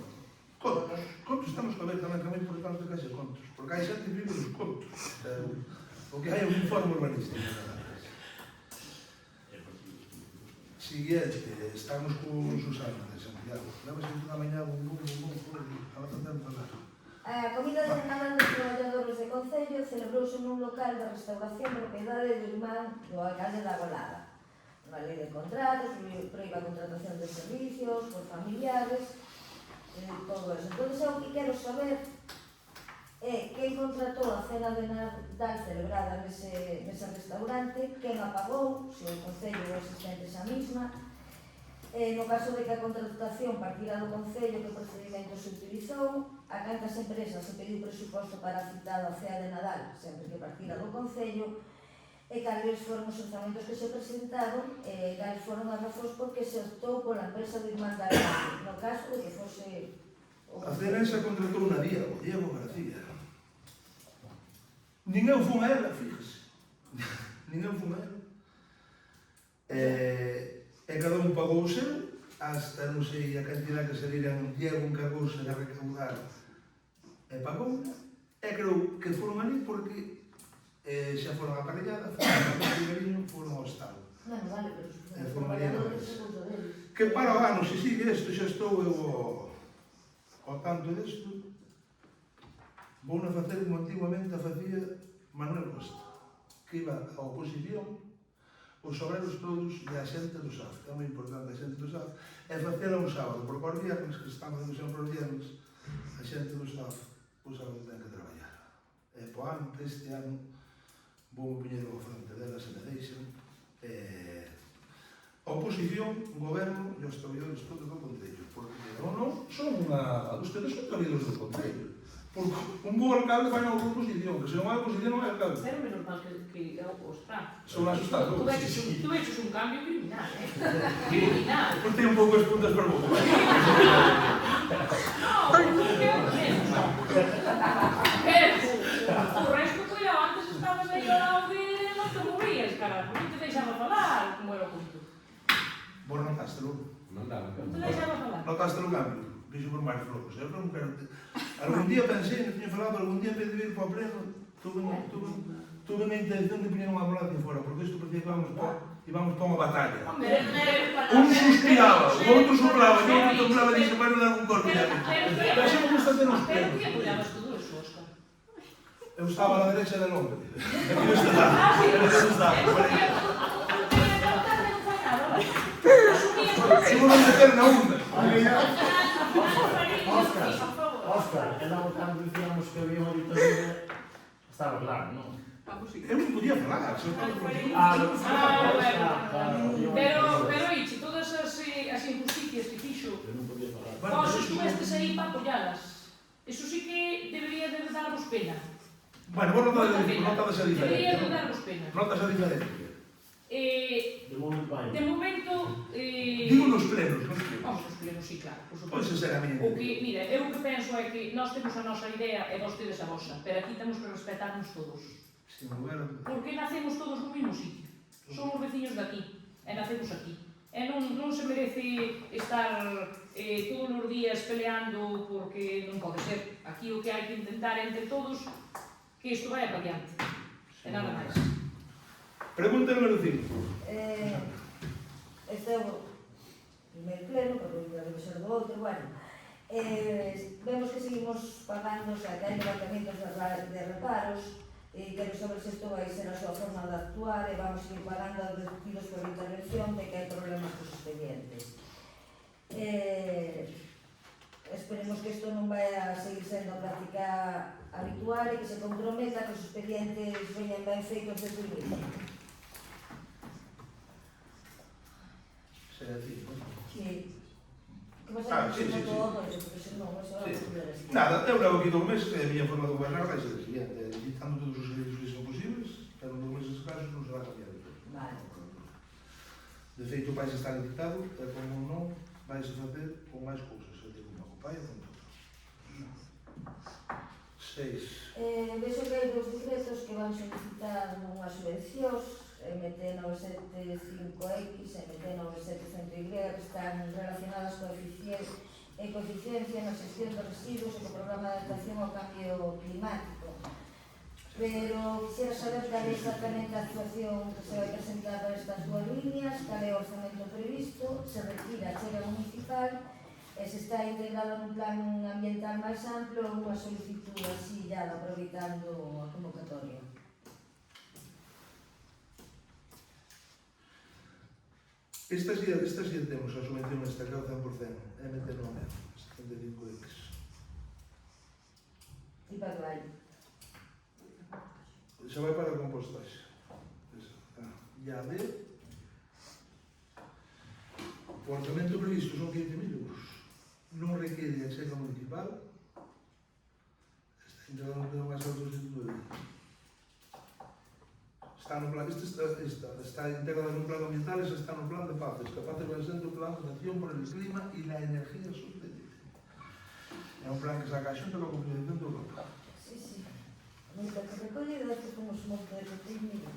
contos. Contos estamos a ver tamén que é moi importante que haxe contos. Porque hai xente que vive dos contos. O que hai é un informe urbanístico. Siguiente, estamos con Susana de Santiago. Levas aquí unha mañá, bum, a la tanta falar. A comida de Natal dos traballadores de Concello celebrouse nun local de restauración propiedade do irmán do alcalde da Golada. Unha lei de contratos, proíba a contratación de servicios por familiares. todo eso. Entón, eu que quero saber é quen contratou a cena de Nadal celebrada nese restaurante, quen a pagou, se o Concello ou asistentes a mesma. No caso de que a contratación partira do Concello, que procedimento se utilizou, a cantas empresas se pediu presuposto para a citada cea de Nadal, sempre que partira do Concello, e cales foron os orzamentos que se presentaron, e cales foron as razóns porque se optou pola empresa de Irmán García, no caso de que fose o A cena esa contratou unha día, o Diego García. Nin eu fun a ela, fíjese. Nin eu fun a ela. E cada un pagou o seu, hasta non sei a cantidad que saliran, Diego encargouse de recaudar e pagou, e creo que foron ali porque xa foron aparelladas, foron a Cariño, foron ao Estado. Bueno, vale, pero E foron ali a traballadores Noves. segundo deles. Que para o ano, se sigue isto, xa estou eu ao tanto desto, vou a facer como antigamente a facía Manuel Costa, que iba a oposición, os obreros todos e a xente do SAF, é moi importante a xente do SAF, e facela un sábado, porque os viernes, que estamos facendo sempre os viernes, a xente do SAF, o sábado ten que traballar. E po ano, este ano, vou poñer o frente dela se me deixan, a oposición, o goberno e os traballadores todos do Concello, porque non son ustedes son traballadores do Concello, porque un bo alcalde fai unha oposición, que se non hai oposición non hai alcalde. Pero menos mal que os pra. Son asustados. Tú veches un cambio criminal, criminal. Pois ten un pouco as puntas para boca. No, porque menos, no. O resto, cuidado, antes estabas aí ao lado de non te movías, carajo, non te deixaba falar, como era o punto. Vos notaste-lo? Non te deixaba falar. Notaste-lo cambio? Vixo por máis flocos. Eu non quero... Algún día pensei, non tiña falado, algún día en vez de vir para o pleno, tuve a intención de poñer unha ambulancia fora, porque isto parecía que íbamos para unha batalla. Un suspiraba, o outro soplaba, e o outro soplaba e dixo, vai non dar un corpo. Pero xa me gusta ter uns Pero plenos. que apoyabas todo eso, Óscar? Eu estaba a la derecha del hombre. Aquí no estaba. Aquí no estaba. Sigo non meter na onda. Óscar, e logo cando dicíamos que había unha auditoría, estaba claro, non? Eu non podía falar. Pero Ichi, todas as injusticias que fixo, Eu non podía falar. vos estuvestes aí para apoyalas. Eso sí que debería de darvos pena. Bueno, vos notas a diferencia. Debería de darvos pena. Notas a diferencia. De momento vai. De momento... Digo nos plenos, non? Vamos nos plenos, sí, claro, por Pois suposto. esa era a miña. O que, mira, eu o que penso é que nós temos a nosa idea e vos tedes a vosa, pero aquí temos que respetarnos todos. Sin goberno. Porque nacemos todos no mesmo sitio. Somos veciños de aquí, e nacemos aquí. E non se merece estar todos os días peleando porque non pode ser. Aquí o que hai que intentar entre todos que isto vai para diante. E nada máis. Pregunta número 5. Este é o primeiro pleno, pero debe ser do outro, bueno. Vemos que seguimos pagando, o sea, que hai levantamientos de reparos, e quero saber se isto vai ser a súa forma de actuar e vamos seguir pagando os deducidos por intervención de que hai problemas cos expedientes. Esperemos que isto non vai a seguir sendo a práctica habitual e que se comprometa que os expedientes veñan ben feitos desde o inicio. Será así, non? Que vas Ah, a sí, sí, sí. todo, porque senón eso vai a Sí. ocurrir así. Nada, eu levo aquí 2 meses, que a miña forma de gobernar vai ser a siguiente, quitando todos os servicios que son posibles, pero en 2 meses casos non se vai cambiar de todo. Vale. De feito, vais estar editado, e como non, vais a facer con máis cousas, eu digo, con pai e con todo. 6. Vexo que hai 2 decretos que van solicitar unhas subvencións, MT975X e MT975Y, que están relacionadas coa eficiencia na xestión de residuos e co programa de adaptación ao cambio climático. Pero quisiera saber cal é exactamente a actuación que se vai presentar para estas 2 líneas, cal é o orzamento previsto, se retira a chega municipal e se está integrado nun plan ambiental máis amplo ou unha solicitud así ya aproveitando a convocatoria. Esta sí temos a subvención esta que é o 100%, MT9. 35X. E para vai. Se vai para a compostaxe. E a D, o orçamento previsto son 15.000 euros. Non require a checa municipal. Está integrado no plano máis alto do Instituto de Vida. Está no plan, está integrado no plano ambiental e está no plan de PACES, que PACES vai ser o plan de acción por el clima e la energía sostenible. É un plan que saca a xunta coa comunicación de Europa. Sí, sí. Moita que recolle, despois como se monta de cotín, mira,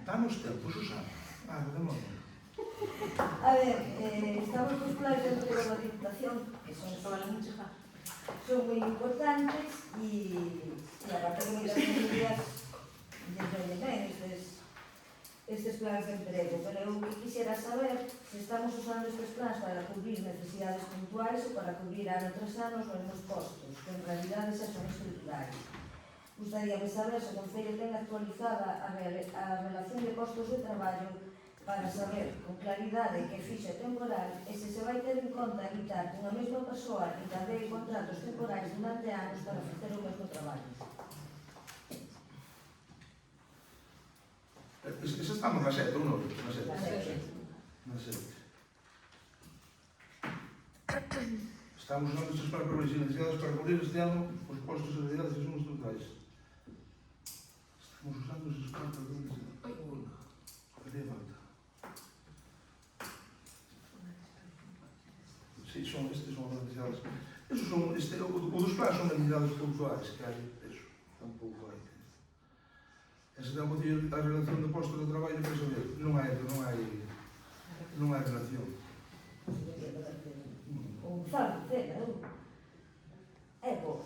Damos tempo, Susana. De modo. A ver, estamos cos planes de emprego da Diputación, que son moi importantes e aparte de moitas familias lles ben estes plans de emprego, pero eu que quixera saber se estamos usando estes plans para cubrir necesidades puntuais ou para cubrir ano tras ano os mesmos postos, que en realidade xa son estruturais. Gustaríame saber se o Concello ten actualizada a relación de postos de traballo para saber con claridade que fixe temporal e se vai ter en conta evitar que unha mesma persoa encadee contratos temporais durante anos para facer o mesmo traballo. Ese estamos na sete, ou non? Na sete. Na sete. Estamos usando estes para cubrir necesidades para cubrir este ano os postos de realidade que son estruturais. Estamos usando estes para cubrir necesidades. Haría falta. Sí, estes son as necesidades. Esos son, o dos plans son necesidades puntuais, que hai, eso, tampouco hai. Ese ten o Concello a relación de postos de traballo para saber, non hai relación. Un salto, non? É bo.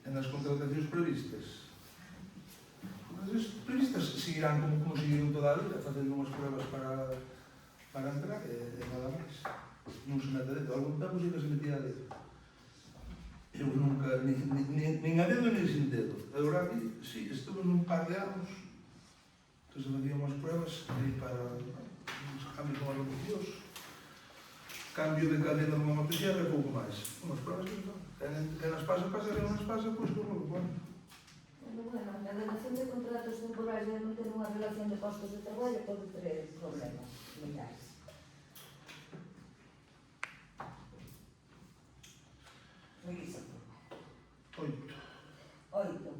E nas contratacións previstas. As previstas seguirán como seguiron toda a vida, facendo unhas pruebas para entrar e nada máis. Non se mete dedo. Algún tempo sí que se metía dedo. Eu nunca, nin a dedo nin sin dedo. Agora aquí, sí, estuve nun par de anos que se metían unhas pruebas para uns cambios homogeneos, cambio de cadena dunha motosierra e pouco máis. Unhas pruebas que non. E nas pasa, e nas pasa, pois como bueno. Bueno, a relación de contratos temporais de non ter unha relación de postos de traballo pode ter problemas legais. Oito.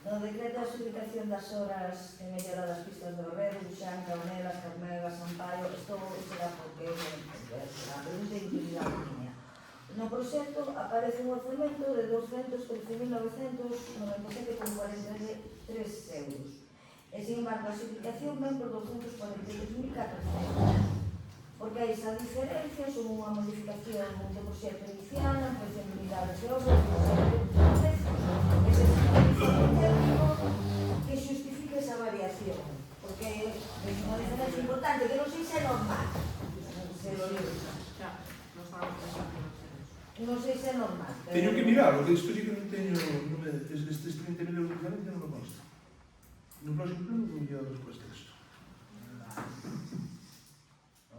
No decreto de adjudicación das horas de mellora das pistas do Rego, Buxán, Caunelas, Carmega, Sampaio, isto será porque a pregunta de utilidade miña. No proxecto aparece un orzamento de 213.997,43 euros. E, sin embargo, a adjudicación ven por 243.400. Porque hai esa diferencia, son unha modificación do proxecto inicial, ampliación de unidades de obra, ese técnico que xustifique esa variación. Porque é unha diferencia importante, que non sei se é normal. Se lo digo. Non sei se é normal. Teño que mirar, o que isto sí que non teño, estes 30.000 euros de diferencia non me consta. No próximo plano vou enviar a resposta a isto.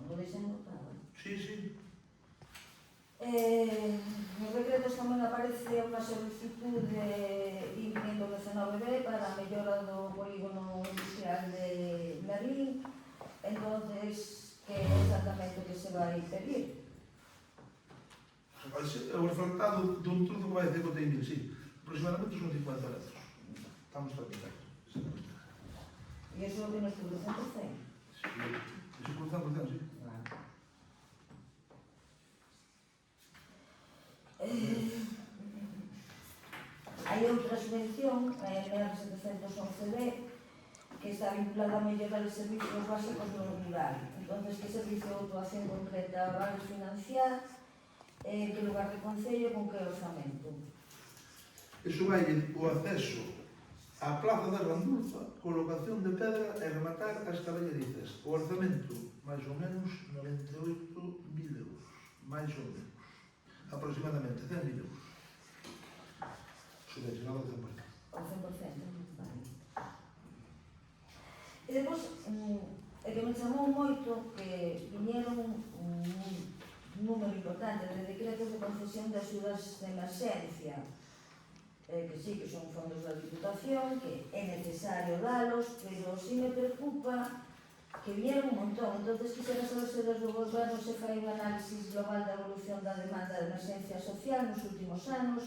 Non me deixen notado. Sí, sí. Nos decretos tamén aparece unha solicitud de I-519B para a mellora do polígono industrial de Merlín. Entonces, que é exactamente o que se vai pedir? O resultado dun trozo que vai ter con 10.000, sí. Aproximadamente son 50 metros. Estamos tramitando. E iso que nos cubre 100%? Sí, iso por 100%, sí. Hai outra subvención, a MR711B, que está vinculada a mellorar os servicios básicos no rural. Entonces, que servicio de actuación concreta vai financiar? En que lugar de concello, con que orzamento? Iso vai o acceso á Plaza da Randulfa, colocación de pedra e rematar as caballerizas. O orzamento, máis ou menos, 98.000 euros. máis ou menos. Aproximadamente 100.000 euros. Subvencionado ao 100%. Ao 100%, vale. E depois, é que me chamou moito que viñeron número importante de decretos de concesión de axudas de emerxencia, que sí que son fondos da Diputación, que é necesario dalos, pero sí me preocupa que vieron un montón. Entonces quisiera saber se desde o goberno se fai un análisis global da evolución da demanda de emerxencia social nos últimos anos,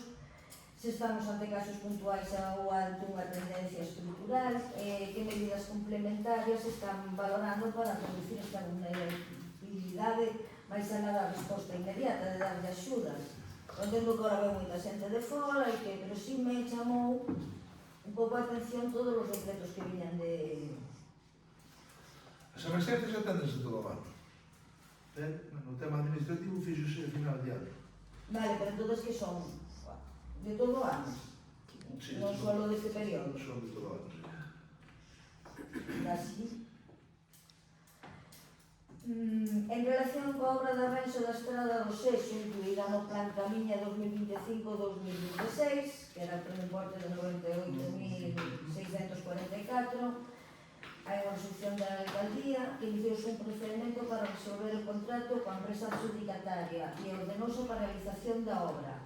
se estamos ante casos puntuais ou ante unha tendencia estrutural, que medidas complementarias están valorando para reducir esta vulnerabilidade máis alá da resposta inmediata de darlle axudas. Entendo que ahora ve moita xente de fora, pero sí me chamou un pouco a atención todos os decretos que viñan de... As emerxencias aténdense todo o ano. No tema administrativo fixose a final de ano. Vale, pero todas que son de todo o ano, Sí, non só deste período. Son de todo o ano, sí. Así. En relación coa obra de arranxo da Estrada do Sexo, incluída no Plan Camiña 2025-2026, que era por un importe de 98.644, hai unha resolución da alcaldía que iniciou un procedimento para resolver o contrato coa empresa adjudicataria e ordenouse a paralización da obra.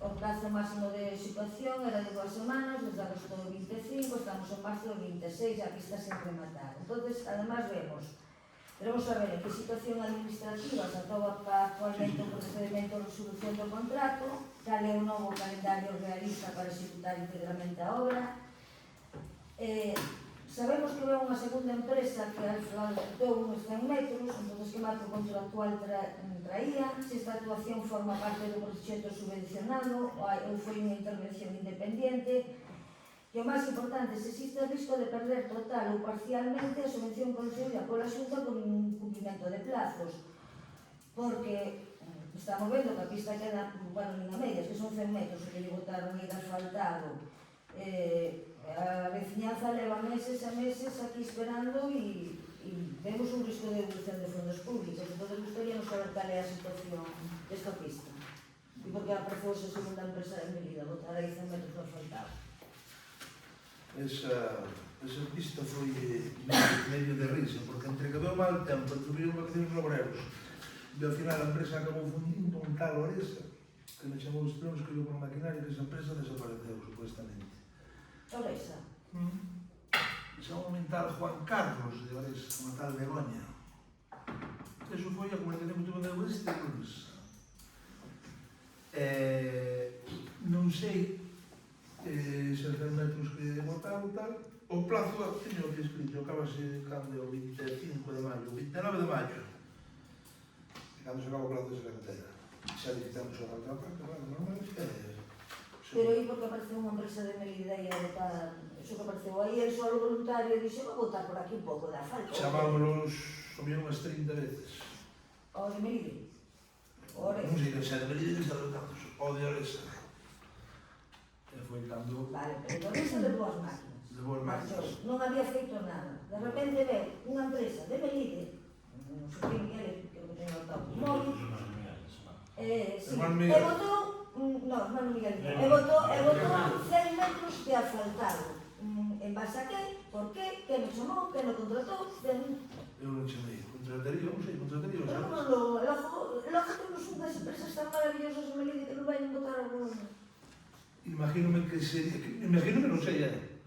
O prazo máximo de situación era de 2 semanas, desde agosto do 25, estamos en marzo do 26, aquí está sen rematar. Entonces, además queremos saber en que situación administrativa se atopa actualmente o procedimento de resolución do contrato, cal é o novo calendario realista para executar íntegramente a obra. Sabemos que é unha segunda empresa que asfaltou uns 100 metros, entonces que marco contractual traía, se esta actuación forma parte do proxecto subvencionado ou foi unha intervención independiente, e o máis importante, se existe o risco de perder total ou parcialmente a subvención concedida pola Xunta por un cumprimento de plazos, porque estamos vendo que a pista queda, nin a medias, que son 100 metros que lle botaron ir asfaltado. A veciñanza leva meses e meses aquí esperando e vemos un risco de devolución de fondos públicos. Entón, gustaríamos saber cal é a situación desta pista e por que apareceu a segunda empresa de Melida botar aí 100 metros de asfaltado. Esa pista foi medio de risa, porque entre que deu mal tempo, entre que vacacións obreros, e ao final a empresa acabou fundindo un tal Oresa, que me chamou os trenos que eu por maquinaria, que esa empresa desapareceu, supuestamente. Oresa? Chamou un tal Juan Carlos de Oresa, unha tal Begoña. Eso foi a comunicación que tuve de Oresa de Oresa. Non sei se os 100 metros que botaron tal, o plazo, teño aquí escrito, acabase cando o 25 de maio, o 29 de maio, cando se acaba o plazo de esa carretera. Xa visitamos a outra parte, normal, Pero aí porque apareceu unha empresa de Melida e a botar, iso que apareceu aí, el solo voluntario dixe, vou botar por aquí un pouco de asfalto. Chamámonos, comieron unhas 30 veces. O de Melida? O Non Oresa? sei que xa de Melida está de tantos, o de Oresa. E foi cando Vale, pero Oresa levou as máquinas. levou as máquinas. Non había feito nada. De repente ve unha empresa de Melide, non sei que Miguel, que eu teño notado un móvil, sí, e botou, Manu Miguel, e botou 100 metros de asfaltado. En base a que? Por que? Que nos chamou? Que nos contratou? Eu non chamei, contrataría, non sei, contrataría, Pero sabes? logo temos unhas empresas tan maravillosas de Melide que non vai botar algo. Imagínome que non sei,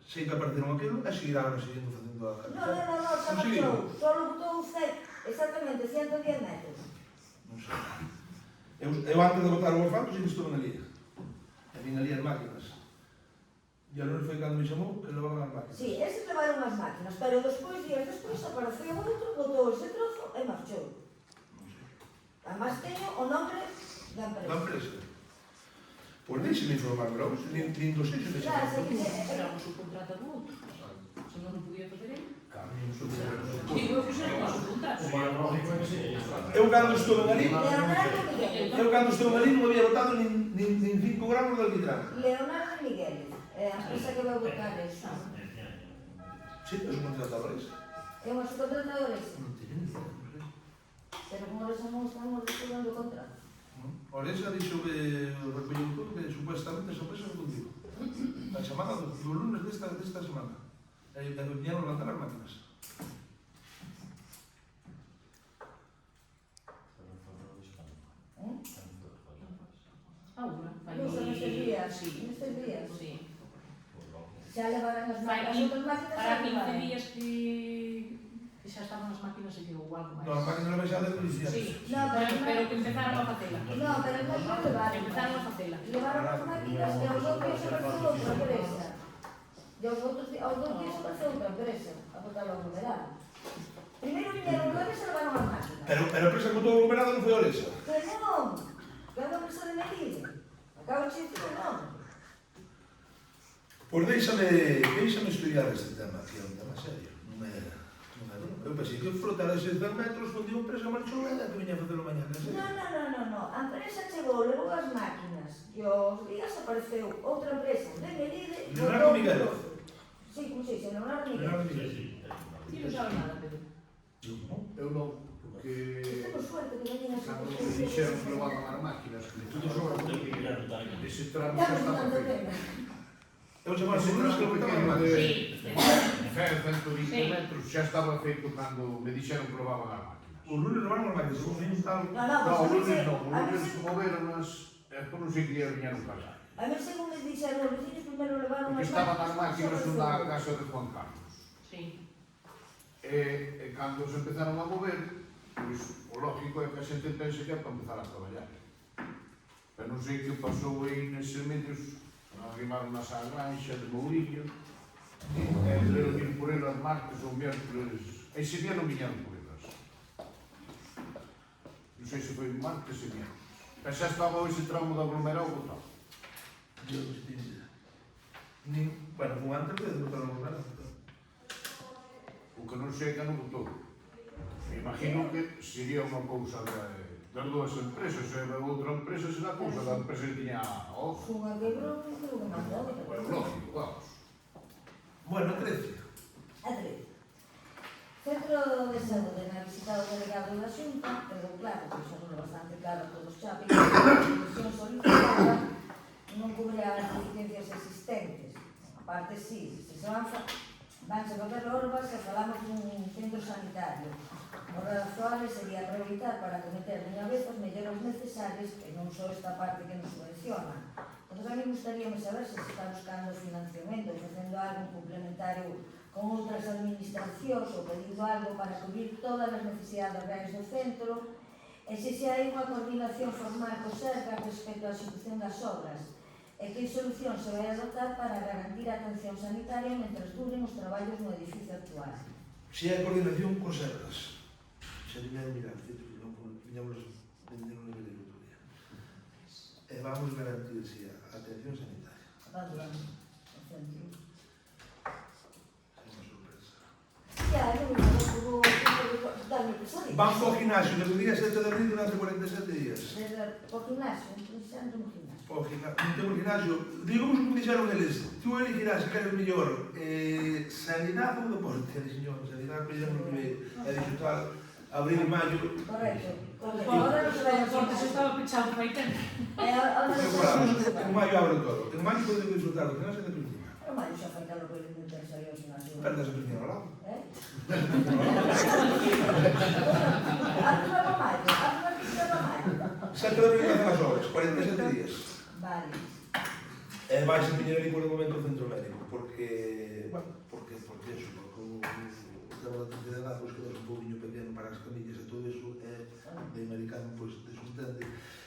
sei que apareceron aquilo e seguirán seguindo facendo a carretera. No, xa marchou, solo botou 100, exactamente 110 metros. Non sei. Eu antes de botar o asfalto, sempre estuve na lía. E vin ali as máquinas. E a non foi cando me chamou que levaban as máquinas. Sí, eses levaron as máquinas, pero días despois, apareceu outro, botou ese trozo e marchou. Non sei. Además teño o nombre da Da empresa. empresa. Pois deixe-me informar, pero nin do sexo me Claro, chamou. Esperamos o contrato do outro. Se non o podía facer ele. Digo, Digo, que se non o contrato. O máis lógico é que se eu cando estuve ali, Leonardo Miguel. non había botado nin 5 gramos de alquitrán. Leonardo Miguel. A empresa que vai botar eso. Sí, é un contratadores. É unha subcontratadores. Non teño ni idea, non sei. Pero como eles non estamos estudando o contrato. Oresa dixo que o recolleu todo, que supuestamente esa empresa non contigo. A chamada do lunes desta semana. E viñeron a levantar as máquinas. días, sí. nestes días. Sí. Xa levaran as Para outras máquinas Para xa 15 levaran. días que xa estaban as máquinas e que o algo máis. No, a máquina non vai xa de policía. Sí, No, pero que empezaron a facela. No, pero non levaron. Empezaron a facela. Levaron as máquinas e aos outros días apareceu outra empresa. E aos outros días apareceu outra empresa a botar o numerado. Primeiro viñeron 9 e se levaron as máquinas. Pero a empresa que botou o numerado non foi a Oresa. Que non, que é unha empresa de Melide. Acabo de dicir o nome. Pois déixame estudiar este tema, que é un tema serio. Non é broma. Eu pensei que flotar eses 10 metros foi unha empresa marchonada que viña a facelo mañana. No. A empresa chegou, levou as máquinas e aos días apareceu outra empresa de Melide. Leonardo Miguel. Sí, como se dice, Leonardo Miguel. Leonardo Sí, Miguel. sí. Ti non sabes nada, Pedro. Eu non, porque Temos suerte que veñen as cando me dixeron que levaban as máquinas, que Tudo só tengo que mirar o time. ese tramo Ya xa nos estaba tanto feito. tema. Eu chamaba Ese por Luis que tramo botaba pequeno máquinas. de 120 Sí. metros xa estaba feito cando me dixeron que levaban as máquinas. Os lunes levaron as máquinas, un tal... No, No, o pues lunes non, o a mí lunes se- moveron as... Por non sei que día viñeron para allá. a mí según me dixeron, os vecinos primeiro levaron Porque as estaban as máquinas sobre na todo. casa de Juan Carlos. Sí. E cando se empezaron a mover, pois o lógico é que a xente pense que é para empezar a traballar. Pero non sei que pasou aí neses medios, arrimaron a Sagranxa de Mourinho, e deberon ir por elas martes ou miércoles, e ese día non viñeron por elas. Non sei se foi martes e miércoles. Pero xa estaba ese tramo de aglomerado botado. Yo non sei nin... Bueno, fun antes de botar o numerado. O que non sei que non botou. Me imagino que sería unha cousa das dúas empresas, e a outra empresa será cousa da empresa que tiña a outra. Unha quebrou, creo que mandou. Bueno, lógico, vamos. Bueno, 13. Adri. Centro de Saúde na visita do delegado da Xunta, quedou claro, que xa non é bastante claro a todos xa, que a comisión solicitada non cubre as deficiencias existentes. A parte, sí, se van vanse facer orbas e falamos dun centro sanitario. O razoable sería aproveitar para cometer unha vez as melloras necesarias, que non só esta parte que nos subvenciona. Entón, a mí gustaríame saber se se está buscando financiamento ou facendo algo complementario con outras administracións ou pedindo algo para cubrir todas as necesidades reais do centro e se hai unha coordinación formal co SERCA respecto á execución das obras e que solución se vai adoptar para garantir a atención sanitaria mentre duren os traballos no edificio actual. Se hai coordinación con Serras. Se viñeron mirar, non viñamos vendendo un nivel de outro día. E vamos garantir si a atención sanitaria. Abandonando o centro. É unha sorpresa. Ya, non vou darme pesadillas. Van ao gimnasio desde o día 7 de abril durante 47 días. Desde o gimnasio, xa non temos gimnasio. O gimnasio, non temos gimnasio. Digamos como dixeron eles, tú elegirás que eres mellor sanidade ou deporte, señor, sanidade, mellor que é digital, abril e maio. Correcto. O Ahora non se vai a deporte se gimnasio. estaba pechado fai tempo. Ahora non se vai a gimnasio. En maio abre todo. En maio podemos disfrutar do gimnasio de principio. Pero maio xa foi calo que me interesaría o gimnasio. Perdas a principio ao lado. Arriba para maio, arriba para maio. 7 de abril hacen as obras, 47 días. Vale. E vai se piñar aí por o momento o centro médico, porque, bueno, porque eso, porque o tema da terceira edad, pois quedas un pouquinho pequeno para as camillas e todo eso, de americano, pois, desustente.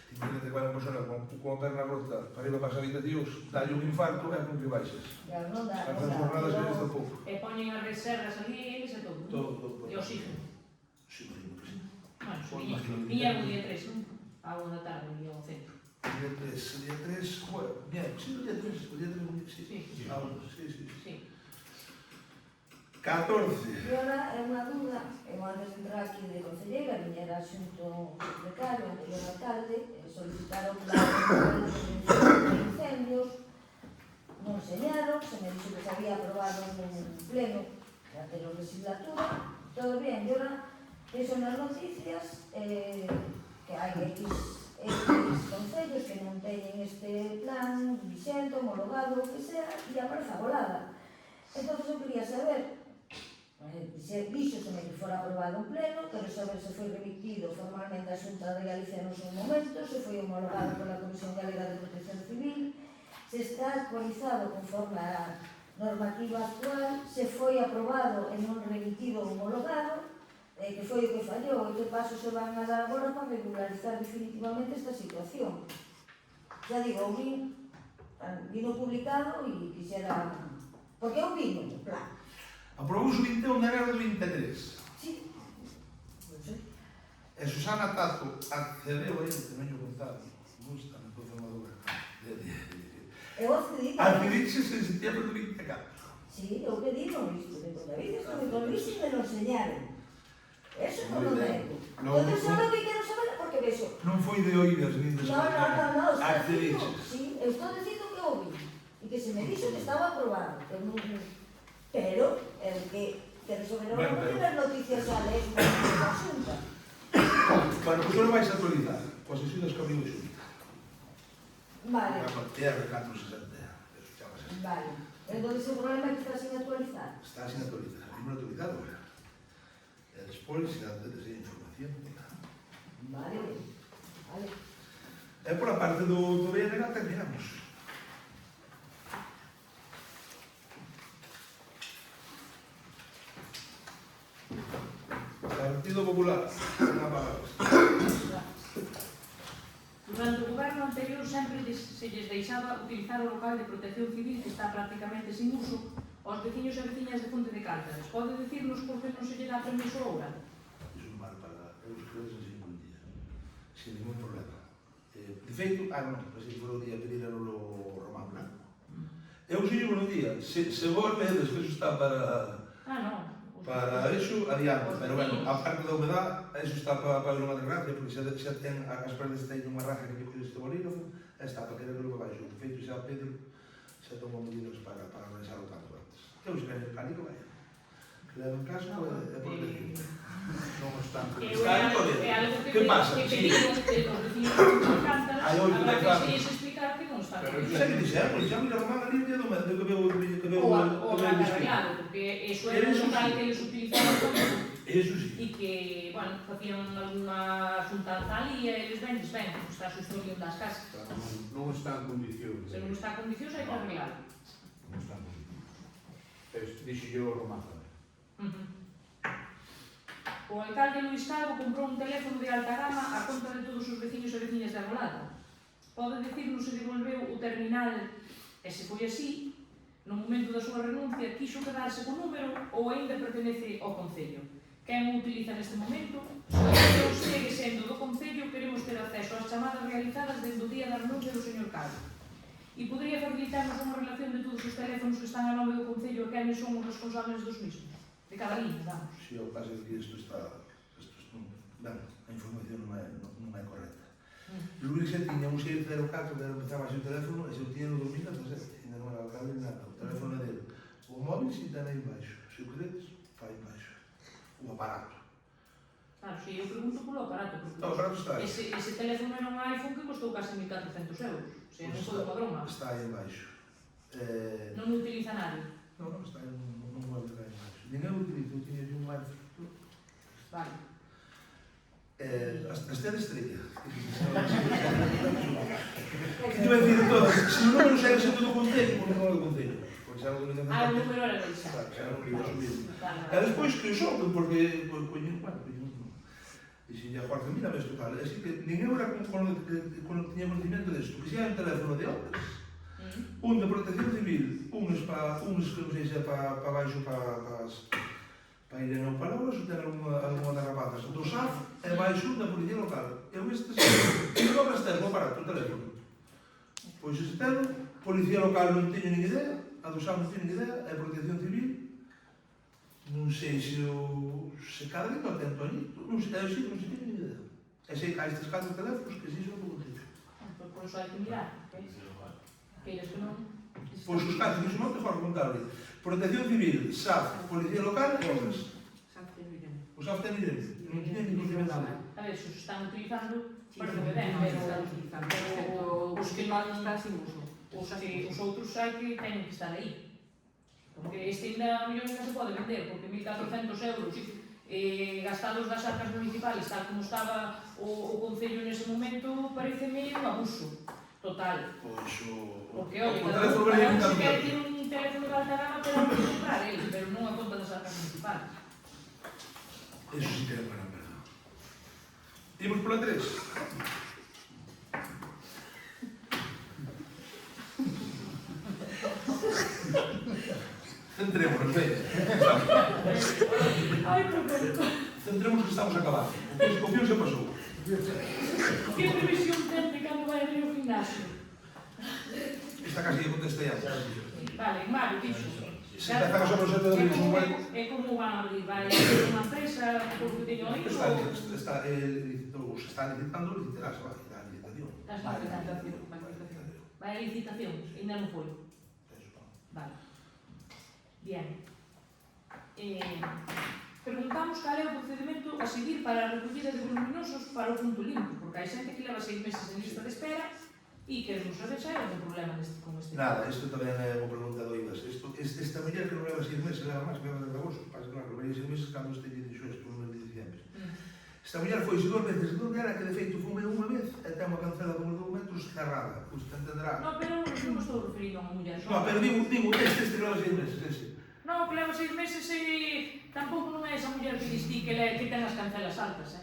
Imagínate que vai unha persona con a perna rota para ir para as habitacións, dalle un infarto e con que baixas. Ya non dá, As non dá. jornadas eles Pero- tampouco. E poñen as reservas ali e eles e todo. Todo. E oxígeno. Sí, imagino que sí. Bueno, viña o día 3, a 1 da tarde, viña ao centro. Día 3, bueno, bien, sí, o día 3, sí. Sí. Ah, bueno, sí. Sí. 14. E ora é unha dúda, eu antes de entrar aquí de concelleira, viñera xunto ao secretario, anterior alcalde, solicitaron plan de prevención de incendios, non señaron, se me dixo que se había aprobado un pleno da anterior legislatura, todo bien, e ora eso nas noticias, que hai X concellos que non teñen este plan vixente, homologado, o que sea, e aparece a volada. Entón, eu quería saber, se díxoseme que fora aprobado un pleno, quero saber se foi remitido formalmente a Xunta de Galicia no seu momento, se foi homologado pola Comisión Galega de Protección Civil, se está actualizado conforme a normativa actual, se foi aprobado en un remitido homologado, que foi o que fallou, e que pasos se van a dar agora para regularizar definitivamente esta situación. Ya digo, vino publicado e quixera... Porque é un vino, claro. Aprobouse o 21 de enero de 23. Sí, non sei. E Susana Tato accedeu a ele, tamén o contado. Gusta, me puse madura. Eu accedí... Accediches en septiembre de 24. Sí, eu que digo isto, de toda a vida, isto de convise me lo enseñaron. Eso non lo nego. Entón, sabe o que quero saber? Porque vexo... Non foi de oídas, nin de No, Accediches. sí, eu estou dicindo que ouvi. E que se me dixo que estaba aprobado. Pero, el que resolverá non ter noticias a ler no asunto. Bueno, pois non vais a actualizar. Coas sesións que abriu a Xunta. Vale, A TR460. vale. Entón, ese problema é que está sin actualizar. Está sin actualizar. Imos actualizar agora. E despois, se antes de información. Vale, vale. E por a parte do BNG terminamos. Partido Popular. Unha palabra. Durante o goberno anterior sempre se lles deixaba utilizar o local de protección civil que está prácticamente sin uso aos veciños e veciñas de Ponte de Cáltaras. Pode dicirnos por que non se lle dá permiso agora? É un mal para os credes en ningún día. Sin ningún problema. De feito, non, pois se for o día pedir a Lolo Román Blanco. Eu sei un día, se volve, despois está para iso, adiante, pero bueno, a parte da humedad, iso está para unha desgracia, porque xa ten as paredes teñen unha raja que lle pide este bolígrafo, está para querer verlo para baixo. De feito, xa Pedro xa tomou medidas para arranxalo tanto antes. Eu se ven el pánico, vaya. Que leva en caso é por decir. Non obstante. Está en poder. Que pasa? Que pediron que os veciños de Ponte de Cáltaras, Hai oito agora que declaros. se lles explicar que non está. Xa que dixemos, xa mira Román ali o día do medio que veo O Racarreado, porque eso era un local que eles utilizaban como eso sí. e que, bueno, facían alguna xuntanza ali e eles ven, como está a sustitución das casas. Non está en condicións. Se non está a condicións, hai que arreglar. Non está en condicións. Dixo yo o Román tamén. O alcalde Luís Calvo comprou un teléfono de alta gama a conta de todos os veciños e veciñas de Arbolada. Pode dicirnos se devolveu o terminal e se foi así, no momento da súa renuncia, quiso quedarse co número ou aínda pertenece ao Concello. Quen o utiliza neste momento? Se o segue sendo do Concello, queremos ter acceso ás chamadas realizadas desde o día da renuncia do señor Calvo. E podría facilitarnos unha relación de todos os teléfonos que están a nome do Concello e quen son os responsables dos mismos? De cada línea, vamos. Si o caso de que isto está... Ben, a información non é correcta. Luís xa tiña un 604 que empezaba así o teléfono e se o tiña no 2017, ainda non era alcalde ni nada. O teléfono é dele. O móvil si ten aí embaixo. Se o queredes, fai embaixo. O aparato. Claro, se eu pregunto polo aparato, porque O aparato está aí. ese teléfono era un iPhone que costou casi 1.400 euros. O sea, non foi unha broma. Está aí embaixo. Non o utiliza nadie. Non, está aí un móvil que hai embaixo. Ninguén o utiliza, eu tiña un iPhone. Vale. Hasta de estrella. Que te vai dicir todas, se o número segue sendo do Concello, non é do Concello. Porque xa o número Ah, o número era deixar. xa non quería subir. Vale, E despois que o xogo, porque coño, dixenlle a Jorge, mira, ves total, así que ninguén era con tiña conocimiento desto, que xa hai un teléfono de outras, un de protección civil, uns que non sei se é para baixo, para ir en Palavras, ou ten alguna das rapazas do SAF, e baixo da policía local. Eu estes, e logo ter o aparato, o teléfono. Pois ese telo, policía local non teño nin idea, a do SAF non teño nin idea, e protección civil, non sei se cada vez non atento a nito, non sei teño nin idea. E sei que hai estes 4 teléfonos que si son do Concello. Por iso hai que mirar. Aqueles que non... Pois os 4 que son mejor contable. Protección civil, SAF, policía local e outras. O SAF ten Irene, non tiña nin conocimiento. A ver, se os están utilizando, parece que ben, pero os que non están sin uso. Os outros hai que teñen que estar aí. Porque este ainda a mellor non se pode vender, porque 1.400 euros gastados das arcas municipales, tal como estaba o Concello nese momento, pareceme un abuso. Total. Pois Porque, olha, o cada teléfono un vería se un quer ter un teléfono de alta gama, pero non comprar ele, pero non a conta das arcas municipales. Eso sí que é buena verdad. Imos pola 3. Centrémonos, ben. Ai, por favor. Centremos que estamos acabando. O fío se pasou. Que previsión ten de cando vai abrir o gimnasio? Esta casi lle contestei antes. Vale, en maio, dixo. Se empezamos a proxecto de abrir un hueco. É como van a abrir? Vai abrir unha empresa, por que teño aí, Está ou... licitando, licitarás, vai, a licitación. Estás na licitación. Vai a licitación, ainda non foi. Vale. Bien. Preguntamos cal é o procedimento a seguir para a recollida de voluminosos para o punto limpo, porque hai xente que leva 6 meses en lista de espera e que non sabe xa é un problema con este. Nada, isto tamén é unha pregunta doidas. Esta muller que non leva 6 meses, leva máis, leva desde agosto. Pasa claro, leva 6 meses cando este lle dixo isto no mes de diciembre. Esta muller foi 2 veces, non era que de feito fume unha vez e ten unha cancela de uns documentos cerrada. Usted entenderá. No, pero non me estou referindo a unha muller. No, pero digo, este que leva 6 meses, ese. No, que leva 6 meses e tampouco non é esa muller que distí que ten as cancelas altas,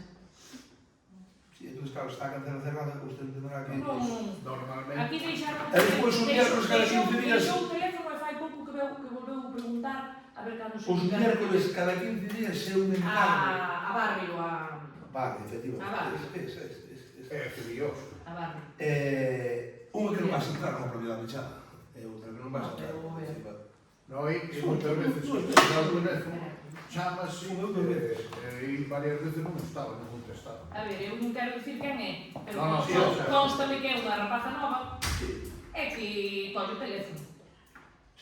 Sí, entonces, claro, está a cancela cerrada, usted entenderá que... Non, Normalmente, aquí deixaron... E despois un miércoles cada 15 días... Deixou o teléfono e fai pouco que volveu a preguntar a ver cando se... Os miércoles cada 15 días é un encargo. A barrio, a... Vale, efectivamente. A barrio. é curioso. A barrio. Unha que non vas a entrar nunha propiedade pechada. E outra que non vas a entrar. No, e moitas veces o teléfono chamase e varias veces non estaba, non contestaba. A ver, eu non quero dicir quen é, pero No, sí, constame que é unha rapaza nova e que colle o teléfono.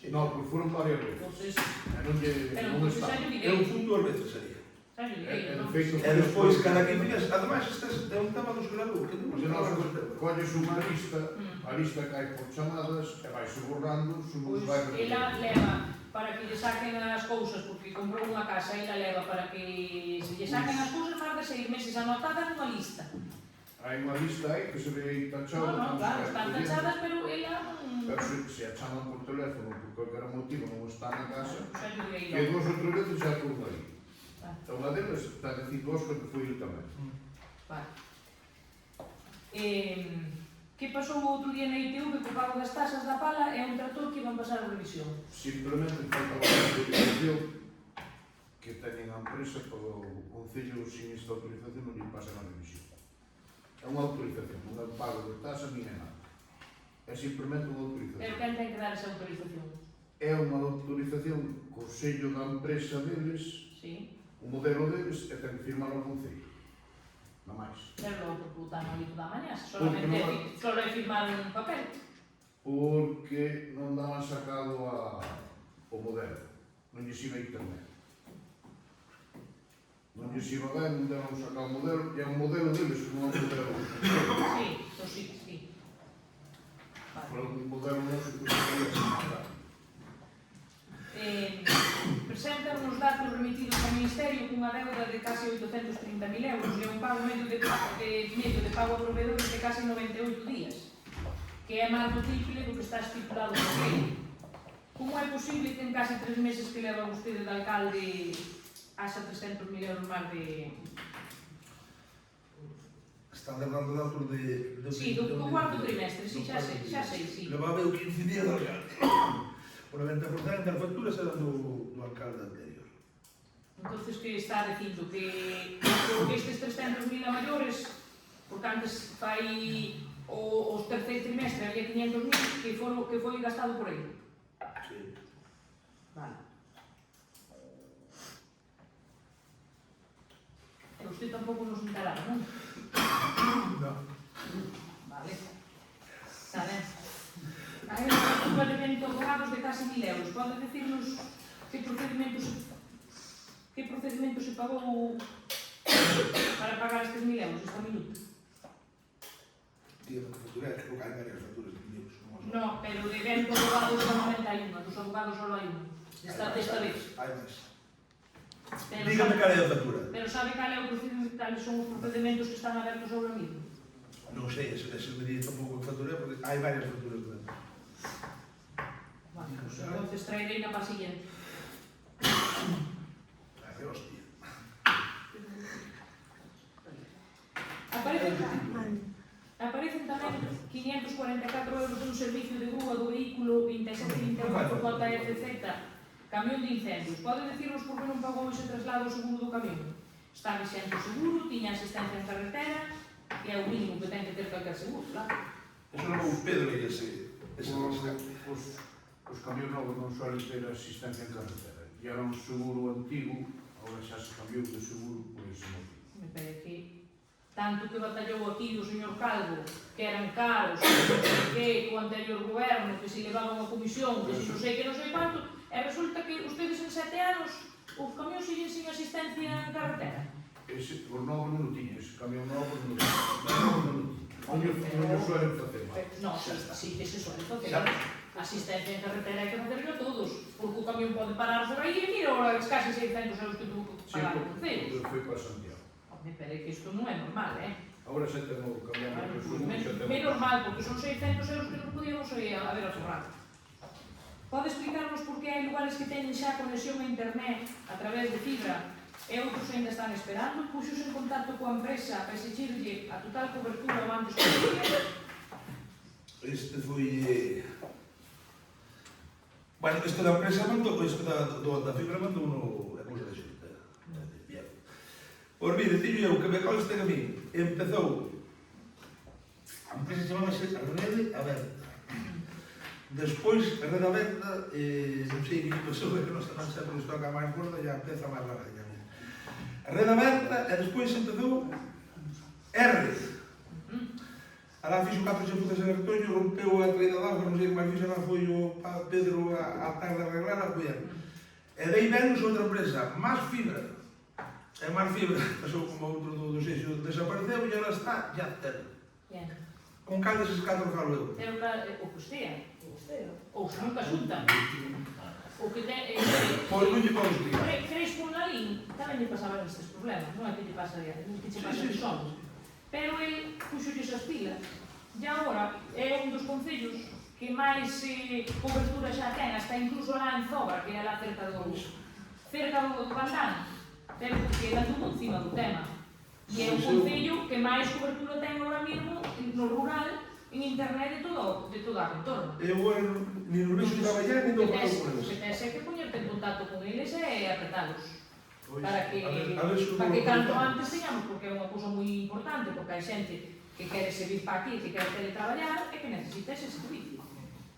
No, porque foron varias veces. Entonces, E non lle pero non entonces estaba. xa lle direi. É un punto ás veces sería. Xa lle direi, De non? feito, E despois, cada 15 días, ademais, este é un tema dos graduos, que temos porque que nós falar con o colles unha lista, a lista cae por chamadas e vai-se borrando, Pois vai ela leva para que lle saquen as cousas, porque comprou unha casa, ela leva para que se lle saquen as cousas máis de 6 meses anotadas nunha lista. Hai unha lista aí que se ve aí tachado. No, claro, están tachadas, pero ela non... Pero se a chaman por teléfono, por calquera motivo non está na casa, Xa lle direi e logo. dúas ou tres veces xa por aí. Ah. E unha delas está dicindo Óscar que foi ele tamén. Vale. Que pasou o outro día na ITV que o pago das tasas da pala é un trator que iban pasar a revisión. Simplemente falta unha autorización que teñen a empresa para o Concello sin esta autorización non lle pasan a revisión. É unha autorización, non é un pago de tasa ni é nada. É simplemente unha autorización. Pero quen ten que dar esa autorización? É unha autorización co sello da empresa deles, Sí. o modelo deles, e ten que firmar o Concello. Non máis. Pero logo porque botan ali toda a mañá, Porque non- solo é firmar un papel. Porque non daban sacado o modelo. Non lles iba a internet. Non lles iba ben, non deron sacar o modelo, e é un modelo deles, non é un modelo. Sí, pues sí. Vale. Pero un modelo noso que se podía sacar. Presentan uns datos remitidos ao Ministerio cunha deuda de case 830.000 euros e un pago medio de pago a proveedores de case 98 días, que é máis do triple do que está estipulado por lei. Como é posible que en case 3 meses que leva vostede de alcalde haxa 300.000 euros máis de... Están dando datos de... Sí, do cuarto trimestre, sí, xa sei, sí. Levaba eu 15 días de alcalde. O 90% das facturas eran do alcalde anterior. Entonces, que está dicindo que estes 300.000 a maiores, porque antes fai os terceiro trimestre había 500.000 que foi gastado por ele. Sí. Vale. E usted tampouco nos enteraba, non? No. Vale. Está ben. Hai un elemento de abogados de case 1.000 euros. Pode decirnos que procedimento se pagou para pagar estes 1.000 euros esta minuto? Tío, que factura, creo que hai varias facturas de libros. No, pero de evento abogados solamente hai unha, dos abogados solo hai unha. Desta vez. Hai máis. Pero Dígame cal é a factura. Pero sabe cales son os procedimentos que están abertos ahora mismo? Non sei, ese medida tampouco que facturé, porque hai varias facturas de venta. Bueno, pues entonces traerei na para siguiente. Que hostia. Aparecen tamén 544 euros dun servicio de grúa do vehículo 2728 JFZ, camión de incendios. Pode decirnos por que non pagou ese traslado o seguro do camión? Está vixente o seguro, tiña asistencia en carretera, que é o mínimo que ten que ter calquer seguro, claro. Eso non o Pedro e ese Os camións novos non suelen ter asistencia en carretera. E era un seguro antigo, agora xa se cambiou de seguro por ese motivo. Me parece que tanto que batallou aquí o señor Calvo, que eran caros, que o anterior goberno, que se levaba unha comisión, que se non sei que non sei quanto, e resulta que ustedes en 7 anos os camións siguen sin asistencia en carretera. Ese, os novos non o tiña, ese camión novo non o tiña. Non o suelen facer mal. No, sí que se suele facer. Asistencia en carretera hai que facerlo a todos, porque o camión pode parar por aí e mira, ahora es casi 600 euros que tuvo que pagar o Concello. Sí, foi para Santiago. Me parece que isto non é normal, Agora xa temos o camión de seguro, xa temos. Menos mal, porque son 600 euros que non podíamos haber aforrado. Pode explicarnos por que hai lugares que teñen xa conexión a internet a través de fibra e outros ainda están esperando? Puxos en contacto coa empresa para exigirlle a total cobertura o antes posible? Este foi... Bueno, isto da empresa mandou, isto da fibra mandou uno... É cousa de xente. Bien. Pois mire, digo eu que me consta que a mí empezou... A empresa chamábase Rede Aberta. Despois, a Rede Aberta, non sei que pasou, que non está sempre nos toca máis gorda e a peza máis larga. A Rede Aberta, e despois empezou R. Alá fixo 4 chapuzas en Artoño, rompeu a traída de auga, non sei que máis fixo, foi o Pedro a tarde a arreglar a cuidar. E dei menos outra empresa, Más Fibra. E Más Fibra pasou como outro do sexo, desapareceu e agora está ya ter. Con cal deses 4 falo eu? Pero o que estea, ou se nunca xuntan. O que ten... Pois non lle podo explicar. Crespo Lalín tamén lle pasaban estes problemas, non é que lle pasa de solos. Pero el puxolles as pilas. E agora é un dos concellos que máis cobertura xa ten, hasta incluso lá en Zobra, que é lá cerca do Bandán, pero que era todo encima do tema. E é un concello que máis cobertura ten agora mesmo no rural, en internet de todo a contorno. Eu nin o vexo traballar, nin do falo con eles. O que tens é que poñerte en contacto con eles e apretalos. Para que canto antes teñamos, porque é unha cousa moi importante, porque hai xente que quere servir para aquí, que quere teletraballar e que necesita ese servicio.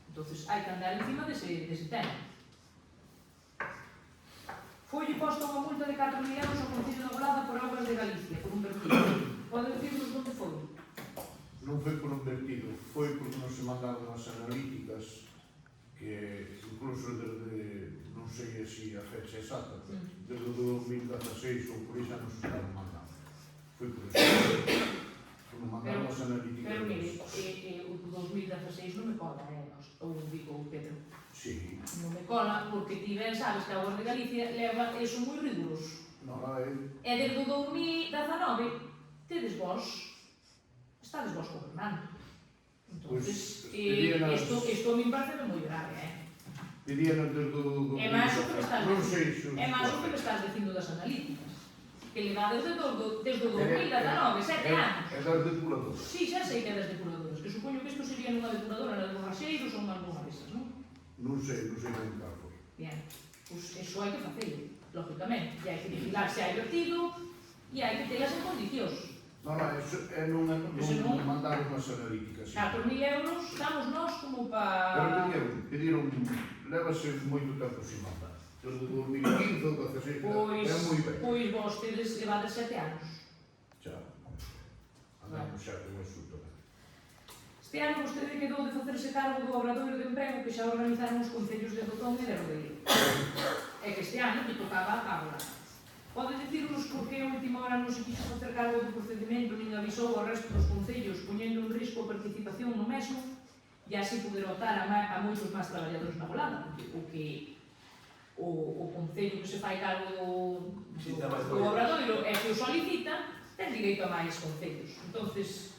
Entón, hai que andar encima dese tema. Foi posto unha multa de 4.000 euros ao Concello de Golada por obras de Galicia, por un vertido. Pode decirnos onde foi? Non foi por un vertido, foi porque non se mandaron as analíticas que incluso desde, non sei se a fecha exacta, desde o 2016 ou por aí xa non se estaban mandando. Foi por eso. Non mandaron as analíticas. Pero mire, o 2016 non me cola, ou digo o Pedro. Sí. Non me cola, porque ti ben sabes que a Obras de Galicia leva eso moi riguroso. Non, E desde o 2019, estades vos gobernando. Entón, isto a mí parece moi grave, pedíanos desde o... É máis o que me estás non sei se... É máis o que me estás dicindo das analíticas. Que leva desde o 2019, 7 anos. É das depuradoras. Sí, xa sei que é das depuradoras, que supoño que isto sería nunha depuradora, na de Borraxeiros ou nalgúna desas, non? Non sei ben cal foi. Bien, pois iso hai que facelo, lógicamente. E hai que vigilar se hai vertido e hai que telas en condicións. Non, non mandaron as analíticas. 4.000 euros damos nós como para... Pero pediron, levase moito tempo sin mandar. Desde 2015 ou 2016, é moi ben. Pois vos tedes levado 7 anos. Xa. Andamos xa con eso tamén. Este ano vostede quedou de facerse cargo do obradoiro de emprego que xa organizaron os concellos de Botón e de Rodeiro. É que este ano que tocaba agora. Pode dicirnos por que a última hora non se quiso facer cargo do procedimento nin avisou ao resto dos concellos poñendo en risco a participación no mesmo e así poder optar a moitos máis traballadores na Golada, porque o concello que se fai cargo do obradoiro é que o solicita, ten direito a máis concellos. Entonces,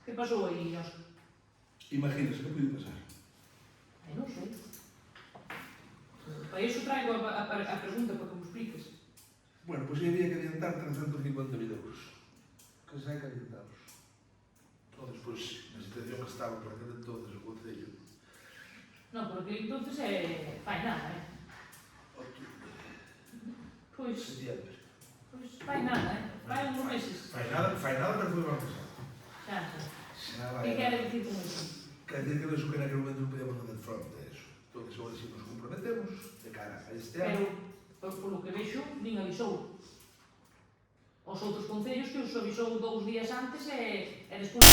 Que pasou aí, Óscar? Imagínese, que pode pasar? Non sei. Para iso traigo a pregunta para que me expliques. Bueno, pois había que adiantar 350.000 euros. Que se hai que adiantarlos. Entonces, pois, na situación que estaba por aquel entonces o Concello, Non, porque entonces fai nada, octubre, Pois septiembre. fai nada, Fai uns meses. Fai nada, pero foi o ano pasado. Xa, xa. Xa Que vai. quere dicir con iso? Quer dizer que eso que naquele momento non podíamos facer fronte a eso. Entonces, agora si nos comprometemos de cara a este ano, Pero, polo que vexo, nin avisou. Os outros concellos que os avisou 2 días antes e despois